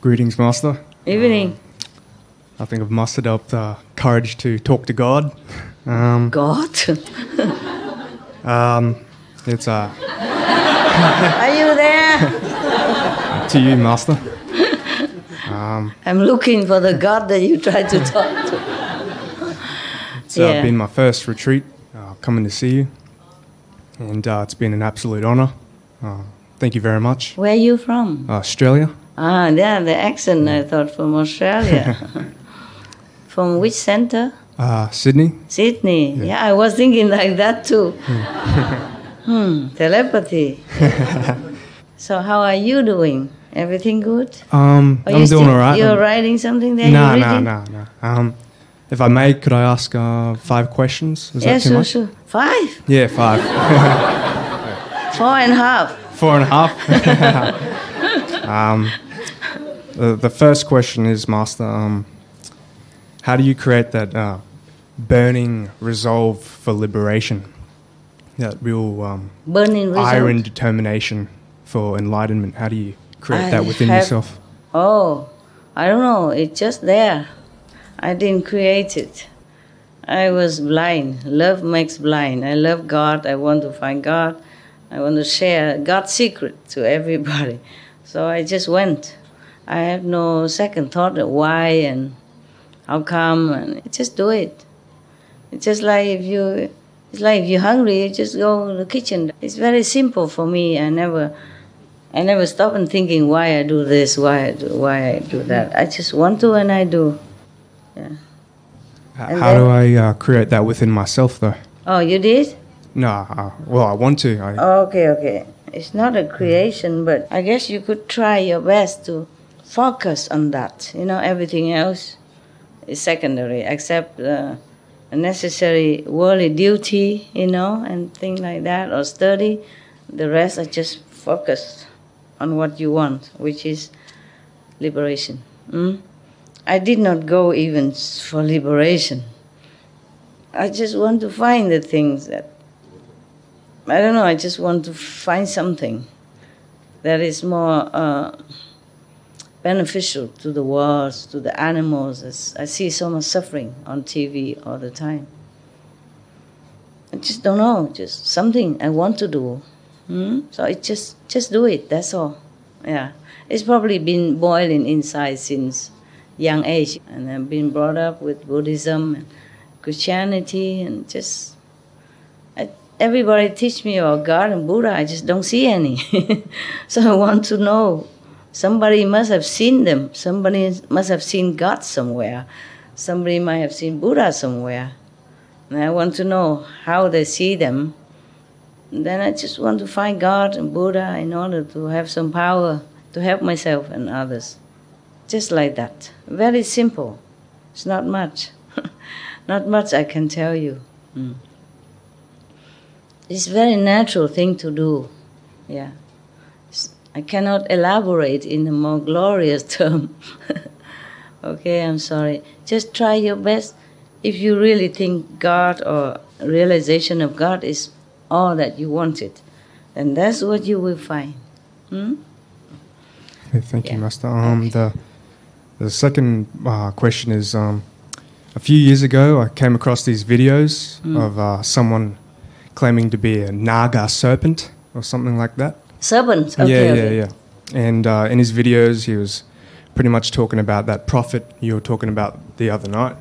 Greetings, Master. Evening. I think I've mustered up the courage to talk to God. God? It's Are you there? To you, Master. I'm looking for the God that you try to talk to. It's been my first retreat, coming to see you, and it's been an absolute honour. Thank you very much. Where are you from? Australia. Ah, yeah, the accent I thought from Australia. From which center? Sydney. Sydney. Yeah, I was thinking like that too. Telepathy. So how are you doing? Everything good? I'm doing all right. You're writing something there? No. If I may, could I ask 5 questions? Is that too much? Sure. 5? Yeah, 5. 4.5. 4.5. The first question is, Master, how do you create that burning resolve for liberation? That real burning iron determination for enlightenment. How do you create that within yourself? Oh, I don't know. It's just there. I didn't create it. I was blind. Love makes blind. I love God. I want to find God. I want to share God's secret to everybody. So I just went. I have no second thought of why and how come, and just do it. It's just like if you're hungry, you just go to the kitchen. It's very simple for me. I never stop and thinking why I do this, why I do that. I just want to and I do. Yeah. How do I create that within myself, though? Oh, you did? No, well, I want to. Okay. It's not a creation, but I guess you could try your best to focus on that. Everything else is secondary, except a necessary worldly duty, and things like that, or study. The rest are just focused on what you want, which is liberation. I did not go even for liberation. I just want to find the things that, I don't know, I just want to find something that is more beneficial to the world, to the animals. I see so much suffering on TV all the time. I just don't know, just something I want to do. So I just do it, that's all. Yeah. It's probably been boiling inside since young age, and I've been brought up with Buddhism and Christianity, and just everybody teach me about God and Buddha. I just don't see any. So I want to know. Somebody must have seen them. Somebody must have seen God somewhere. Somebody might have seen Buddha somewhere. And I want to know how they see them. And then I just want to find God and Buddha in order to have some power to help myself and others. Just like that. Very simple. It's not much. Not much I can tell you. It's a very natural thing to do. Yeah. I cannot elaborate in a more glorious term. Okay, I'm sorry. Just try your best. If you really think God or realization of God is all that you wanted, then that's what you will find. Okay, thank you, Master. The second question is, a few years ago I came across these videos of someone claiming to be a Naga serpent or something like that. Serpent? Okay, yeah. And in his videos he was pretty much talking about that prophet you were talking about the other night.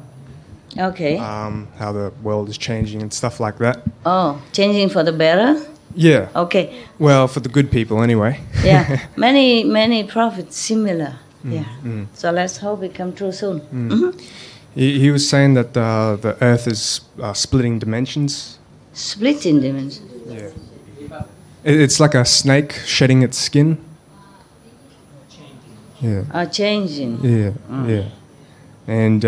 Okay. How the world is changing and stuff like that. Oh, changing for the better? Yeah. Okay. Well, for the good people anyway. Yeah. Many prophets similar. So let's hope it come true soon. He was saying that the earth is splitting dimensions. Splitting dimensions? Yeah. It's like a snake shedding its skin. Yeah. Changing. Yeah. And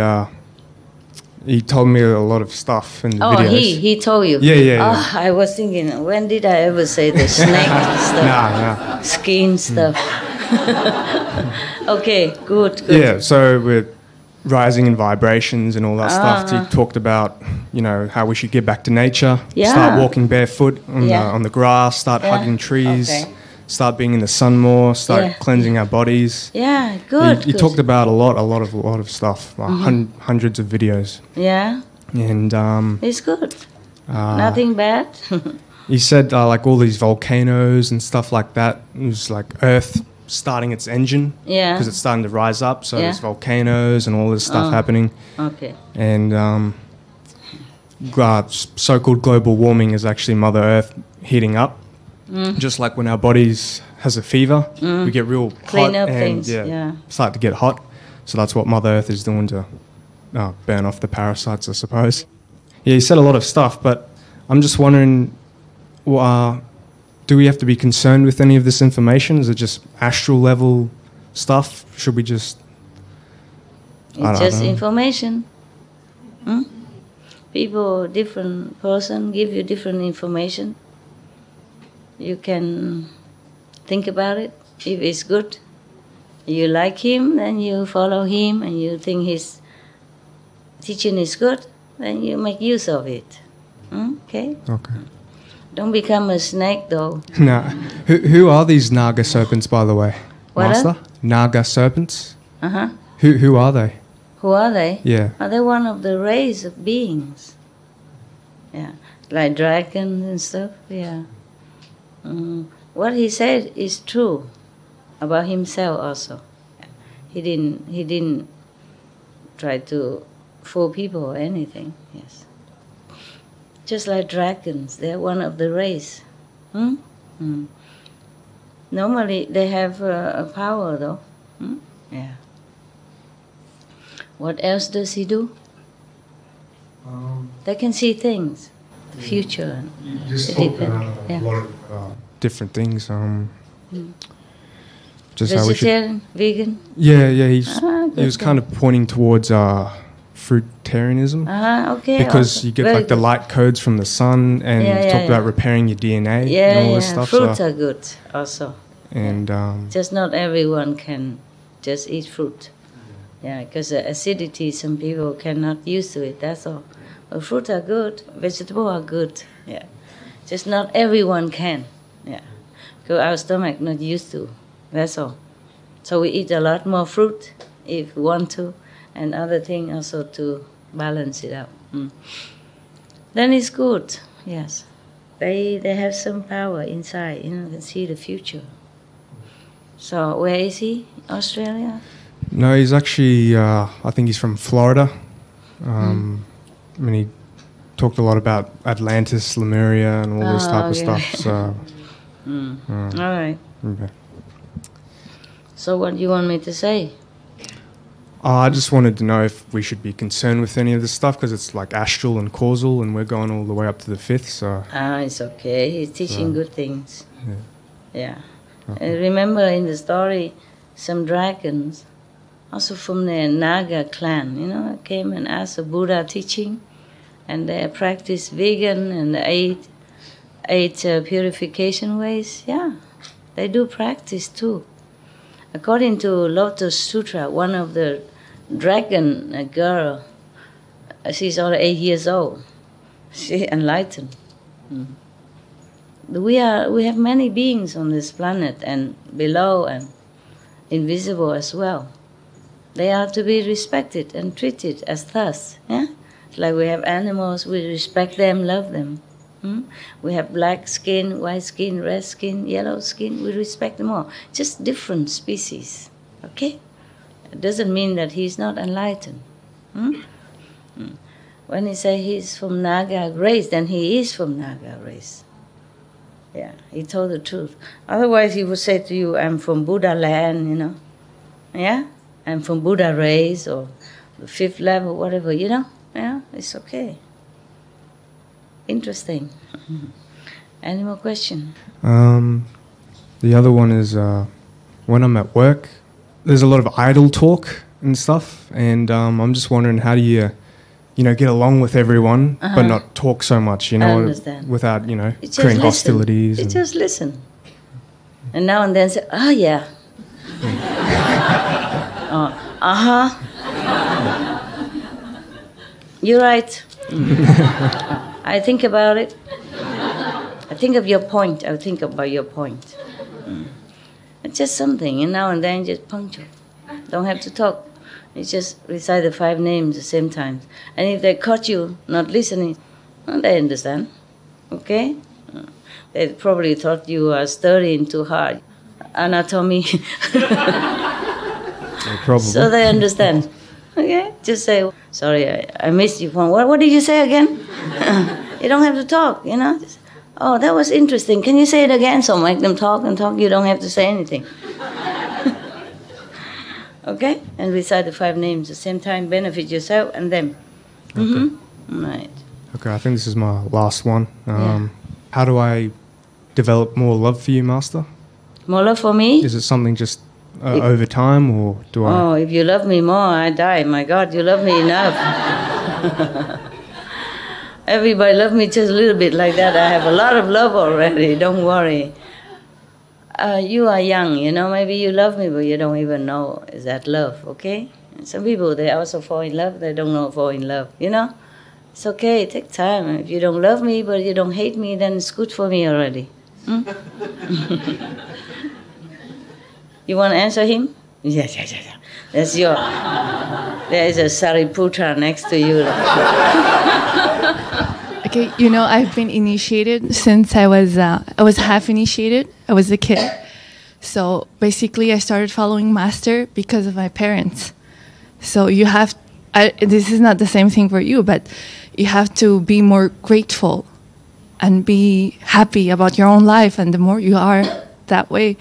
he told me a lot of stuff in the videos. Oh, he told you? Yeah. Oh, I was thinking, when did I ever say the snake stuff? Nah. Skin stuff. Okay, good. Yeah, so with rising in vibrations and all that stuff, he talked about, how we should get back to nature, start walking barefoot on the grass, start hugging trees, start being in the sun more, start cleansing our bodies. Yeah, good. He talked about a lot of stuff, hundreds of videos. Yeah. And it's good. Nothing bad. He said like all these volcanoes and stuff like that. It was like Earth starting its engine. Yeah. Because it's starting to rise up. So there's volcanoes and all this stuff happening. Okay. And so-called global warming is actually Mother Earth heating up. Just like when our bodies has a fever, we get real Clean hot up and things. start to get hot. So that's what Mother Earth is doing to burn off the parasites, I suppose. Yeah, he said a lot of stuff, but I'm just wondering, do we have to be concerned with any of this information? Is it just astral level stuff? Should we just... It's just information. People, different person, give you different information. You can think about it. If it's good, you like him, then you follow him, and you think his teaching is good, then you make use of it. Okay? Okay. Don't become a snake, though. No. Who are these Naga serpents, by the way? What Master? Naga serpents? Uh-huh. Who are they? Who are they? Yeah. Are they one of the race of beings? Yeah. Like dragons and stuff? Yeah. What he said is true about himself also. He didn't try to fool people or anything. Yes. Just like dragons, they're one of the race. Normally they have a power though. Yeah. What else does he do? They can see things, the future. Just talk about a lot of different things. Just vegetarian, vegan? Yeah. He was kind of pointing towards fruitarianism. Okay. Because you get like the light codes from the sun, and you talk about repairing your DNA and all this stuff. Fruits are good also. And just not everyone can just eat fruit. Yeah, because the acidity, some people cannot use to it, that's all. But fruit are good, vegetables are good. Yeah. Just not everyone can. Yeah. Because our stomach not used to. That's all. So we eat a lot more fruit if we want to, and other things also to balance it out. Then it's good. Yes. They have some power inside, can see the future. So where is he? Australia? No, he's actually, I think he's from Florida. I mean, he talked a lot about Atlantis, Lemuria, and all this type of stuff. So, all right. Okay. So what do you want me to say? I just wanted to know if we should be concerned with any of this stuff, because it's like astral and causal, and we're going all the way up to the 5th. So It's okay. He's teaching good things. Yeah. Okay. Remember in the story, some dragons, also from the Naga clan, came and asked the Buddha teaching, and they practiced vegan and ate purification ways. Yeah, they do practice too. According to Lotus Sutra, one of the dragon, a girl, she's only 8 years old. She enlightened. We have many beings on this planet and below and invisible as well. They are to be respected and treated as thus. Yeah? Like we have animals, we respect them, love them. We have black skin, white skin, red skin, yellow skin. We respect them all. Just different species. Okay? It doesn't mean that he's not enlightened. When he say he's from Naga race, then he is from Naga race. Yeah, he told the truth. Otherwise, he would say to you, I'm from Buddha land, Yeah? I'm from Buddha race or the 5th level, whatever, Yeah, it's okay. Interesting. Any more question? The other one is when I'm at work, there's a lot of idle talk and stuff, and I'm just wondering, how do you, get along with everyone, but not talk so much, I understand. without, You just creating listen. hostilities. You just listen. And now and then say, oh, yeah. You're right. I think about it. I think of your point. I think about your point. It's just something, and now and then just punctual. Don't have to talk. You just recite the 5 names at the same time. And if they caught you not listening, well, they understand. Okay? They probably thought you are studying too hard. Anatomy. Probably. So they understand. Okay? Just say, sorry, I missed you. What did you say again? You don't have to talk, Just, oh, that was interesting. Can you say it again? So make them talk and talk. You don't have to say anything. Okay? And recite the 5 names at the same time. Benefit yourself and them. Okay. Right. Okay, I think this is my last one. How do I develop more love for you, Master? More love for me? Is it something just over time, or do I... Oh, if you love me more, I die. My God, you love me enough. Everybody love me just a little bit like that. I have a lot of love already. Don't worry. You are young, maybe you love me, but you don't even know is that love, okay? And some people, they also fall in love. They don't know fall in love, It's okay, take time. If you don't love me, but you don't hate me, then it's good for me already. You want to answer him? Yeah. That's your... There is a Sariputra next to you. Okay, I've been initiated since I was half initiated. I was a kid. So basically I started following Master because of my parents. So this is not the same thing for you, but you have to be more grateful and be happy about your own life. And the more you are that way,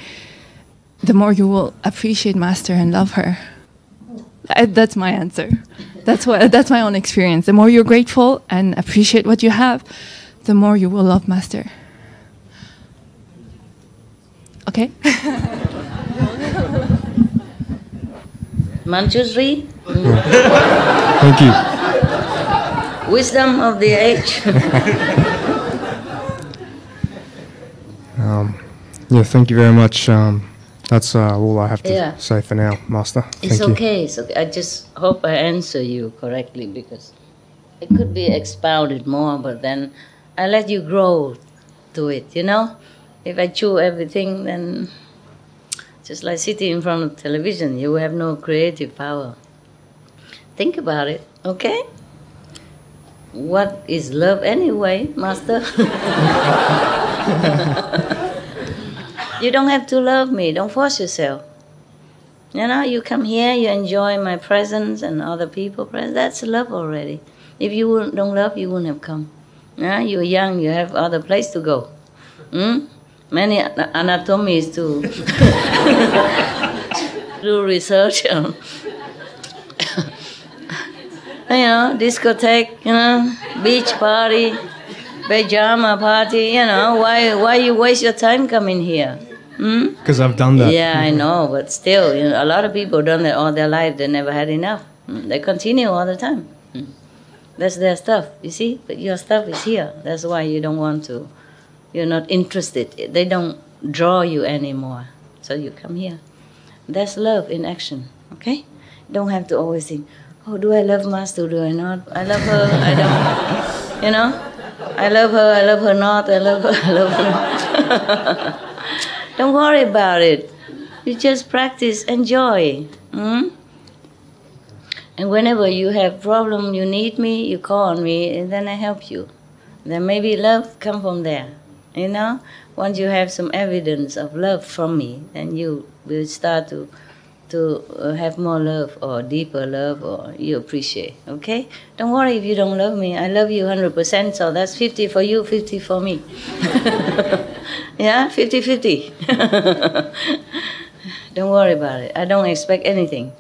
the more you will appreciate Master and love her. That's my answer. That's my own experience. The more you're grateful and appreciate what you have, the more you will love Master. Okay? Manjushri? Thank you. Wisdom of the age. Thank you very much. That's all I have to say for now, Master. It's Thank you. okay. So I just hope I answer you correctly, because it could be expounded more, but then I let you grow to it, If I chew everything, then just like sitting in front of television, you have no creative power. Think about it, okay? what is love anyway, Master? You don't have to love me. Don't force yourself. You know, you come here, you enjoy my presence and other people's presence. That's love already. If you don't love, you wouldn't have come. Yeah, you're young, you have other place to go. Many anatomies to do research on. You know, discotheque, you know, beach party, pajama party, you know, why you waste your time coming here? Because I've done that. Yeah, I know, but still, you know, a lot of people done that all their life. They never had enough. They continue all the time. That's their stuff, you see? But your stuff is here. That's why you don't want to. You're not interested. They don't draw you anymore. So you come here. That's love in action, okay? Don't have to always think, oh, do I love Master? Do I not? I love her. I don't. You know? I love her not. I love her not. Don't worry about it. You just practice, enjoy. And whenever you have problem, you need me, you call on me, and then I help you. Then maybe love come from there. You know? Once you have some evidence of love from me, then you will start to have more love or deeper love, or you appreciate, okay? Don't worry if you don't love me. I love you 100%, so that's 50 for you, 50 for me. Yeah, 50-50. Don't worry about it. I don't expect anything.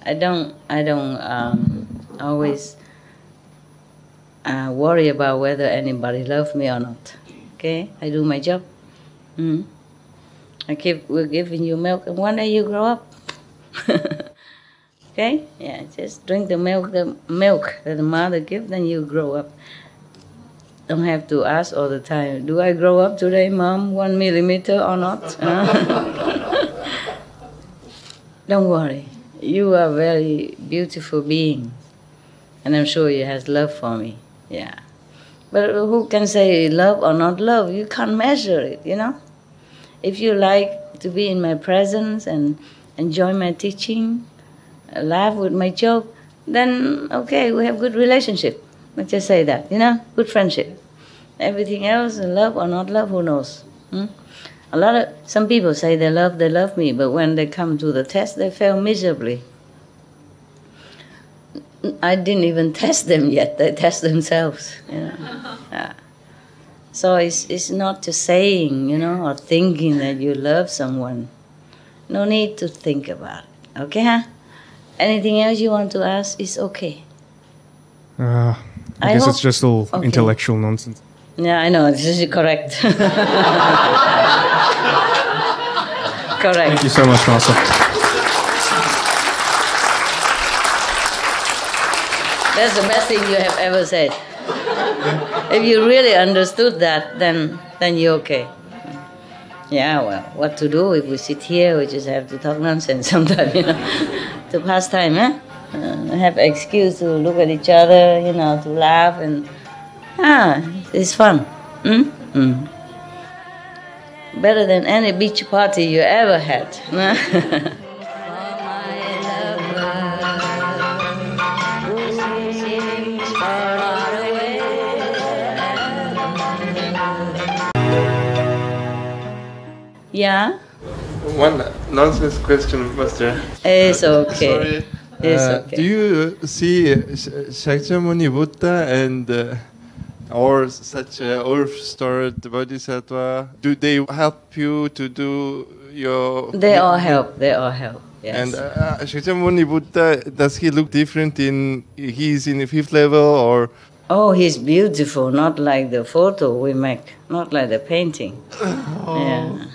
I don't always worry about whether anybody loves me or not. Okay, I do my job. We're giving you milk, and one day you grow up. Okay, yeah, just drink the milk that the mother gives, then you grow up. Don't have to ask all the time, do I grow up today, Mom, 1 millimeter or not? Don't worry. You are a very beautiful being. And I'm sure you have love for me. Yeah. But who can say love or not love? You can't measure it, you know? If you like to be in my presence and enjoy my teaching, laugh with my joke, then okay, we have good relationship. Let's just say that, you know, good friendship. Everything else, love or not love, who knows? Some people say they love me, but when they come to the test, they fail miserably. I didn't even test them yet; they test themselves. You know? So it's not just saying, you know, or thinking that you love someone. No need to think about it. Okay, huh? Anything else you want to ask is okay. I guess it's just all intellectual nonsense. Yeah, I know. This is correct. Correct. Thank you so much, Master. That's the best thing you have ever said. If you really understood that, then you're okay. Yeah, well, what to do if we sit here? We just have to talk nonsense sometimes, you know, to pass time, huh? Have an excuse to look at each other, you know, to laugh, and it's fun. Better than any beach party you ever had. Yeah? One nonsense question, Master. It's okay. Sorry. It's okay. Do you see Shakyamuni Buddha and or such earth-stored bodhisattva? Do they help you to do your? They all help. They all help. Yes. And Shakyamuni Buddha, does he look different he's in the 5th level or? Oh, he's beautiful. Not like the photo we make. Not like the painting. Oh. Yeah.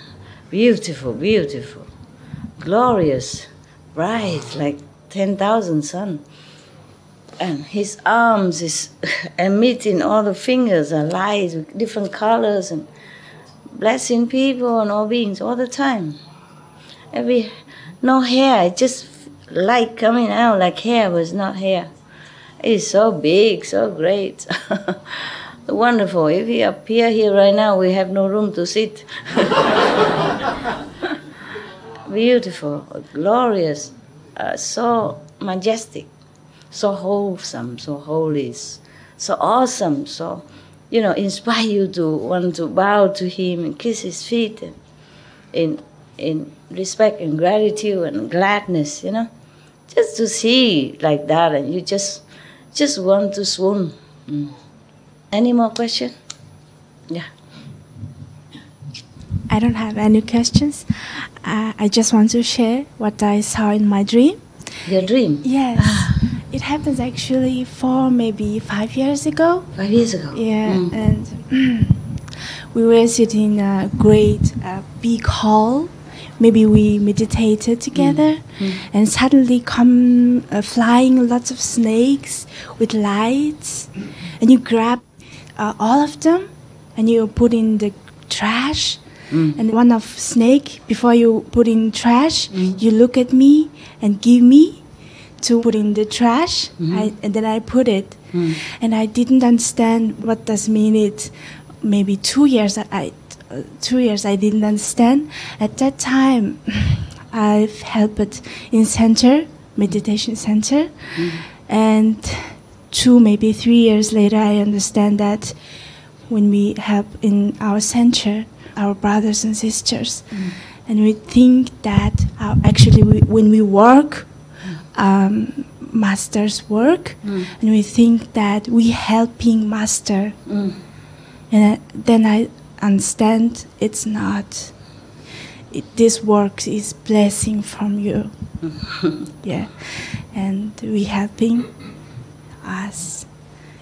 Beautiful, beautiful, glorious, bright, like 10,000 sun. And his arms is emitting, all the fingers are light with different colors and blessing people and all beings all the time. No hair, just light coming out like hair was not hair. It's so big, so great. Wonderful. If he appear here right now, we have no room to sit. Beautiful, glorious, so majestic, so wholesome, so holy, so awesome, so, inspire you to want to bow to him and kiss his feet and in respect and gratitude and gladness, just to see like that, and you just want to swoon. Any more question? Yeah. I don't have any questions. I just want to share what I saw in my dream. Your dream? Yes. It happens actually maybe 5 years ago. 5 years ago? Yeah, and we were sitting in a great big hall. Maybe we meditated together, and suddenly come flying lots of snakes with lights, and you grab all of them, and you put in the trash. And one of snake, before you put in trash, you look at me and give me to put in the trash, and then I put it. And I didn't understand what does mean it. Maybe 2 years I didn't understand. At that time, I've helped in center, meditation center, and 2, maybe 3 years later, I understand that when we help in our center, our brothers and sisters, and we think that when we work, masters work, and we think that we helping master, and then I understand it's not. This work is blessing from you. Yeah, and we helping us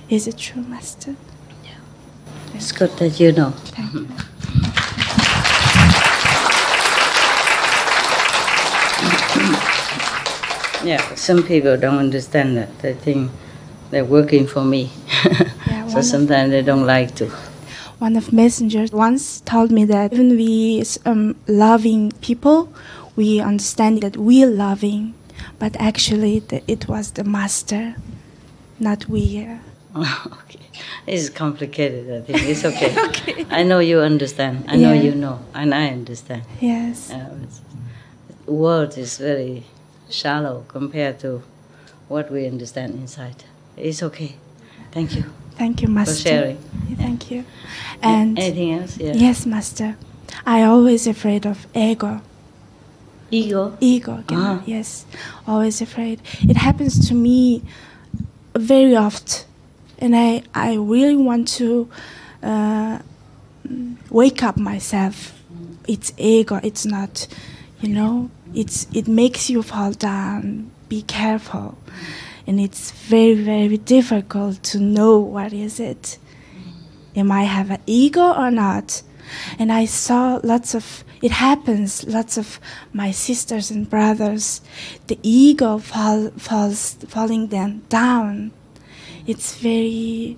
is a true master. Yeah, it's good that you know. Thank you. Yeah, some people don't understand that. They think they're working for me. Yeah, so sometimes they don't like to. One of messengers once told me that even we loving people, we understand that we're loving, but actually it was the master, not we. Okay, it's complicated. I think it's okay. Okay. I know you understand. I know you know, and I understand. Yes. The world is very shallow compared to what we understand inside. It's okay. Thank you. Thank you, Master. For sharing. Thank you. And anything else? Yeah. Yes, Master. I always afraid of ego. Ego? Ego, yes. Always afraid. It happens to me very often. And I really want to wake up myself. It's ego. It's not, it makes you fall down. Be careful. And it's very, very difficult to know what is it. Am I have an ego or not? And I saw lots of my sisters and brothers, the ego falling them down. It's very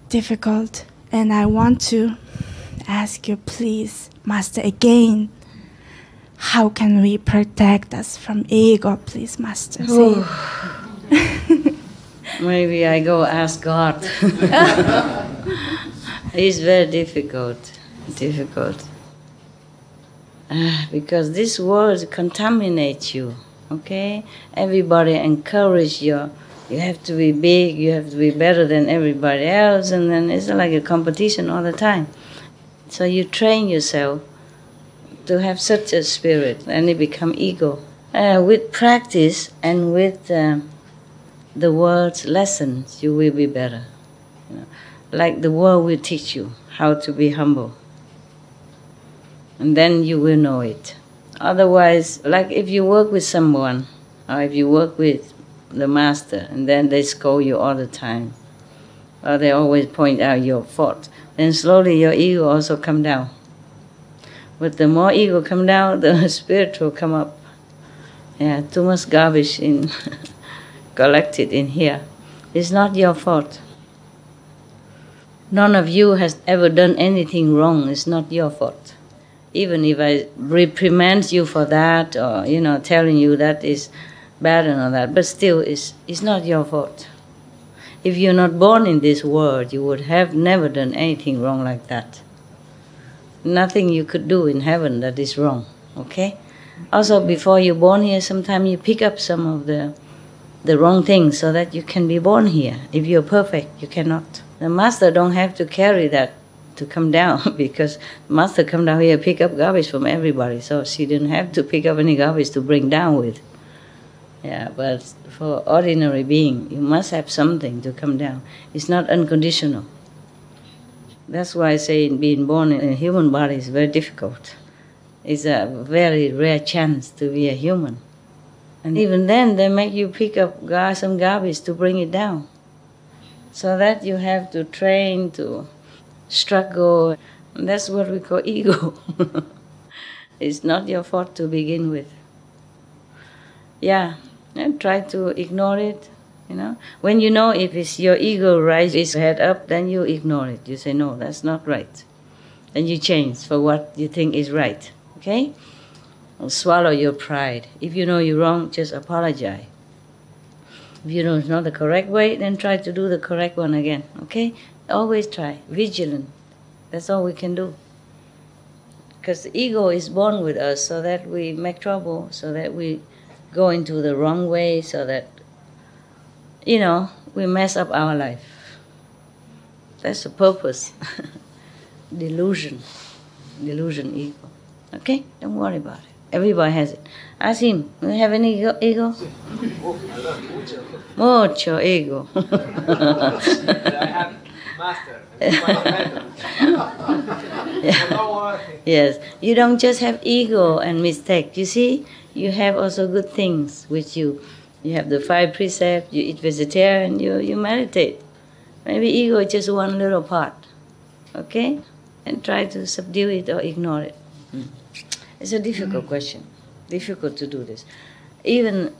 difficult. And I want to ask you, please, Master, again, how can we protect us from ego, please, Master? Maybe I go ask God. It's very difficult. Because this world contaminates you, okay? Everybody encourages you. You have to be big, you have to be better than everybody else, and then it's like a competition all the time. So you train yourself to have such a spirit, and it become ego. With practice and with the world's lessons, you will be better. Like the world will teach you how to be humble. And then you will know it. Otherwise, like if you work with someone, or if you work with the master, and then they scold you all the time, or they always point out your fault, then slowly your ego also come down. But the more ego come down, the spirit will come up. Yeah, too much garbage collected in here. It's not your fault. None of you has ever done anything wrong. It's not your fault. Even if I reprimand you for that, or telling you that is bad and all that, but still, it's not your fault. If you're not born in this world, you would have never done anything wrong like that. Nothing you could do in heaven that is wrong, okay? Also, before you're born here, sometimes you pick up some of the the wrong thing so that you can be born here. If you're perfect, you cannot. The master don't have to carry that to come down because the master come down here pick up garbage from everybody, so she didn't have to pick up any garbage to bring down with. Yeah, but for ordinary being, you must have something to come down. It's not unconditional. That's why I say being born in a human body is very difficult. It's a very rare chance to be a human. And even then, they make you pick up some garbage to bring it down. So that you have to train to struggle. And that's what we call ego. It's not your fault to begin with. Yeah, and try to ignore it. You know, when you know if it's your ego rise its head up, then you ignore it. You say, no, that's not right. Then you change for what you think is right. Okay? Or swallow your pride. If you know you're wrong, just apologize. If you know it's not the correct way, then try to do the correct one again. Okay? Always try. Vigilant. That's all we can do. Because the ego is born with us so that we make trouble, so that we go into the wrong way, so that, you know, we mess up our life. That's the purpose. Delusion. Delusion, ego. Okay? Don't worry about it. Everybody has it. Ask him, do you have any ego? Mucho ego. I have master. Yeah. Yes. You don't just have ego and mistake. You see, you have also good things with you. You have the 5 precepts, you eat vegetarian, you meditate. Maybe ego is just one little part. Okay? And try to subdue it or ignore it. It's a difficult question. Difficult to do this. Even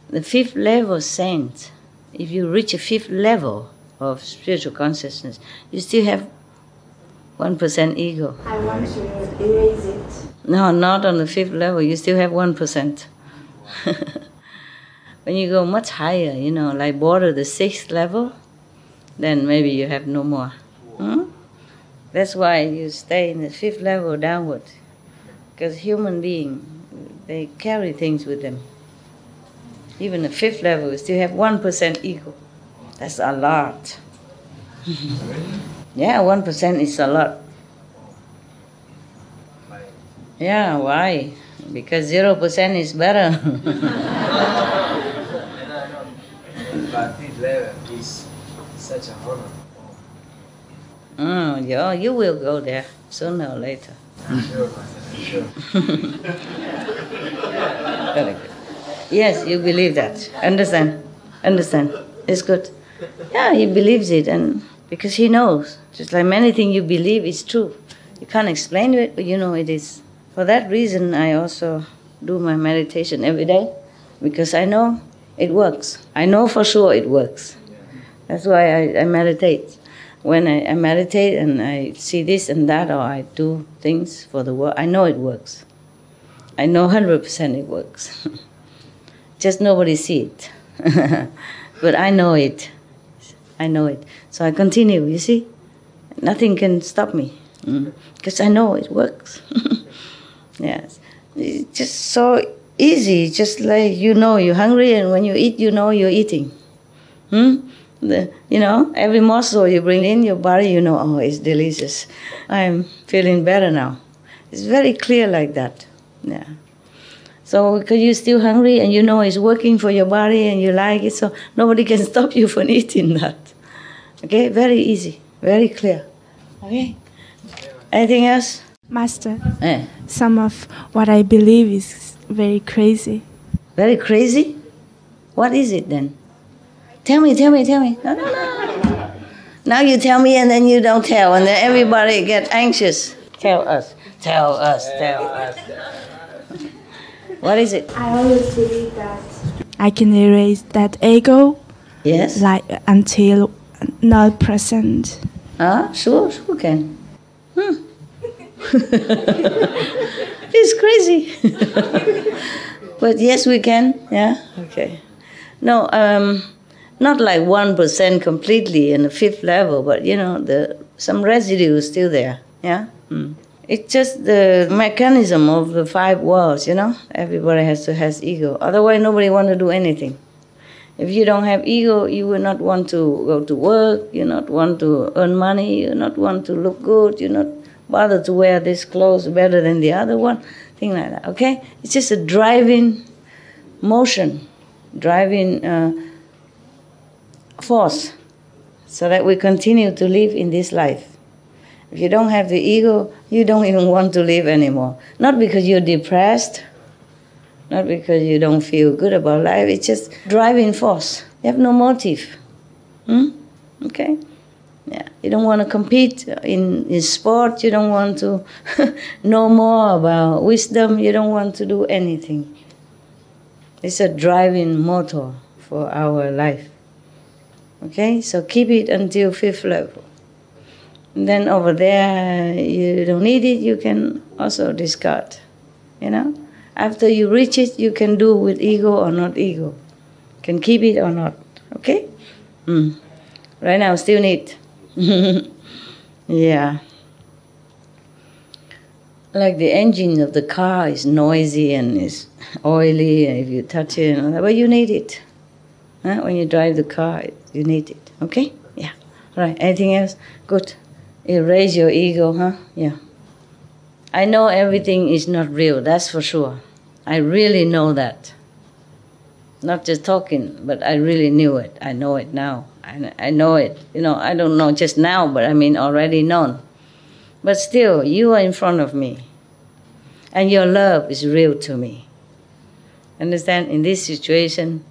the 5th level saint, if you reach a 5th level of spiritual consciousness, you still have 1% ego. I want to erase it. No, not on the 5th level. You still have 1%. When you go much higher, you know, like border the 6th level, then maybe you have no more. That's why you stay in the 5th level downward. Because human beings, they carry things with them. Even the 5th level, you still have 1% ego. That's a lot. Yeah, 1% is a lot. Yeah, why? Because 0% is better. But this level is such a honor. Yeah, you will go there sooner or later. Sure. Very good. Yes, you believe that. Understand? It's good. Yeah, he believes it, and because he knows. Just like many things you believe is true. You can't explain it, but you know it is. For that reason, I also do my meditation every day, because I know it works. I know for sure it works. That's why I meditate. When I meditate and I see this and that, or I do things for the world, I know it works. I know 100% it works. Just nobody see it. But I know it. I know it. So I continue, you see? Nothing can stop me. Because I know it works. Yes. It's just so easy. Just like you know you're hungry, and when you eat, you know you're eating. You know, every morsel you bring in your body, you know, oh, it's delicious. I'm feeling better now. It's very clear like that. Yeah. So because you're still hungry and you know it's working for your body and you like it, so nobody can stop you from eating that. Okay, very easy, very clear. Okay. Anything else? Master, some of what I believe is very crazy. Very crazy? What is it then? Tell me. No. Now you tell me and then you don't tell, and then everybody get anxious. Tell us. What is it? I always believe that I can erase that ego. Yes. Like until not present. Sure can. It's crazy. But yes, we can. Yeah. Okay. No. Not like 1% completely in the 5th level, but you know, some residue is still there. Yeah. It's just the mechanism of the 5 worlds. You know, everybody has ego. Otherwise, nobody want to do anything. If you don't have ego, you will not want to go to work, you not want to earn money, you not want to look good, you not bother to wear this clothes better than the other one, thing like that, okay? It's just a driving motion, driving force, so that we continue to live in this life. If you don't have the ego, you don't even want to live anymore. Not because you're depressed, not because you don't feel good about life, it's just driving force. You have no motive. Okay? Yeah. You don't want to compete in sport, you don't want to know more about wisdom, you don't want to do anything. It's a driving motor for our life. Okay? So keep it until 5th level. And then over there, you don't need it, you can also discard. You know? After you reach it, you can do with ego or not ego. You can keep it or not. Okay? Right now, still need. Yeah. Like the engine of the car is noisy and is oily, and if you touch it, and all that, but you need it. Huh? When you drive the car, you need it. Okay? Yeah. Right. Anything else? Good. Erase your ego, huh? Yeah. I know everything is not real, that's for sure. I really know that. Not just talking, but I really knew it. I know it now. I know it. You know, I don't know just now, but I mean already known. But still, you are in front of me. And your love is real to me. Understand? In this situation,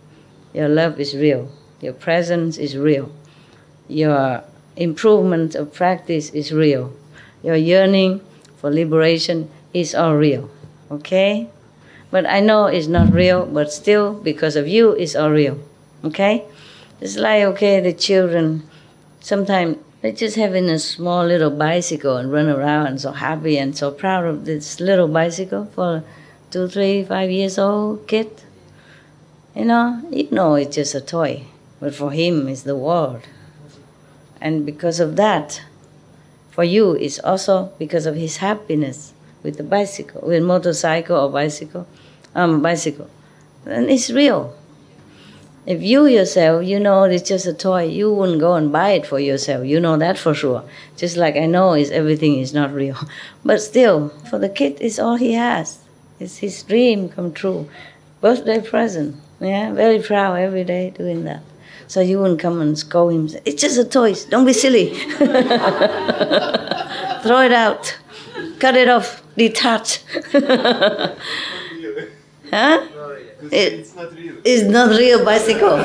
your love is real. Your presence is real. Your improvement of practice is real. Your yearning for liberation is all real. Okay? But I know it's not real, but still, because of you, it's all real. Okay? It's like, okay, the children, sometimes they're just having a small little bicycle and run around and so happy and so proud of this little bicycle for 2, 3, 5 years old kid. You know it's just a toy. But for him, it's the world. And because of that, for you, it's also because of his happiness with the bicycle, with motorcycle or bicycle. And it's real. If you yourself, you know it's just a toy, you wouldn't go and buy it for yourself. You know that for sure. Just like I know everything is not real. But still, for the kid, it's all he has. It's his dream come true. Birthday present. Yeah, very proud every day doing that. So you wouldn't come and scold him. Say, it's just a toy. Don't be silly. Throw it out. Cut it off. Detach. Huh? It's not real. It's not real bicycle.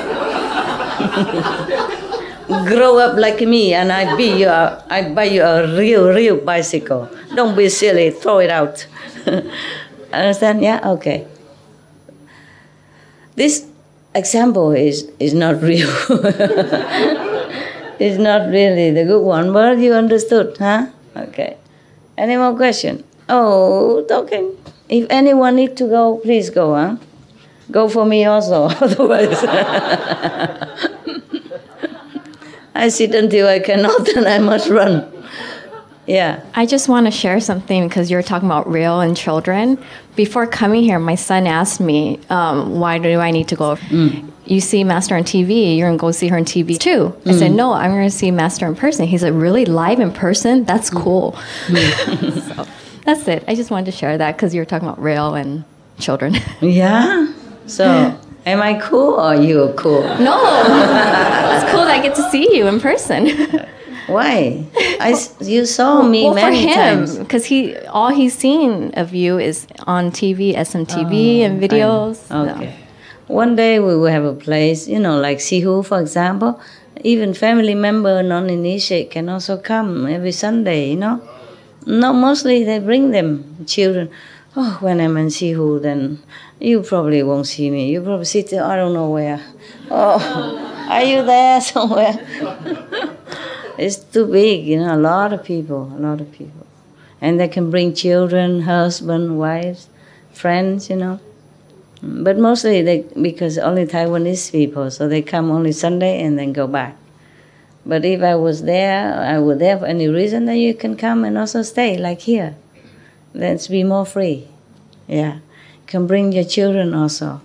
Grow up like me, and I buy you a real bicycle. Don't be silly. Throw it out. Understand? Yeah. Okay. This example is not real. It's not really the good one, but you understood, huh? Okay. Any more question? Oh, talking. If anyone need to go, please go, huh? Go for me also, otherwise. I sit until I cannot and I must run. Yeah. I just want to share something because you're talking about real and children. Before coming here, my son asked me, why do I need to go? You see Master on TV, you're going to go see her on TV too. I said, no, I'm going to see Master in person. He said, really? Live in person? That's cool. So that's it. I just wanted to share that because you're talking about real and children. Yeah? So, am I cool or you cool? No. It's cool that I get to see you in person. Why? You saw me many times. Because all he's seen of you is on TV, SMTV, and videos. Okay. So. One day we will have a place, like Sihu, for example. Even family member, non-initiate can also come every Sunday, No, mostly they bring them, children. Oh, when I'm in Sihu, then you probably won't see me. You probably sit there, I don't know where. Oh, are you there somewhere? It's too big, a lot of people. And they can bring children, husband, wives, friends, But mostly because only Taiwanese people, so they come only Sunday and then go back. But if I was there for any reason, then you can come and also stay, like here. Let's be more free. Yeah. You can bring your children also.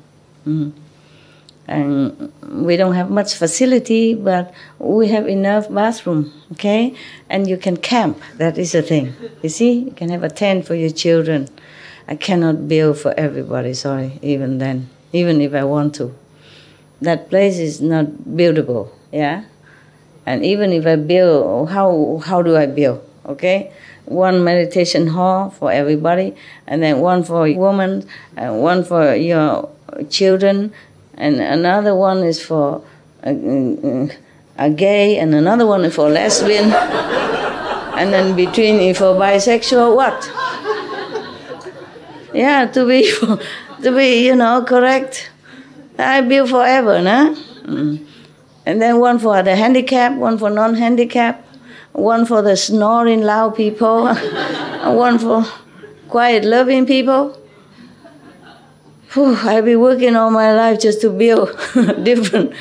And we don't have much facility, but we have enough bathroom, okay? And you can camp, that is the thing. You see, you can have a tent for your children. I cannot build for everybody, sorry, even then, even if I want to. That place is not buildable, yeah? And even if I build, how do I build, okay? One meditation hall for everybody, and then one for women, and one for your children, and another one is for a gay, and another one is for lesbian, and then between is for bisexual, what? Yeah, to be, correct. I build forever, no? And then one for the handicapped, one for non-handicapped, one for the snoring loud people, and one for quiet, loving people. I've been working all my life just to build different,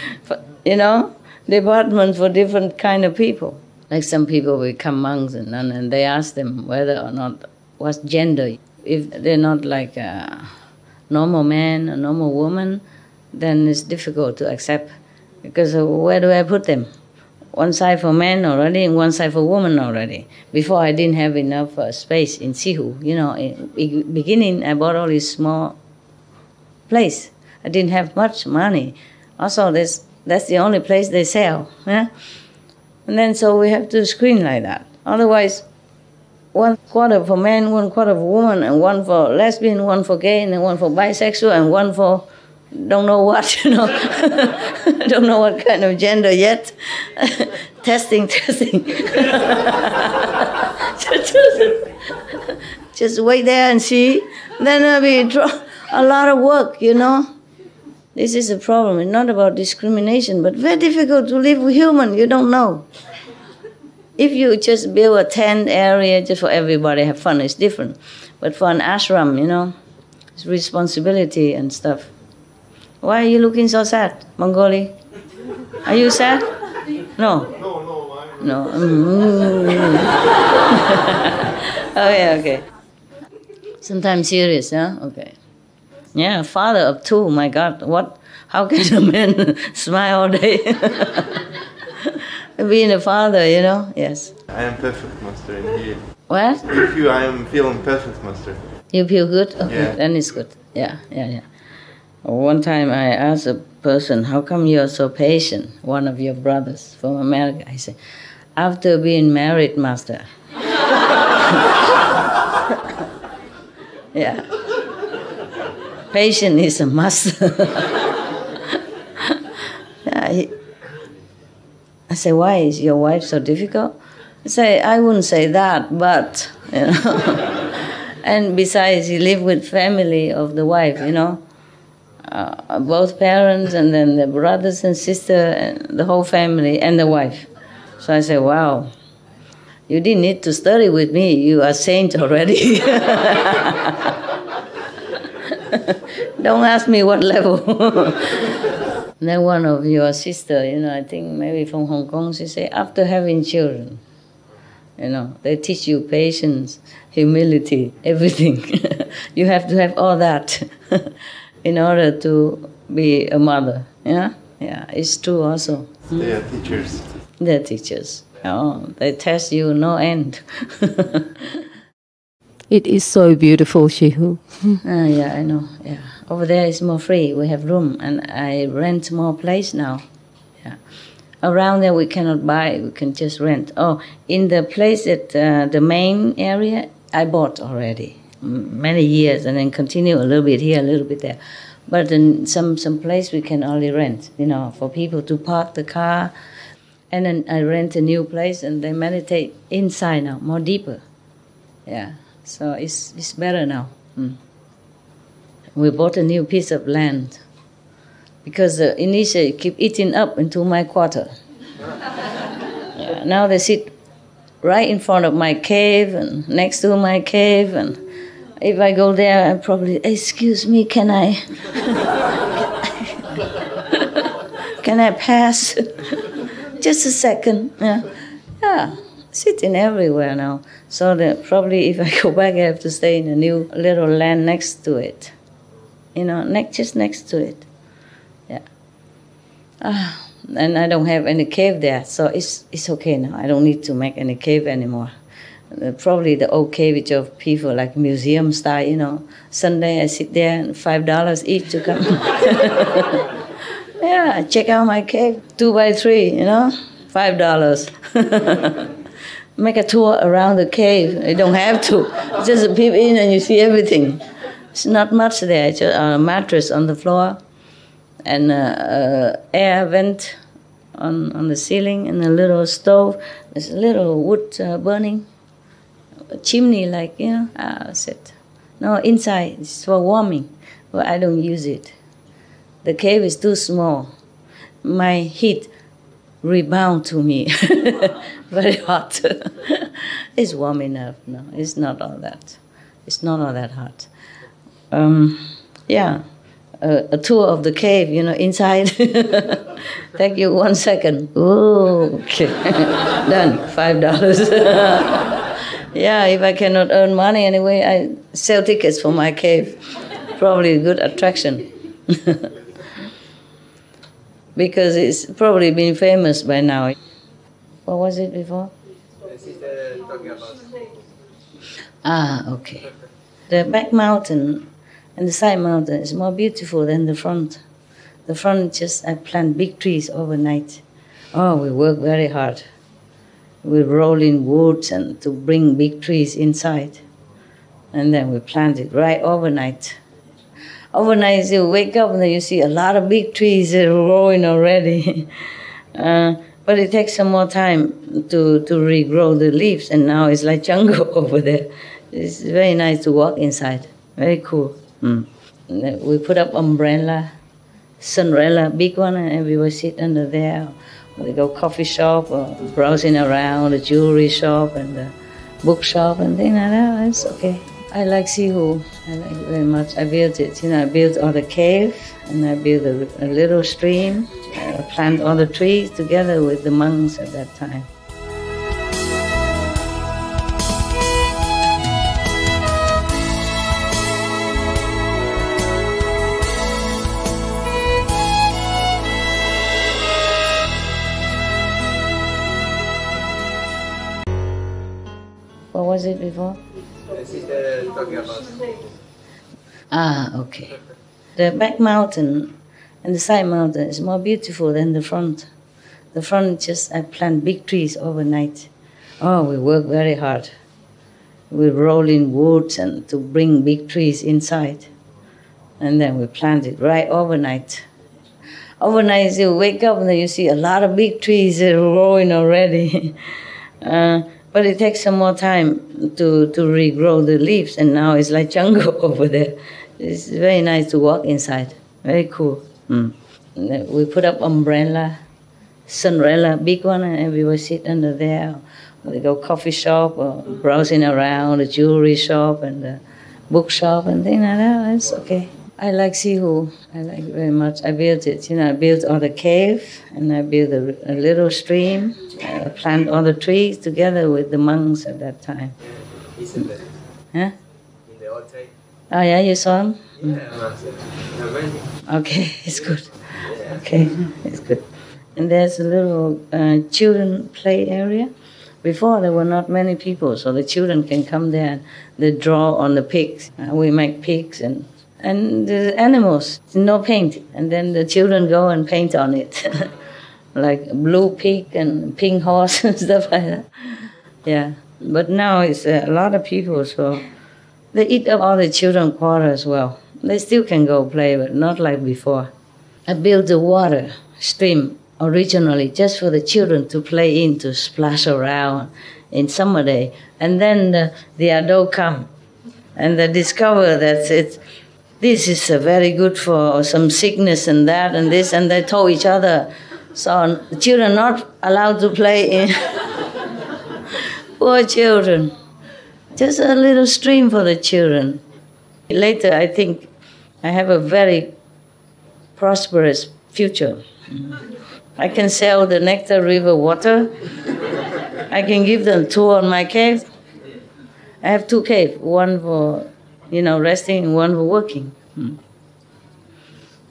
departments for different kind of people. Like some people become monks and nuns, and they ask them whether or not what's gender. If they're not like a normal man or normal woman, then it's difficult to accept. Because where do I put them? One side for men already and one side for women already. Before I didn't have enough space in Sihu. In beginning I bought all this small place. I didn't have much money. Also, that's the only place they sell. Yeah? And then so we have to screen like that. Otherwise, 1/4 for men, 1/4 for women, and one for lesbian, one for gay, and then one for bisexual, and one for don't know what, don't know what kind of gender yet. testing. Just wait there and see. Then there'll be a lot of work, This is a problem. It's not about discrimination, but very difficult to live with human. You don't know. If you just build a tent area just for everybody have fun, it's different. But for an ashram, it's responsibility and stuff. Why are you looking so sad, Mongoli? Are you sad? No. No. Okay. Sometimes serious, huh? Okay. Yeah, father of 2, my God. What? How can a man smile all day? Being a father, yes. I am perfect, Master, in here. What? I am feeling perfect, Master. You feel good? Okay, yeah. Then it's good. Yeah. One time I asked a person, how come you're so patient? One of your brothers from America. I said, after being married, Master. Yeah. Patience is a must. I say, why is your wife so difficult? I say, I wouldn't say that, but, And besides, he lived with family of the wife, both parents and then the brothers and sister and the whole family and the wife. So I say, wow, you didn't need to study with me. You are saint already. Don't ask me what level. Then one of your sister, I think maybe from Hong Kong, she say, after having children, they teach you patience, humility, everything. You have to have all that in order to be a mother. Yeah, it's true also. They are teachers. They're teachers. Oh, they test you no end. It is so beautiful, Shihu. Yeah, I know. Yeah, over there is more free. We have room, and I rent more place now. Yeah, around there we cannot buy. We can just rent. Oh, in the place at the main area, I bought already many years, and then continue a little bit here, a little bit there. But in some place we can only rent. For people to park the car, and then I rent a new place, and they meditate inside now, more deeper. Yeah. So it's better now. We bought a new piece of land because initially keep eating up into my quarter. Yeah, now they sit right in front of my cave and next to my cave, and if I go there, I probably, excuse me, can I pass? Just a second. Yeah. Sitting everywhere now. So that probably if I go back, I have to stay in a new little land next to it. Just next to it. Yeah. And I don't have any cave there, so it's okay now. I don't need to make any cave anymore. Probably the old cave of people, like museum style, you know. Sunday I sit there and $5 each to come. Yeah, check out my cave, 2x3, you know, $5. Make a tour around the cave. You don't have to. Just peep in and you see everything. It's not much there. It's a mattress on the floor and air vent on the ceiling and a little stove. There's a little wood burning. A chimney, like, you know, that's it. No, inside, it's for warming, but I don't use it. The cave is too small. My heat rebound to me. Very hot. It's warm enough. No, it's not all that. It's not all that hot. Yeah, a tour of the cave, you know, inside. Take you 1 second. Oh, okay. Done. $5. Yeah, if I cannot earn money anyway, I sell tickets for my cave. Probably a good attraction. Because it's probably been famous by now. What was it before? Okay. The back mountain and the side mountain is more beautiful than the front. The front just, I plant big trees overnight. Oh, we work very hard. We roll in woods and to bring big trees inside. And then we plant it right overnight. Overnight you wake up and then you see a lot of big trees growing already. But it takes some more time to regrow the leaves, and now it's like jungle over there. It's very nice to walk inside. Very cool. We put up umbrella, sunrella, big one, and everybody sit under there. We go coffee shop or browsing around the jewelry shop and the bookshop and things like that. It's okay. I like Sihu. I like it very much. I built it. You know, I built all the cave and I built a little stream. I plant all the trees together with the monks at that time. What was it before? Okay. The back mountain and the side mountain is more beautiful than the front. The front just, I plant big trees overnight. Oh, we work very hard. We roll in woods and to bring big trees inside. And then we plant it right overnight. Overnight you wake up and then you see a lot of big trees growing already. But it takes some more time to regrow the leaves, and now it's like jungle over there. It's very nice to walk inside. Very cool. We put up umbrella, sunrella, big one, and everybody sit under there. We go coffee shop or browsing around the jewelry shop and the bookshop and things like that. It's okay. I like Sihu. I like it very much. I built it. You know, I built all the cave and I built a little stream. I plant all the trees together with the monks at that time. Huh? In the old tape. Oh yeah, you saw them? Yeah. Okay, it's good. Okay, it's good. And there's a little children play area. Before there were not many people, so the children can come there and they draw on the pigs. We make pigs and the animals, no paint. And then the children go and paint on it. Like blue pig and pink horse and stuff like that. Yeah, but now it's a lot of people, so they eat up all the children's quarter as well. They still can go play, but not like before. I built the water stream originally just for the children to play in, to splash around in summer day. And then the adult come and they discover that this is very good for some sickness and that and this, and they told each other. So the children not allowed to play in. Poor children. Just a little stream for the children. Later, I think I have a very prosperous future. I can sell the Nectar River water. I can give them a tour on my cave. I have 2 caves, one for, resting and one for working.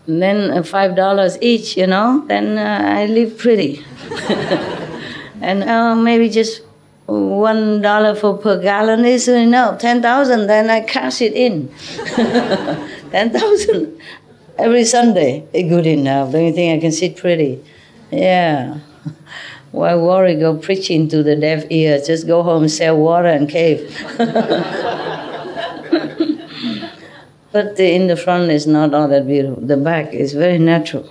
And then $5 each, you know, then I live pretty. And maybe just $1 for per gallon is enough. 10,000, then I cash it in. 10,000 every Sunday is good enough. Don't you think I can sit pretty? Yeah. Why worry? Go preaching to the deaf ears. Just go home, sell water and cave. But in the front is not all that beautiful. The back is very natural,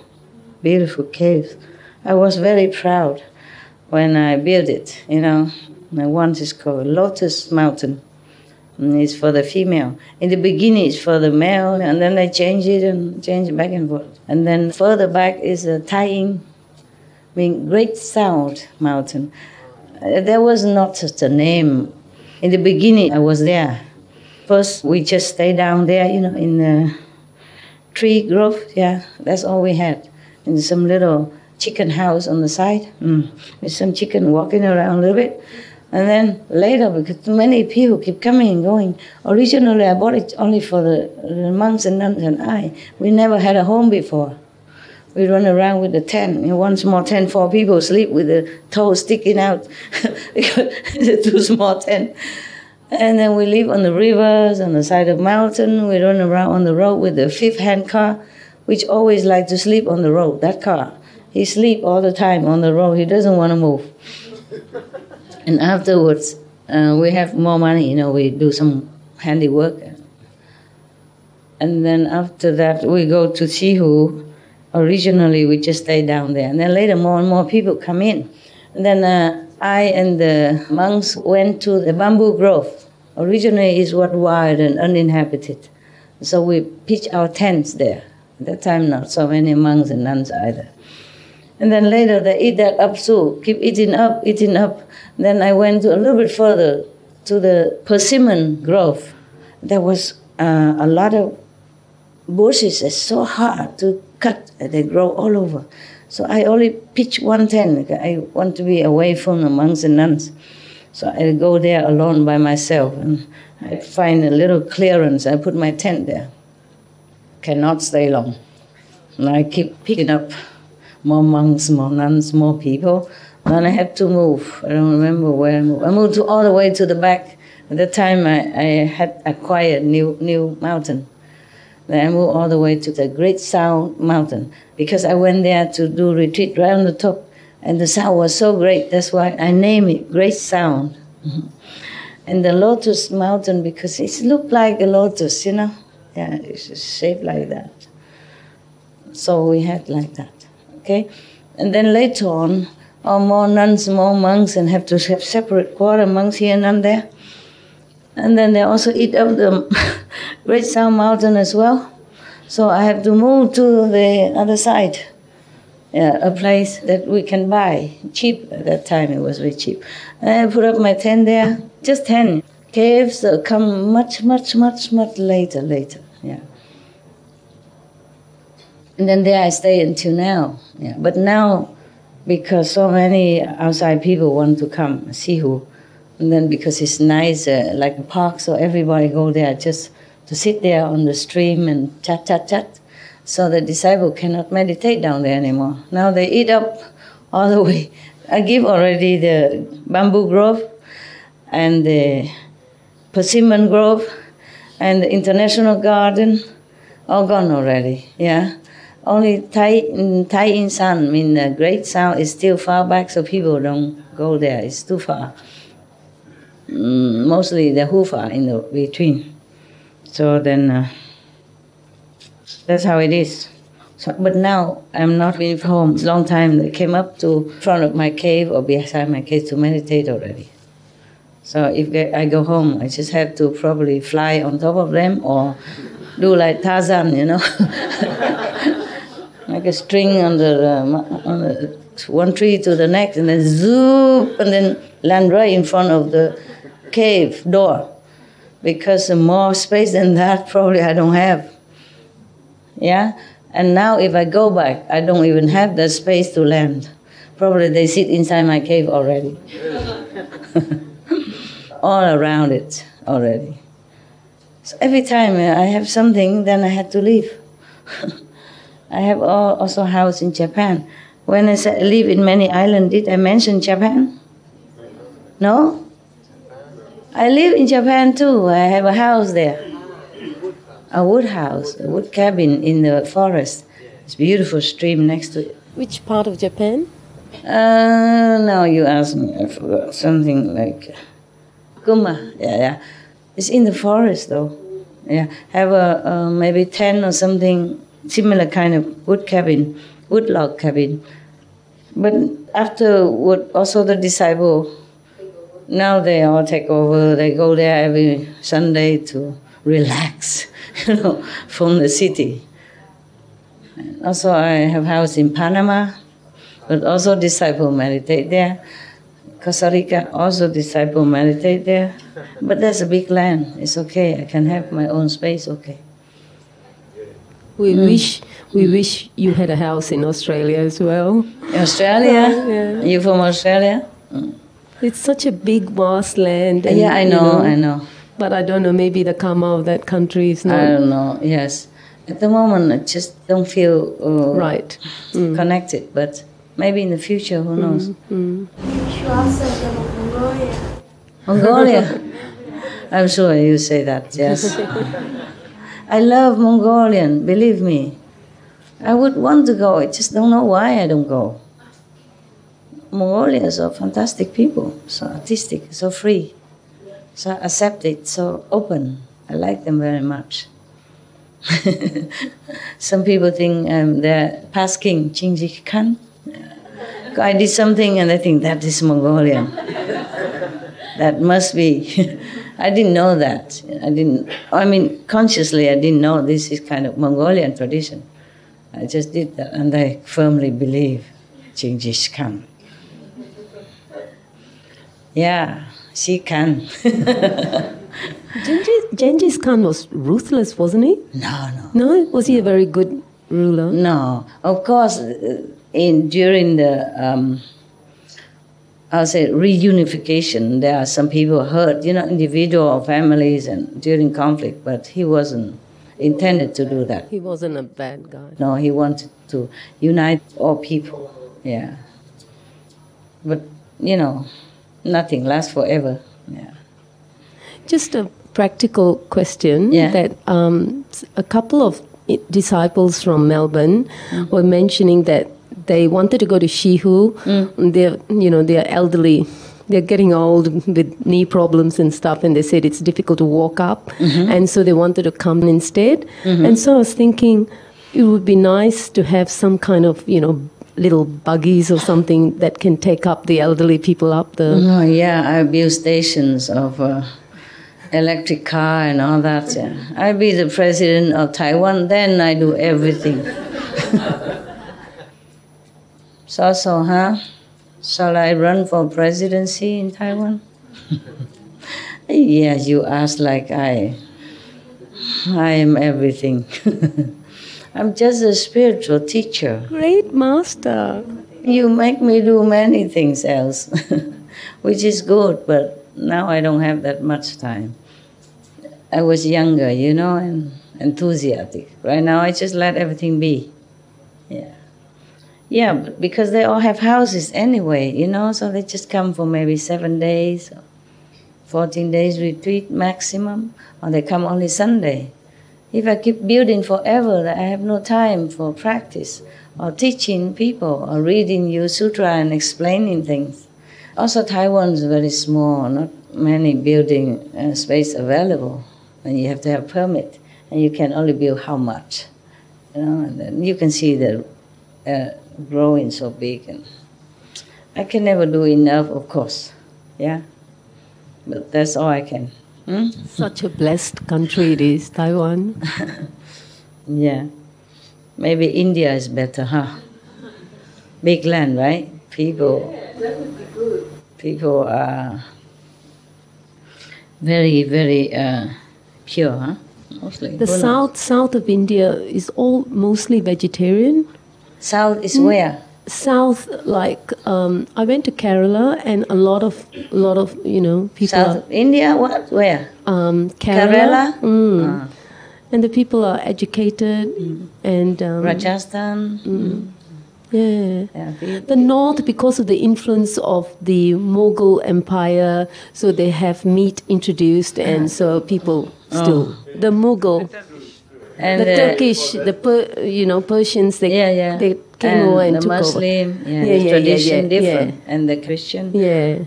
beautiful caves. I was very proud when I built it, you know. The one is called Lotus Mountain. And it's for the female. In the beginning, it's for the male, and then I change it back and forth. And then further back is a Tai-ing, mean Great Sound Mountain. There was not such a name. In the beginning, I was there. First, we just stayed down there, you know, in the tree grove. Yeah, that's all we had. In some little chicken house on the side, with some chicken walking around a little bit. And then later, because many people keep coming and going, originally I bought it only for the monks and nuns and I. We never had a home before. We run around with a tent. In one small tent, 4 people sleep with the toes sticking out because it's a too small tent. And then we live on the rivers, on the side of mountain. We run around on the road with the 5th-hand car, which always like to sleep on the road, that car. He sleep all the time on the road. He doesn't want to move. And afterwards, we have more money, you know, we do some handiwork. And then after that, we go to Sihu. Originally, we just stay down there. And then later, more and more people come in. And then I and the monks went to the bamboo grove. Originally, it was wild and uninhabited. So we pitched our tents there. At that time, not so many monks and nuns either. And then later, they eat that up too, keep eating up. Then I went a little bit further to the persimmon grove. There was a lot of bushes. It's so hard to cut. They grow all over. So I only pitch one tent. I want to be away from the monks and nuns. So I go there alone by myself. And I find a little clearance. I put my tent there. Cannot stay long. And I keep picking up more monks, more nuns, more people. Then I had to move. I don't remember where I moved. I moved all the way to the back. At that time, I had acquired new mountain. Then I moved all the way to the Great Sound Mountain because I went there to do retreat right on the top. And the sound was so great. That's why I named it Great Sound. And the Lotus Mountain because it looked like a lotus, you know. Yeah, it's shaped like that. So we had like that. Okay? And then later on, more nuns, more monks, and have to have separate quarter, monks here, none there. And then they also eat up the Great Sound Mountain as well. So I have to move to the other side. Yeah, a place that we can buy cheap. At that time it was very cheap. And I put up my tent there, just 10. Caves come much later. Yeah. And then there I stay until now. Yeah. But now, because so many outside people want to come, Sihu, and then because it's nice, like a park, so everybody go there just to sit there on the stream and chat. So the disciple cannot meditate down there anymore. Now they eat up all the way. I give already the bamboo grove and the persimmon grove and the international garden, all gone already, yeah. Only Tai-in San, I mean the Great Sound is still far back, so people don't go there. It's too far. Mostly the Hufa in the between. So then that's how it is. So, but now I'm not been home. It's a long time. They came up to front of my cave or beside my cave to meditate already. So if I go home, I just have to probably fly on top of them or do like Tarzan, you know. Like a string on the one tree to the next, and then zoop, and then land right in front of the cave door. Because more space than that, probably I don't have. Yeah? And now if I go back, I don't even have the space to land. Probably they sit inside my cave already. All around it already. So every time I have something, then I had to leave. I have also a house in Japan. When I said I live in many islands, did I mention Japan? No? I live in Japan too. I have a house there. A wood house, a wood cabin in the forest. It's a beautiful stream next to it. Which part of Japan? Now you ask me, I forgot something like Kuma. Yeah. It's in the forest though. Yeah, have a maybe 10 or something similar kind of wood cabin, wood log cabin. But afterward, also the disciple, now they all take over. They go there every Sunday to relax, from the city. And also, I have house in Panama, but also disciple meditate there. Costa Rica, also disciple meditate there. But that's a big land. It's okay. I can have my own space. Okay. We wish you had a house in Australia as well. Australia? Yeah. You from Australia? It's such a big, vast land. And, Yeah, I know. But I don't know, maybe the karma of that country is not... I don't know, yes. At the moment, I just don't feel right. Connected, but maybe in the future, who knows? You should also go to Mongolia. Mongolia? I'm sure you say that, yes. I love Mongolian, believe me. I would want to go, I just don't know why I don't go. Mongolians are fantastic people, so artistic, so free, so accepted, so open. I like them very much. Some people think they're past king, Genghis Khan. I did something and they think that is Mongolian. That must be. I didn't know that. Consciously I didn't know this is kind of Mongolian tradition. I just did that and I firmly believe Genghis Khan. Yeah, she can. Genghis Khan was ruthless, wasn't he? No. No? Was he a very good ruler? No. Of course, during the, I'll say, reunification, there are some people hurt, individual or families and during conflict, but he wasn't intended to do that. He wasn't a bad guy. No, he wanted to unite all people, yeah. But, nothing lasts forever, yeah. Just a practical question that a couple of disciples from Melbourne were mentioning that they wanted to go to Shihu. They're elderly. They're getting old with knee problems and stuff, and they said it's difficult to walk up, and so they wanted to come instead. And so I was thinking it would be nice to have some kind of, little buggies or something that can take up the elderly people up the... Oh, yeah, I build stations of electric car and all that. Yeah. I'll be the president of Taiwan, then I do everything. So, huh? Shall I run for presidency in Taiwan? Yeah, you ask like I am everything. I'm just a spiritual teacher. Great master. You make me do many things else, which is good, but now I don't have that much time. I was younger, and enthusiastic. Right now I just let everything be. Yeah. Yeah, but because they all have houses anyway, so they just come for maybe 7 days, 14 days retreat maximum, or they come only Sunday. If I keep building forever, I have no time for practice or teaching people or reading you sutra and explaining things. Also, Taiwan is very small, not many building space available, and you have to have permit, and you can only build how much, and then you can see the growing so big, and I can never do enough, of course, yeah, but that's all I can. Such a blessed country it is, Taiwan. Yeah. Maybe India is better, huh? Big land, right? People. Yeah, that would be good. People are very, very pure, huh? Mostly. The south of India is all mostly vegetarian. South is where? South, like I went to Kerala, and a lot of people. South of India, what? Where? Kerala. And the people are educated and Rajasthan. Yeah. The north, because of the influence of the Mughal Empire, so they have meat introduced, and so people still the Mughal, and the Turkish, Persians, they came over and the took Muslim, over. the tradition different, and the Christian. Yeah.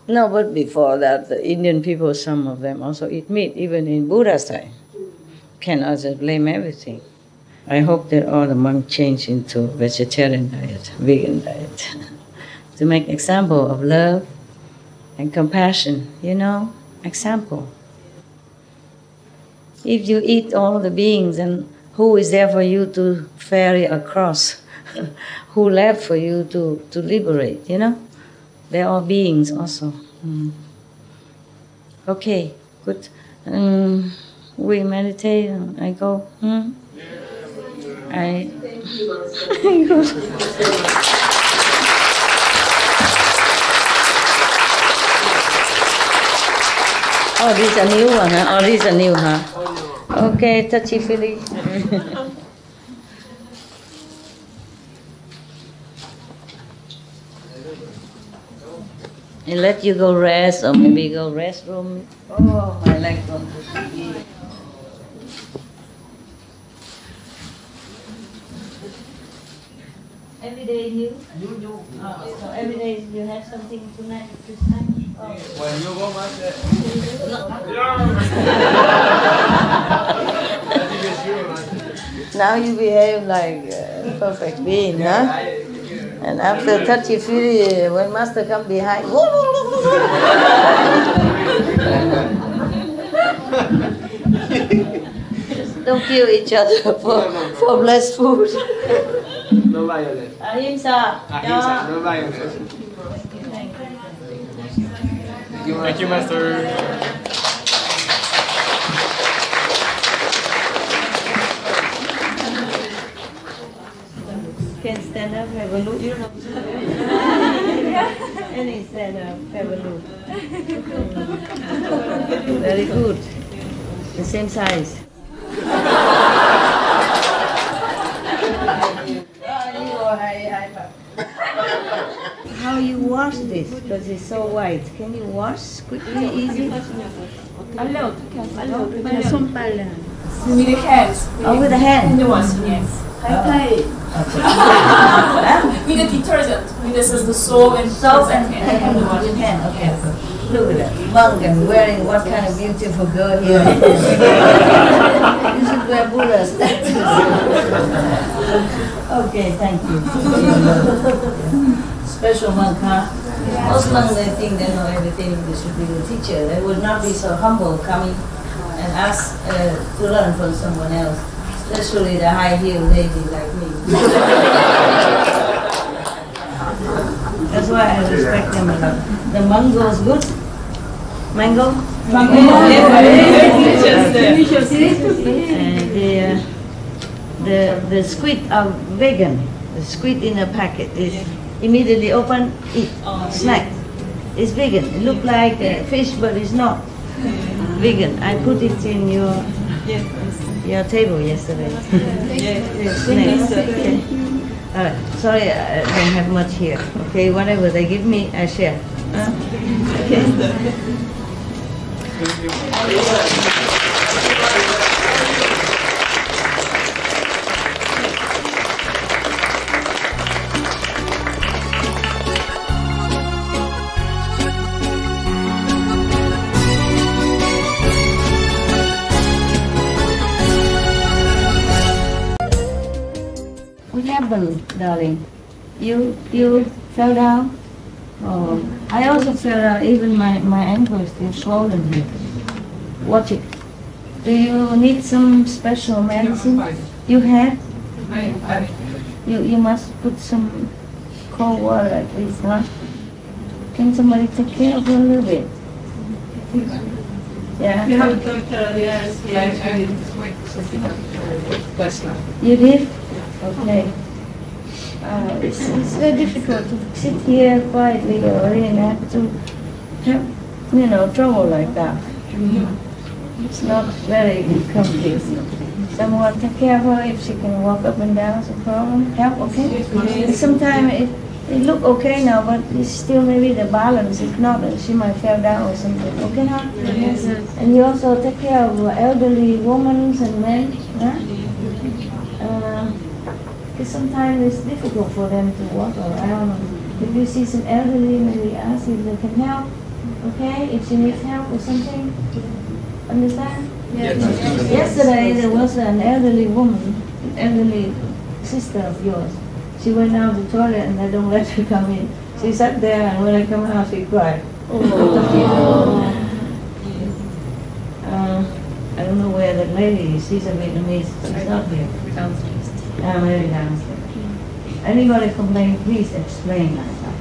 No, but before that, the Indian people, some of them also eat meat, even in Buddha's time. Can also blame everything. I hope that all the monks change into vegetarian diet, vegan diet, to make example of love and compassion, example. If you eat all the beings, and who is there for you to ferry across? Who left for you to liberate, They're all beings also. Okay, good. We meditate, I go. Oh, this is a new one, huh? Oh, this is a new, huh? Okay, touchy-feely. And let you go rest, or maybe go restroom. Oh, my leg don't be. Every day new? New. Oh, so every day you have something tonight to say? Oh. When you go, Now you behave like a perfect being, huh? And after touchy-feely, when master come behind, just don't kill each other for blessed food. No violence. Ahimsa. Ahimsa, no violence. Thank you, Master. Can stand up, have a look. Any stand up, have a look. Very good. The same size. How you wash this? Because it's so white. Can you wash quickly, easy? With the hands. Oh, with the hand? The wash, yes. With the detergent. This is the soap and hand. With hand, okay. Look at that. Monk and wearing what kind of beautiful girl here. You should wear Buddha statues. Okay, thank you. Special monk, huh? Most monks, they think they know everything. They should be the teacher. They would not be so humble coming and ask to learn from someone else. Especially the high-heel lady like me. That's why I respect them a lot. The mango is good. Mango? And the squid are vegan. The squid in a packet is immediately open, eat, snack. It's vegan. It looks like fish, but it's not vegan. I put it in your table yesterday. Okay. All right. Sorry, I don't have much here. Okay, whatever they give me, I share. Okay. What happened, darling? You fell down? Oh, I also fell down. Even my ankle is still swollen here. Watch it. Do you need some special medicine? You have? You must put some cold water at least, huh? Can somebody take care of you a little bit? Yeah. You did? Okay. It's very difficult to sit here quietly or really have to have, trouble like that. It's not very complete. Someone take care of her if she can walk up and down. No problem. Help, okay? Sometimes it look okay now, but it's still maybe the balance. If not, she might fall down or something. Okay, huh? Yes. And you also take care of elderly women and men. Huh? Because sometimes it's difficult for them to walk around. If you see some elderly, maybe ask if they can help. Okay, if she needs help or something. Understand? Yes. Yesterday there was an elderly woman, elderly sister of yours. She went down to the toilet and they don't let her come in. She sat there and when I come out she cried. I don't know where that lady is. She's a Vietnamese. She's not here. Downstairs. Maybe downstairs. Anybody complain, please explain like that.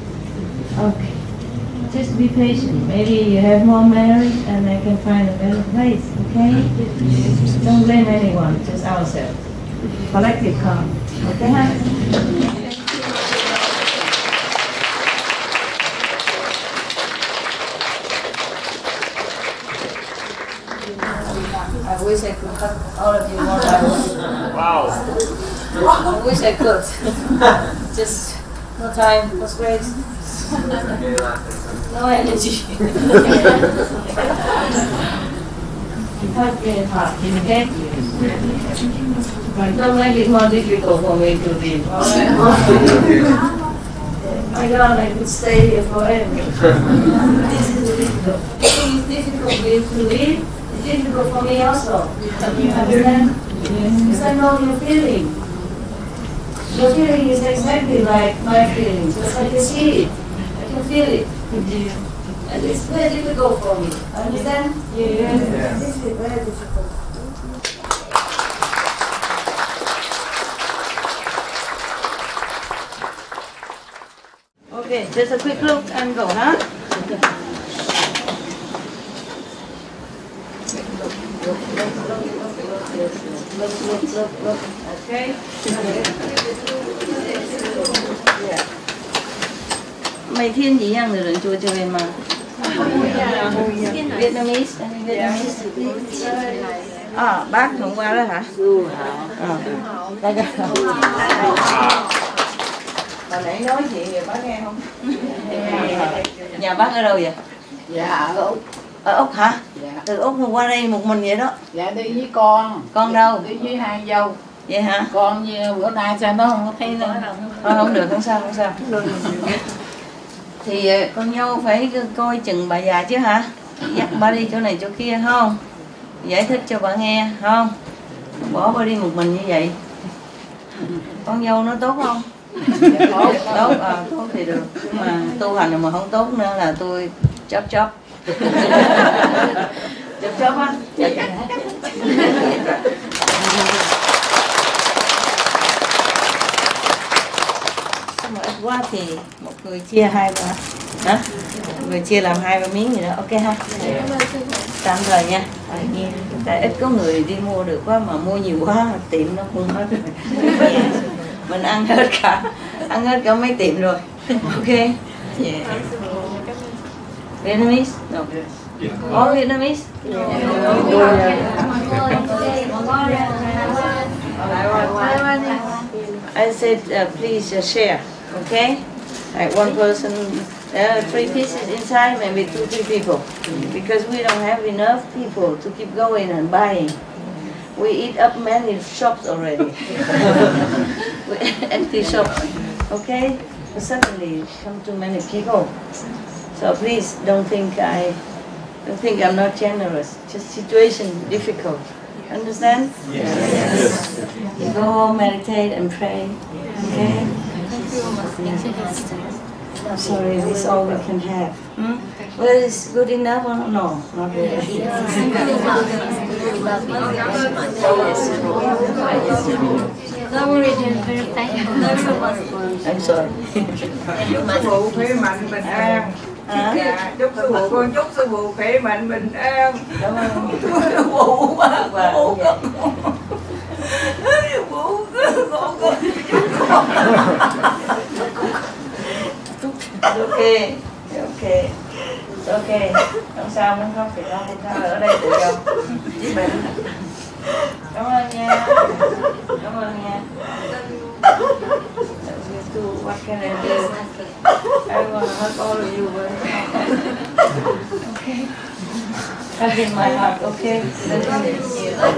Okay. Just be patient. Maybe you have more married and they can find a better place, okay? Don't blame anyone, just ourselves. Collective calm, okay? I wish I could hug all of you more hours. Wow. I wish I could. Just no time, no space. No energy. Hug me hard, okay? Don't make it more difficult for me to leave. My God, I could stay here forever. This is difficult. It's difficult for you to leave. It's difficult for me also. You understand? Because I know your feeling. Your feeling is exactly like my feelings. Because I can see it. I can feel it. And it's very difficult for me. Understand? Yes. This is very difficult. Okay, just a quick look and go, huh? Look. Okay? Yeah. Mấy thiên gì ăn rồi chua chơi mà. Vietnamese, any Vietnamese? Bác hôm qua đó hả? Đây kìa. Hồi nãy nói chuyện vậy bác nghe không? Nhà bác ở đâu vậy? Dạ ở Úc. Ở Úc hả? Dạ. Từ Úc qua đây một mình vậy đó? Dạ đi với con. Con đâu? Đi với hai dâu. Vậy hả? Con bữa nay sao nó không có thấy nữa. Không được, không sao. Thì con dâu phải coi chừng bà già chứ hả? Dắt bà đi chỗ này chỗ kia không? Giải thích cho bà nghe không? Bỏ bà đi một mình như vậy. Con dâu nó tốt không? Tốt thì được. Nhưng mà tu hành mà không tốt nữa là tôi chóp. Chóp á. Mà ít quá thì một người chia hai ba hả? Một người chia làm hai ba miếng gì đó, ok ha? Tạm thời nha. Tại ít có người đi mua được quá mà mua nhiều quá tiệm nó không hết rồi. Mình ăn hết cả mấy tiệm rồi. Ok. Yeah. Vietnamese? No. All Vietnamese? I said please share, okay? Like one person, 3 pieces inside, maybe 2-3 people. Because we don't have enough people to keep going and buying. We eat up many shops already. Empty shops, okay? But suddenly come too many people. So please don't think I'm not generous. Just situation difficult. Understand? Yes. You go home, meditate and pray. Okay? I'm sorry, this is all we can have. Well, it's good enough or no? Not really. Don't worry, dear. Very fine. I'm sorry. Chúc phụ khỏe mạnh bình an. Chúc sư phụ con chúc sư phụ khỏe mạnh bình an. Cảm ơn. Sư phụ mà phụ con. Okay. It's okay. Don't say sao muốn khóc thì khóc, không sao ở đây tự do. Chỉ bệnh. Cảm ơn nha. Cảm ơn nha. What can I do? I want to hug all of you. Okay. Hug in my heart, okay? Love you.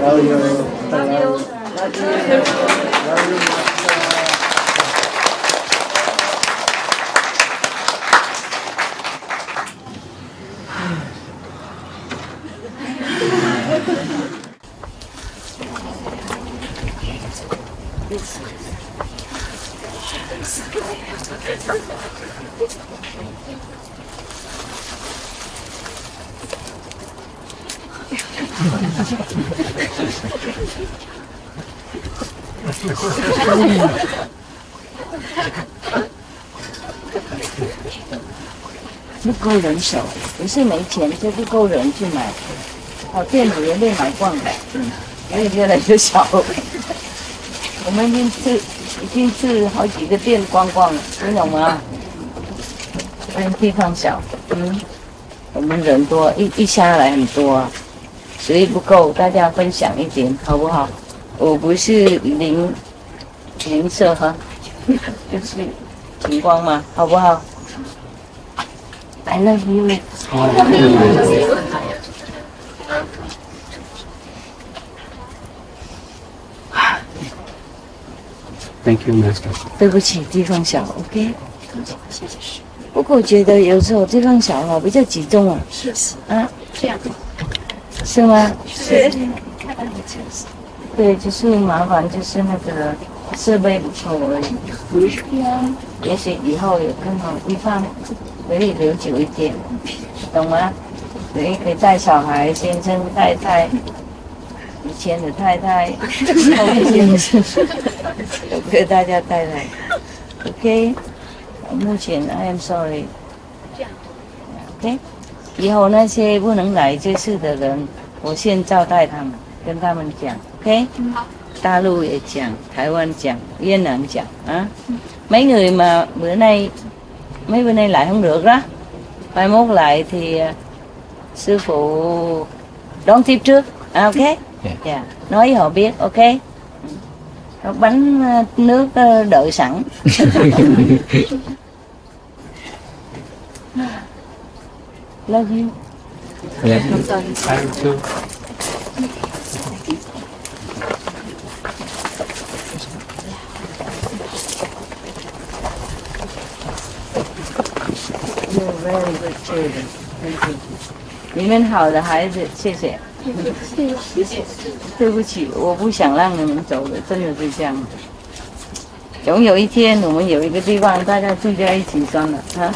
Love you. Love you.不够人手，不是没钱，就不够人去买。好，店里也被买光了，所以越来越少了。我们已经是好几个店光光了，你懂吗？因为地方小，我们人多，一下来很多啊，所以不够，大家分享一点，好不好？我不是零色哈，就是情况嘛，好不好？I love you. Thank you, Master. 对不起，地方小 ，OK。不过我觉得有时候地方小哈比较集中啊。是啊，这样。是吗？是。对，就是麻烦，就是那个设备不错而已。也许以后有更好的地方。可以留久一点，懂吗？可以带小孩、先生、太太，以前的太太，后面先生，都可以大家带来。OK， 目前 I am sorry。OK， 以后那些不能来这次的人，我先招待他们，跟他们讲。OK， 大陆也讲，台湾讲，越南讲啊。Mấy người mà mấy bữa nay lại không được đó, mai mốt lại thì sư phụ đón tiếp trước, ok? Yeah. Nói với họ biết, ok? Bánh nước đợi sẵn. Love you. Yeah. I too. You're very good children. Thank you. 你们好的孩子，谢谢。对不起，我不想让你们走的，真的是这样。总有一天，我们有一个地方，大家聚在一起算了啊。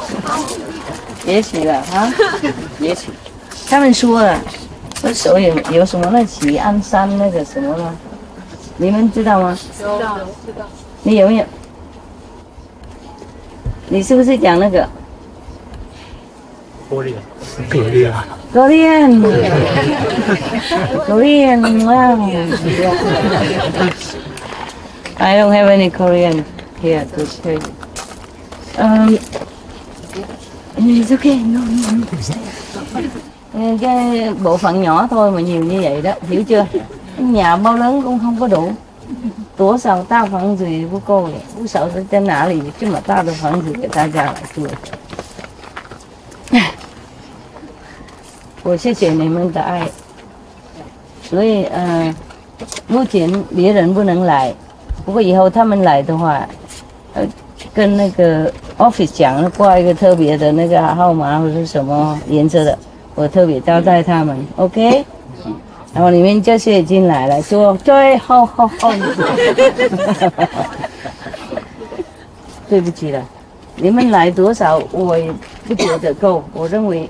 也许了啊，也许。他们说了，那时候有什么那喜安山那个什么呢？你们知道吗？知道。你有没有？你是不是讲那个？ Korean. Wow. I don't have any Korean here to tell you. It's okay. No. Cái bộ phận nhỏ thôi mà nhiều như vậy đó, hiểu chưa? Nhà bao lớn cũng không có đủ. Tour sao ta phận gì của cô vậy? Cô sợ trên哪里chứ mà ta được phận gì给大家来做。我谢谢你们的爱，所以目前别人不能来，不过以后他们来的话，跟那个 office 讲，挂一个特别的那个号码或者什么颜色的，我特别招待他们 ，OK？ 然后你们这些已经来了，说对，好。对不起了，你们来多少我也不觉得够，我认为。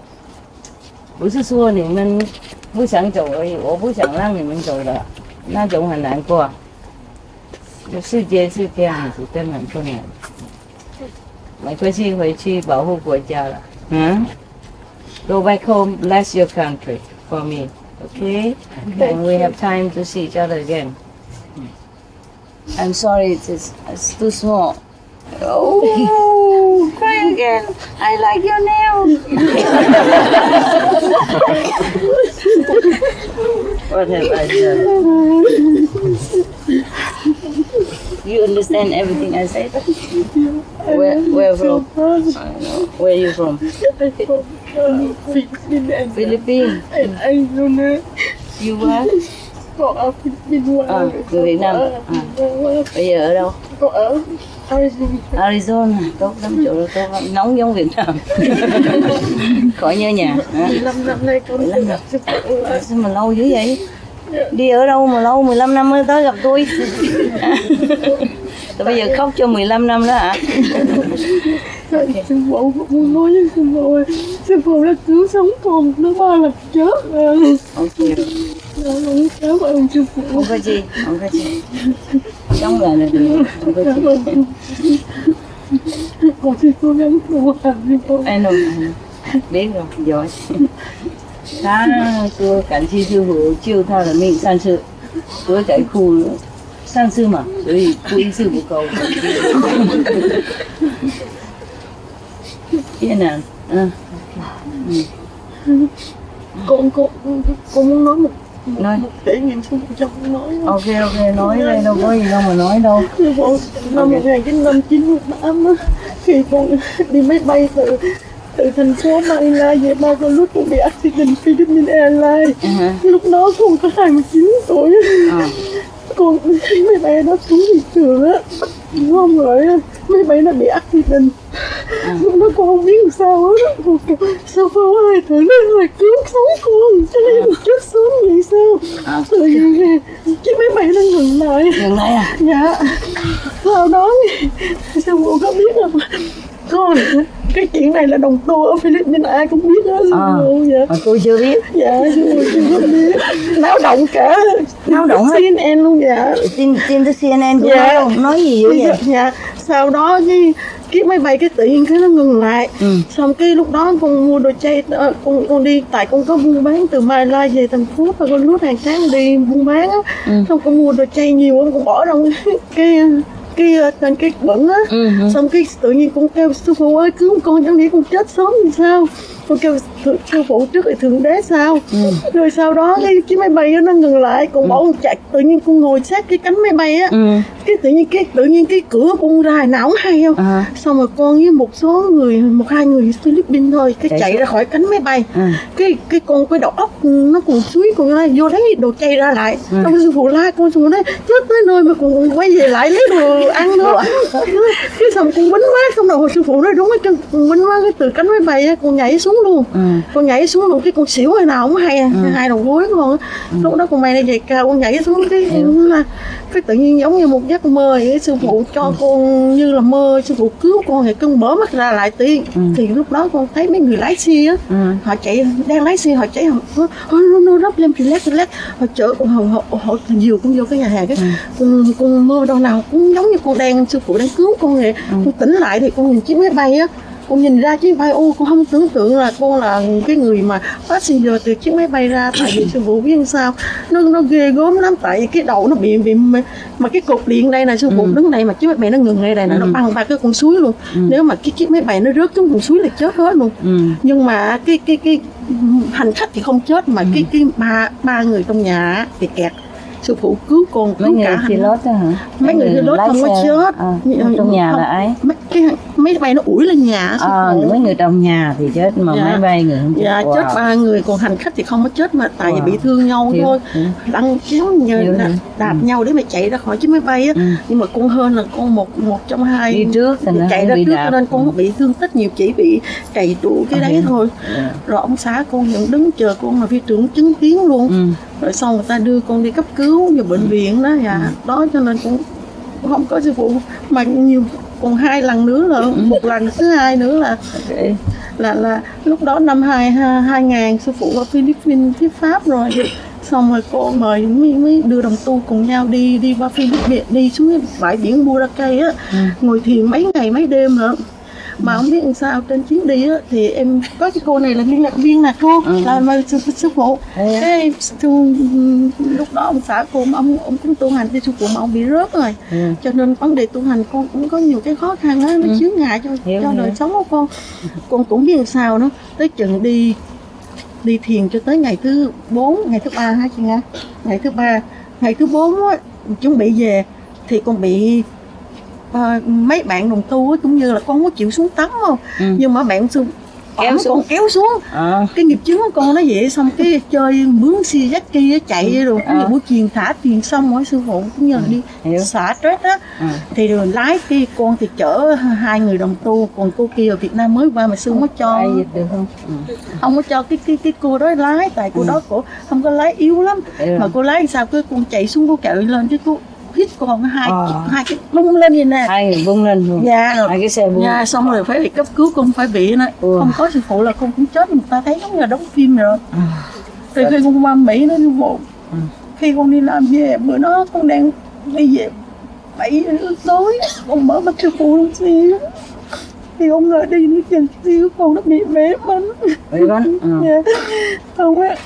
不是说你们不想走而已，我不想让你们走的，那种很难过。世界是这样子，根本不能。没关系，回去保护国家了。Go back home, bless your country for me, okay? And we have time to see each other again. I'm sorry, it's too small. Oh. cry again. I like your nails. What have I done? You understand everything I said? Where from? Where are you from? Philippines. You were? Con ở Philippines. Người Việt Nam. Bây giờ ở đâu? Con ở Arizona. Arizona, tốt lắm, chỗ đó tốt lắm, nóng giống Việt Nam. Khỏi nhớ nhà. 15 năm nay con chưa gặp sư phụ. Sao mà lâu dữ vậy? Đi ở đâu mà lâu, 15 năm mới tới gặp tôi. Tôi bây giờ khóc cho 15 năm đó hả? Sư phụ cũng muốn nói với sư phụ đã cứu sống con nó 3 lần chết rồi. Cảm ơn sư phụ. Không có gì, không có gì. Sống lại là được, không có gì. Con sẽ cố gắng tu hành sư phụ. Anh đâu, biết rồi, giỏi. Tháng tôi cảm ơn sư phụ chiêu他的命3次，我在哭3次嘛，所以哭1次不够。Yên à? Con muốn nói một trải nghiệm sư phụ cho con nói. Ok, nói đây, đâu có gì đâu mà nói đâu. Sư phụ, năm 1998 á, khi con đi máy bay từ thành phố Manila về ba con lúc con bị accident Philippines Airlines. Lúc đó con có 29 tuổi. Con máy bay nó xuống thị trường á, đúng không, rồi máy bay nó bị accident. Lúc đó con không biết làm sao hết á. Con kêu sao Phao ơi, thử nó rồi cứu sống con, cho nên con chết sớm vậy sao. Rồi chiếc máy bay nó ngừng lại. Ngừng lại à? Dạ. Sau đó sư phụ có biết không? Con, cái chuyện này là đồng tu ở Philippines ai cũng biết đó sư phụ. Dạ. Tôi chưa biết. Dạ, sư phụ chưa biết. Náo động cả. Náo động hết. CNN luôn dạ. Tin tới CNN cũng nói gì vậy? Dạ. Sau đó cái máy bay cái tự nhiên cái nó ngừng lại. Xong cái lúc đó con mua đồ chay, con đi, tại con có buôn bán từ Manila về thành phố và con lướt hàng tháng đi buôn bán á. Xong con mua đồ chay nhiều con bỏ trong trên cái bẩn á. Xong cái tự nhiên con kêu sư phụ ơi cứu con, chẳng lẽ con chết sớm thì sao. Con kêu sư phụ trước lại thượng đế sao. Rồi sau đó cái chiếc máy bay đó nó ngừng lại, con bỏ con chạy, tự nhiên con ngồi sát cái cánh máy bay á. Cái tự nhiên cái cửa bung ra nào cũng hay không. Xong rồi con với một số người, 1-2 người Philippines thôi, cái chạy ra khỏi cánh máy bay. Cái con cái đầu óc nó còn suý, còn lại vô lấy đồ chay ra lại. Xong sư phụ la con, sư phụ nói chết tới nơi mà còn quay về lại lấy đồ ăn nữa. Cái xong con bính quá, xong rồi sư phụ nói đúng cái chân con bính quá, cái từ cánh máy bay á con nhảy xuống luôn. Con nhảy xuống luôn, cái con xỉu hồi nào cũng hay, hai đầu gối con. Lúc đó con mày này dày cao, con nhảy xuống cái tự nhiên giống như một giấc mơ vậy. Sư phụ cho con như là mơ, sư phụ cứu con thì con mở mắt ra lại tiên. Thì lúc đó con thấy mấy người lái xe á, họ chạy đang lái xe, họ chạy nó rắp lên relax, họ chở họ dìu con vô cái nhà hàng. Cái con mơ đâu nào cũng giống như con đang, sư phụ đang cứu con vậy. Con tỉnh lại thì con nhìn chiếc máy bay á, con nhìn ra chiếc máy bay, con không tưởng tượng là con là cái người mà passenger từ chiếc máy bay ra. Tại vì sư phụ biết sao nó ghê gớm lắm, tại vì cái đầu nó bị mà cái cột điện đây này, sư phụ đứng đây mà chiếc máy bay nó ngừng ngay đây này, nó băng qua cái con suối luôn. Nếu mà cái chiếc máy bay nó rớt xuống con suối là chết hết luôn. Nhưng mà cái hành khách thì không chết, mà cái ba người trong nhà thì kẹt. Sư phụ cứu con, cứu cả pilot đó hả? Mấy người pilot không có chết. Trong nhà là ai? Máy bay nó ủi lên nhà. Mấy người trong nhà thì chết, mà máy bay người không chết. Dạ, chết 3 người, còn hành khách thì không có chết, mà tại vì bị thương nhau thôi. Lăn kéo đạp nhau để mà chạy ra khỏi chiếc máy bay á. Nhưng mà con hơn là con một trong hai đi trước, chạy ra trước, cho nên con bị thương tích nhiều, chỉ bị cày trụ cái đấy thôi. Rồi ông xã con vẫn đứng chờ con là phi trưởng chứng kiến luôn. Rồi xong người ta đưa con đi cấp cứu vào bệnh viện đó. Đó cho nên cũng không có sư phụ, mà nhiều còn 2 lần nữa là một lần thứ hai nữa là lúc đó năm 2000 sư phụ ở Philippines tiếp Pháp rồi. Xong rồi con mời mới đưa đồng tu cùng nhau đi qua Philippines, đi xuống cái bãi biển Boracay á, ngồi thiền mấy ngày mấy đêm nữa. Mà không biết làm sao trên chuyến đi á, thì em có cái cô này là liên lạc viên nè cô, là mời sư phụ. Cái lúc đó ông xã cô ông cũng tu hành theo sư phụ mà ông bị rớt rồi, cho nên vấn đề tu hành con cũng có nhiều cái khó khăn á, nó chướng ngại cho đời sống của con. Con cũng biết sao nó tới chừng đi thiền cho tới ngày thứ 4, ngày thứ 3 hả chị Nga? Ngày thứ 3, ngày thứ 4 á, chuẩn bị về thì con bị mấy bạn đồng tu á, cũng như là con có chịu xuống tắm không, nhưng mà bạn kéo xuống. Cái nghiệp chướng của con nó vậy, xong cái chơi bướm Shizaki chạy rồi buổi chiều thả tiền xong rồi sư phụ cũng như là đi xả stress á, thì rồi lái kia con thì chở 2 người đồng tu, còn cô kia ở Việt Nam mới qua mà sư không có cho được không? Không có cho cái cô đó lái, tại cô đó cổ không có lái, yếu lắm, mà cô lái sao cái con chạy xuống, cô chạy lên cái cô hít còn hai cái bung lên vậy nè, 2 người bung lên luôn. Dạ, rồi 2 cái xe bung. Dạ, xong rồi phải bị cấp cứu, con phải bị nữa. Không có sư phụ là con cũng chết, người ta thấy giống như là đóng phim rồi. Từ khi con qua Mỹ nó như một, khi con đi làm về bữa đó con đang đi về 7 giờ tối, con mở mắt sư phụ luôn xíu, thì không ngờ đi nữa chừng xíu con nó bị bể bánh. Bể bánh. Không á,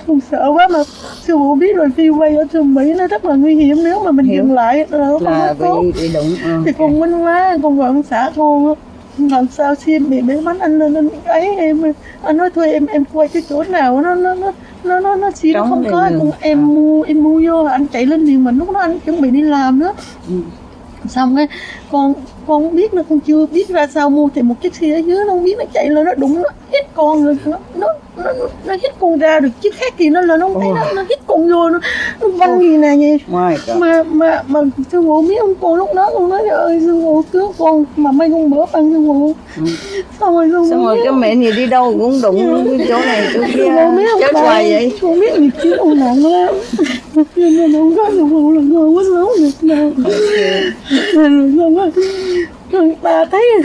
con sợ quá mà sư phụ biết rồi, phi quay ở trường Mỹ nó rất là nguy hiểm, nếu mà mình dừng lại là bị đụng. Thì con quýnh quá, con gọi ông xã con làm sao xem bị bể bánh, anh lên ấy anh nói thôi em quay cái chỗ nào nó xí nó không có, em mua vô, anh chạy lên liền, mình lúc đó anh chuẩn bị đi làm nữa. Xong cái con biết nó, con chưa biết ra sao mua thì một chiếc xe ở dưới, nó không biết nó chạy lên nó đụng, nó hít con rồi, nó hít con ra được, chiếc khác thì nó là nó không thấy, nó hít con vô, nó văng gì nè vậy. Mà sư phụ biết không, con lúc đó con nói ơi sư phụ cứu con, mà mấy con mở bằng sư phụ. Xong rồi cái mẹ gì đi đâu cũng đụng cái chỗ này chỗ kia, chết hoài vậy. Con biết nghiệp chướng con nặng lắm, nên không có sư phụ là con có sống được đâu. Rồi bà thấy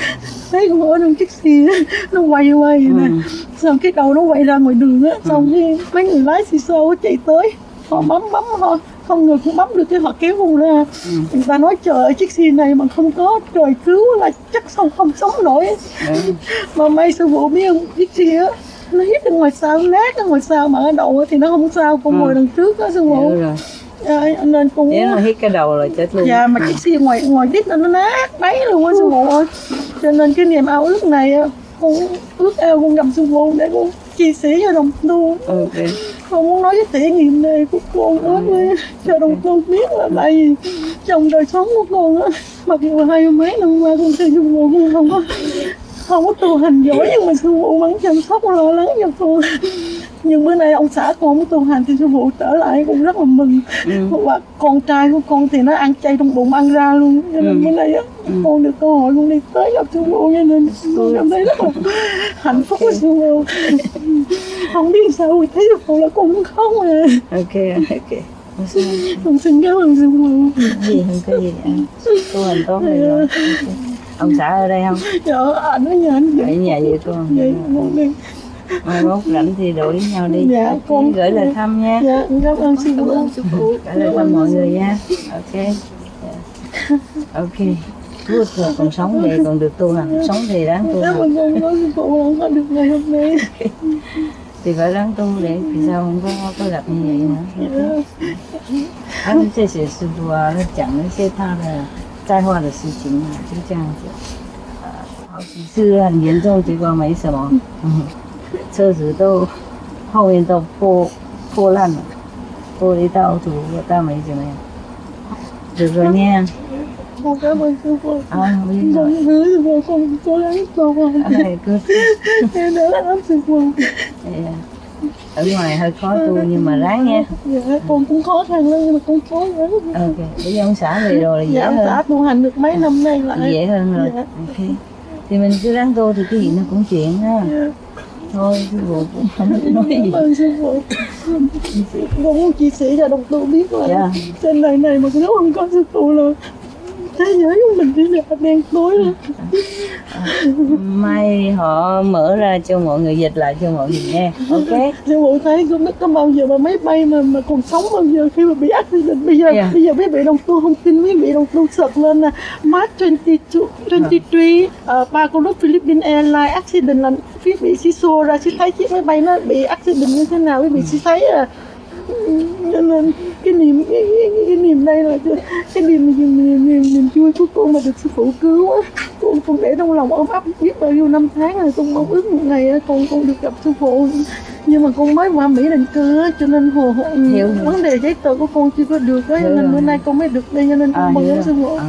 con ở trong chiếc xe nó quay nè, xong cái đầu nó quay ra ngoài đường á, xong cái mấy người lái xe xô chạy tới, họ bấm thôi, không ngờ cũng bấm được, cái họ kéo con ra. Người ta nói trời ơi, chiếc xe này mà không có trời cứu là chắc không sống nổi. Mà may sư phụ biết không, chiếc xe á nó hít ở ngoài sau, nát ở ngoài sau, mà ở đầu thì nó không sao, con ngồi đằng trước á sư phụ. Nên con nếu mà hít cái đầu là chết luôn. Dạ, mà chiếc xe ngoài đít nó nát đáy luôn á sư phụ ơi. Cho nên cái niềm ao ước này con ước ao con gặp sư phụ để con chia sẻ cho đồng tu. Con muốn nói cái trải nghiệm này của con cho đồng tu biết, là tại vì trong đời sống của con á, mặc dù 20 mấy năm qua con theo sư phụ con không có tu hành giỏi, nhưng mà sư phụ vẫn chăm sóc lo lắng cho con. Nhưng bữa nay ông xã con không tu hành thì sư phụ trở lại cũng rất là mừng. Và con trai của con thì nó ăn chay trong bụng ăn ra luôn, cho nên bữa nay con được cơ hội con đi tới gặp sư phụ, cho nên con cảm thấy rất là hạnh phúc với sư phụ. Không biết sao thấy sư phụ là con cũng khóc à. Ok. Con xin cảm ơn sư phụ. Gì không có gì tu hành tốt rồi. Ông xã ở đây không? Dạ, anh ở nhà anh ở nhà vậy con. Vậy con đi. Mai mốt rảnh thì đổ với nhau đi. Dạ, con gửi lời thăm nha. Dạ, cảm ơn sư phụ. Gửi lời thăm mọi người nha. Ok. Ok. Good rồi, còn sống vậy còn được tu hành, sống thì đáng tu hành. Cảm ơn con có sư phụ không có được ngày hôm nay. Thì phải đáng tu để vì sao không có gặp như vậy nữa. Anh谢谢师父啊，他讲了一些他的在化的事情啊，就这样子。好几次很严重，结果没什么，车子都后面都破烂了，玻璃到土，倒没怎么样。được rồi nha. Con cảm ơn sư phụ. Con hứa sư phụ con cố gắng tu hành. Em đã lắm sư phụ. Ở ngoài hơi khó tu nhưng mà ráng nha. Dạ, con cũng khó khăn lắm nhưng mà con cố gắng. Ok, bây giờ ông xã về rồi là dễ hơn. Dạ, ông xã tu hành được mấy năm nay lại. Dễ hơn rồi. Dạ. Ok. Thì mình cứ ráng tu thì cái gì nó cũng chuyện ha. Dạ. Thôi sư phụ cũng không nói gì. Cảm ơn sư phụ. Con muốn chia sẻ cho đồng tu biết là trên đời này mà nếu không có sư phụ là thế giới của mình chỉ là đen tối luôn. Mai họ mở ra cho mọi người, dịch lại cho mọi người nghe. Ok. Sư phụ thấy không biết có bao giờ mà máy bay mà còn sống bao giờ khi mà bị accident. Bây giờ mấy vị đồng tu không tin, mấy vị đồng tu sợt lên là March 23 Bacolod Philippines Airlines accident, là phía bị xí xô ra, xí thấy chiếc máy bay nó bị accident như thế nào, quý vị xí thấy Cho nên cái niềm đây là cái niềm vui của con mà được sư phụ cứu á. Con để trong lòng ôm ấp biết bao nhiêu năm tháng rồi, con mong ước một ngày con được gặp sư phụ. Nhưng mà con mới qua Mỹ định cư á, cho nên vấn đề giấy tờ của con chưa có được á, cho nên bữa nay con mới được đi, cho nên con mừng ơn sư phụ.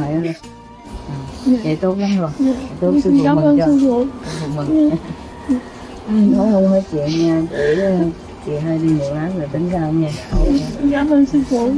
Vậy tốt lắm rồi. Tốt sư phụ Cảm mừng ơn cho. sư phụ. Nói không hết chuyện nha, để chị hơi đi một lát rồi tính sao nha. Cảm ơn sư phụ.